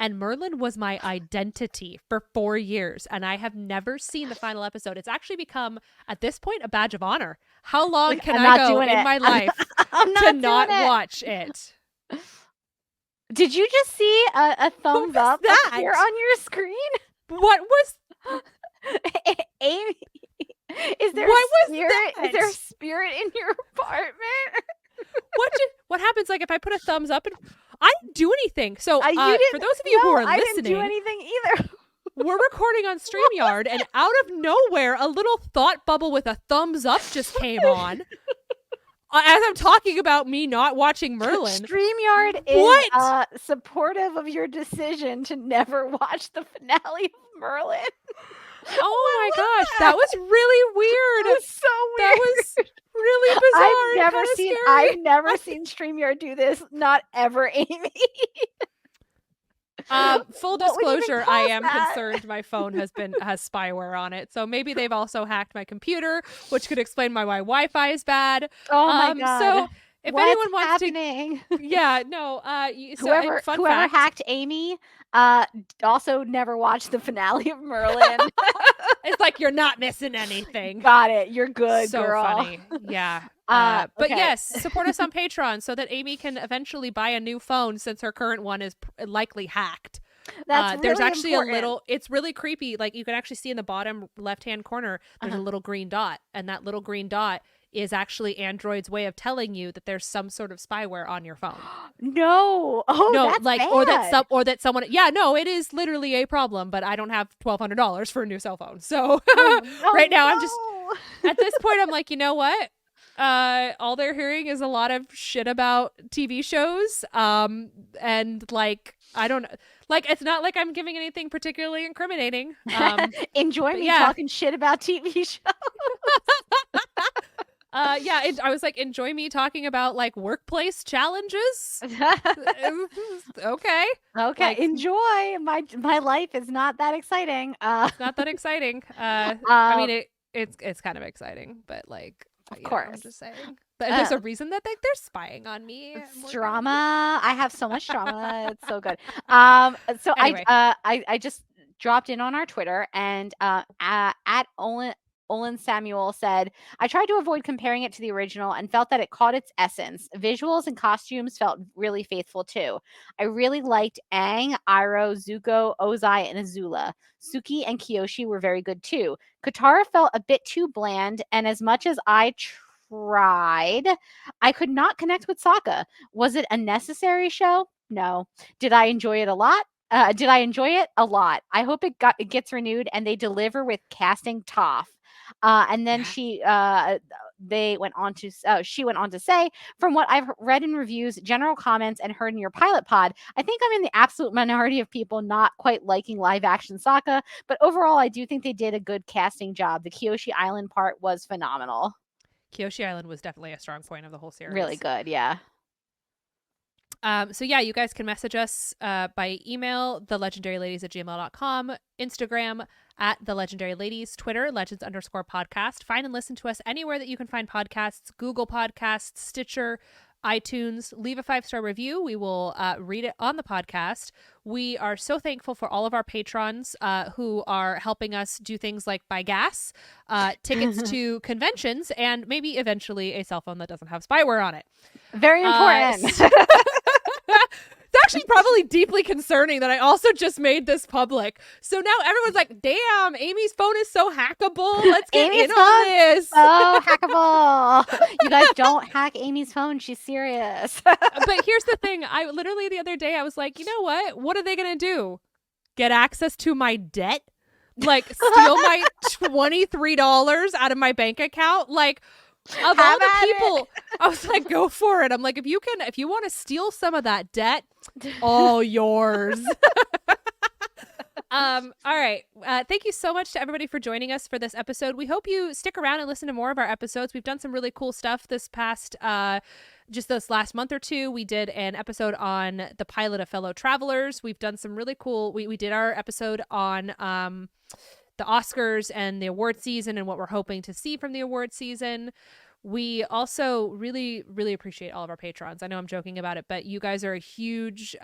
S2: And Merlin was my identity for 4 years. And I have never seen the final episode. It's actually become, at this point, a badge of honor. How long
S1: like
S2: can
S1: I'm
S2: I
S1: not
S2: go
S1: doing
S2: in
S1: it.
S2: my life
S1: I'm
S2: to
S1: not doing
S2: not
S1: it.
S2: watch it?
S1: Did you just see a
S2: What
S1: thumbs
S2: was
S1: up appear
S2: that?
S1: on your screen?
S2: What was
S1: Amy, is there a
S2: what was
S1: spirit? Is there a
S2: that?
S1: spirit in your apartment?
S2: What happens like if I put a thumbs up and I didn't do anything? So
S1: You
S2: for
S1: didn't.
S2: those of you who
S1: No,
S2: are
S1: I didn't do
S2: listening,
S1: anything either.
S2: we're recording on StreamYard, and out of nowhere, a little thought bubble with a thumbs up just came on. As I'm talking about me not watching Merlin.
S1: StreamYard
S2: What?
S1: is supportive of your decision to never watch the finale of Merlin.
S2: Oh
S1: What
S2: my
S1: was
S2: gosh, that
S1: that?
S2: was really
S1: That
S2: weird.
S1: was so
S2: That
S1: weird.
S2: was really bizarre and kind of
S1: I've
S2: scary.
S1: never seen StreamYard do this. Not ever, Amy.
S2: Full
S1: What would even
S2: disclosure, I
S1: cause
S2: am
S1: that?
S2: concerned my phone has spyware on it. So maybe they've also hacked my computer, which could explain why my Wi-Fi is bad.
S1: Oh my god.
S2: So if
S1: What's
S2: anyone wants to,
S1: happening?
S2: yeah, no, fun
S1: Whoever
S2: fact.
S1: hacked Amy also never watched the finale of Merlin.
S2: It's like you're not missing anything.
S1: Got it. You're good,
S2: So
S1: girl.
S2: funny. Yeah. But
S1: Okay.
S2: yes, support us on Patreon so that Amy can eventually buy a new phone, since her current one is likely hacked.
S1: That's really
S2: There's actually
S1: important.
S2: it's really creepy. Like, you can actually see in the bottom left-hand corner, there's a little green dot, and that little green dot is actually Android's way of telling you that there's some sort of spyware on your phone.
S1: No. Oh,
S2: No,
S1: that's
S2: like,
S1: bad.
S2: or that someone, yeah, no, it is literally a problem, but I don't have $1,200 for a new cell phone. So right now I'm just,
S1: no.
S2: at this point, I'm like, you know what? All they're hearing is a lot of shit about TV shows. And like, I don't, like, it's not like I'm giving anything particularly incriminating.
S1: Enjoy me
S2: yeah.
S1: talking shit about TV shows.
S2: I was like, enjoy me talking about like workplace challenges. Okay.
S1: Okay,
S2: Like,
S1: enjoy. My life is not that exciting.
S2: it's not that exciting. I mean, it's kind of exciting, but like,
S1: Of
S2: You know, I'm
S1: course.
S2: just saying. But there's a reason that they're spying on me.
S1: It's drama. I have so much drama. It's so good. So
S2: Anyway.
S1: I just dropped in on our Twitter, and at Olin Samuel said, I tried to avoid comparing it to the original and felt that it caught its essence. Visuals and costumes felt really faithful too. I really liked Aang, Iroh, Zuko, Ozai, and Azula. Suki and Kyoshi were very good too. Katara felt a bit too bland, and as much as I tried, I could not connect with Sokka. Was it a necessary show? No. Did I enjoy it a lot? Did I enjoy it? A lot. I hope it gets renewed and they deliver with casting Toph. And then she went on to say, from what I've read in reviews, general comments, and heard in your pilot pod, I think I'm in the absolute minority of people not quite liking live action Sokka, but overall, I do think they did a good casting job. The Kyoshi Island part was phenomenal.
S2: Kyoshi Island was definitely a strong point of the whole series.
S1: Really good, yeah.
S2: So yeah, you guys can message us by email, thelegendaryladies@gmail.com, Instagram @thelegendaryladies, Twitter, legends_podcast. Find and listen to us anywhere that you can find podcasts, Google Podcasts, Stitcher, iTunes. Leave a 5-star review. We will read it on the podcast. We are so thankful for all of our patrons who are helping us do things like buy gas, tickets to conventions, and maybe eventually a cell phone that doesn't have spyware on it.
S1: Very important.
S2: It's actually probably deeply concerning that I also just made this public. So now everyone's like, damn, Amy's phone is so hackable. Let's get
S1: Amy's
S2: in on this.
S1: So hackable. You guys don't hack Amy's phone. She's serious.
S2: But here's the thing. I literally the other day, I was like, you know what? What are they going to do? Get access to my debt? Like steal my $23 out of my bank account? Like, of all the people, I was like, go for it. I'm like, if you want to steal some of that debt, all yours. All right. Thank you so much to everybody for joining us for this episode. We hope you stick around and listen to more of our episodes. We've done some really cool stuff this past, just this last month or two. We did an episode on the pilot of Fellow Travelers. We've done some really cool, we did our episode on, the Oscars and the award season and what we're hoping to see from the award season. We also really, really appreciate all of our patrons. I know I'm joking about it, but you guys are a huge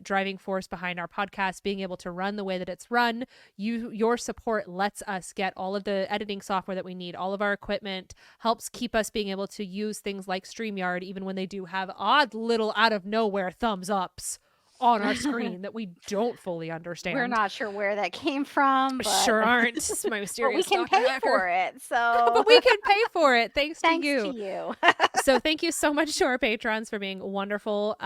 S2: driving force behind our podcast being able to run the way that it's run. Your support lets us get all of the editing software that we need. All of our equipment helps keep us being able to use things like StreamYard, even when they do have odd little out of nowhere thumbs ups on our screen that we don't fully understand.
S1: We're not sure where that came from. But...
S2: Sure aren't. It's my mysterious
S1: but we can pay
S2: hacker.
S1: for it. So
S2: but we can pay for it thanks to you.
S1: you.
S2: So thank you so much to our patrons for being wonderful.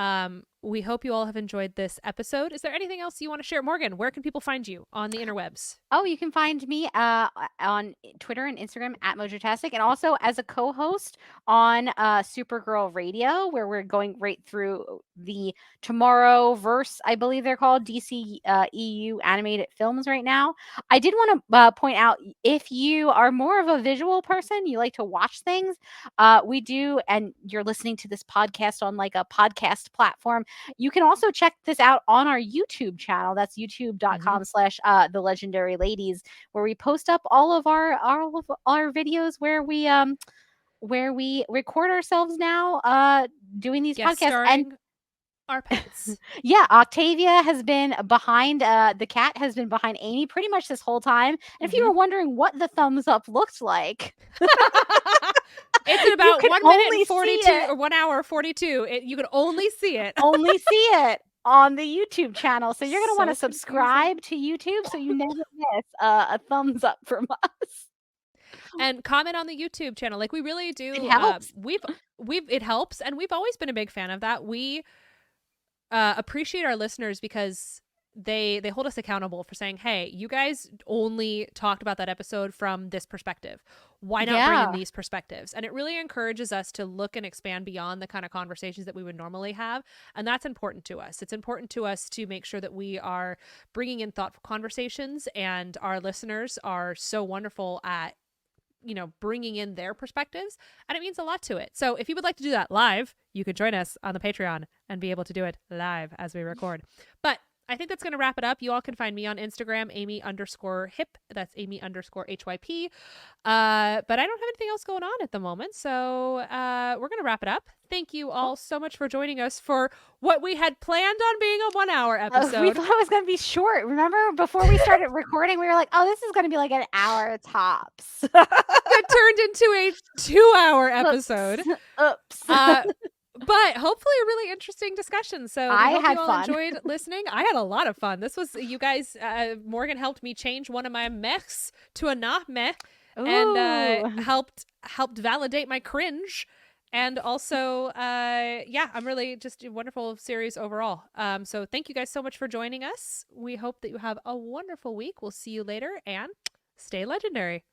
S2: We hope you all have enjoyed this episode. Is there anything else you want to share? Morgan, where can people find you on the interwebs?
S1: Oh, you can find me on Twitter and Instagram @Mojotastic, and also as a co-host on Supergirl Radio, where we're going right through the Tomorrowverse, I believe they're called, DC EU animated films right now. I did want to point out, if you are more of a visual person, you like to watch things, we do, and you're listening to this podcast on like a podcast platform, you can also check this out on our YouTube channel. That's youtube.com/the Legendary Ladies, where we post up all of our videos where we record ourselves now doing these podcasts and
S2: our pets.
S1: Yeah, Octavia has been behind the cat has been behind Amy pretty much this whole time. And if you were wondering what the thumbs up looked like,
S2: it's at about 1 minute and 42 or 1 hour 42. You can only see it.
S1: Only see it on the YouTube channel. So you're going to want to subscribe to YouTube so you never miss a thumbs up from us.
S2: And comment on the YouTube channel. Like we really do.
S1: It helps.
S2: It helps. And we've always been a big fan of that. We appreciate our listeners because they hold us accountable for saying, hey, you guys only talked about that episode from this perspective. Why not bring in these perspectives? And it really encourages us to look and expand beyond the kind of conversations that we would normally have. And that's important to us. It's important to us to make sure that we are bringing in thoughtful conversations, and our listeners are so wonderful at bringing in their perspectives, and it means a lot to it. So if you would like to do that live, you can join us on the Patreon and be able to do it live as we record. But I think that's going to wrap it up. You all can find me on Instagram, Amy_hip. That's Amy_HYP. But I don't have anything else going on at the moment. So we're going to wrap it up. Thank you all so much for joining us for what we had planned on being a 1 hour episode.
S1: We thought it was going to be short. Remember, before we started recording, we were like, oh, this is going to be like an hour tops.
S2: It turned into a 2-hour episode.
S1: Oops.
S2: But hopefully a really interesting discussion. So
S1: I
S2: hope
S1: had
S2: you all
S1: fun.
S2: enjoyed listening. I had a lot of fun. This was, you guys, Morgan helped me change one of my mechs to a not mech, and helped validate my cringe. And also, I'm really just a wonderful series overall. So thank you guys so much for joining us. We hope that you have a wonderful week. We'll see you later, and stay legendary.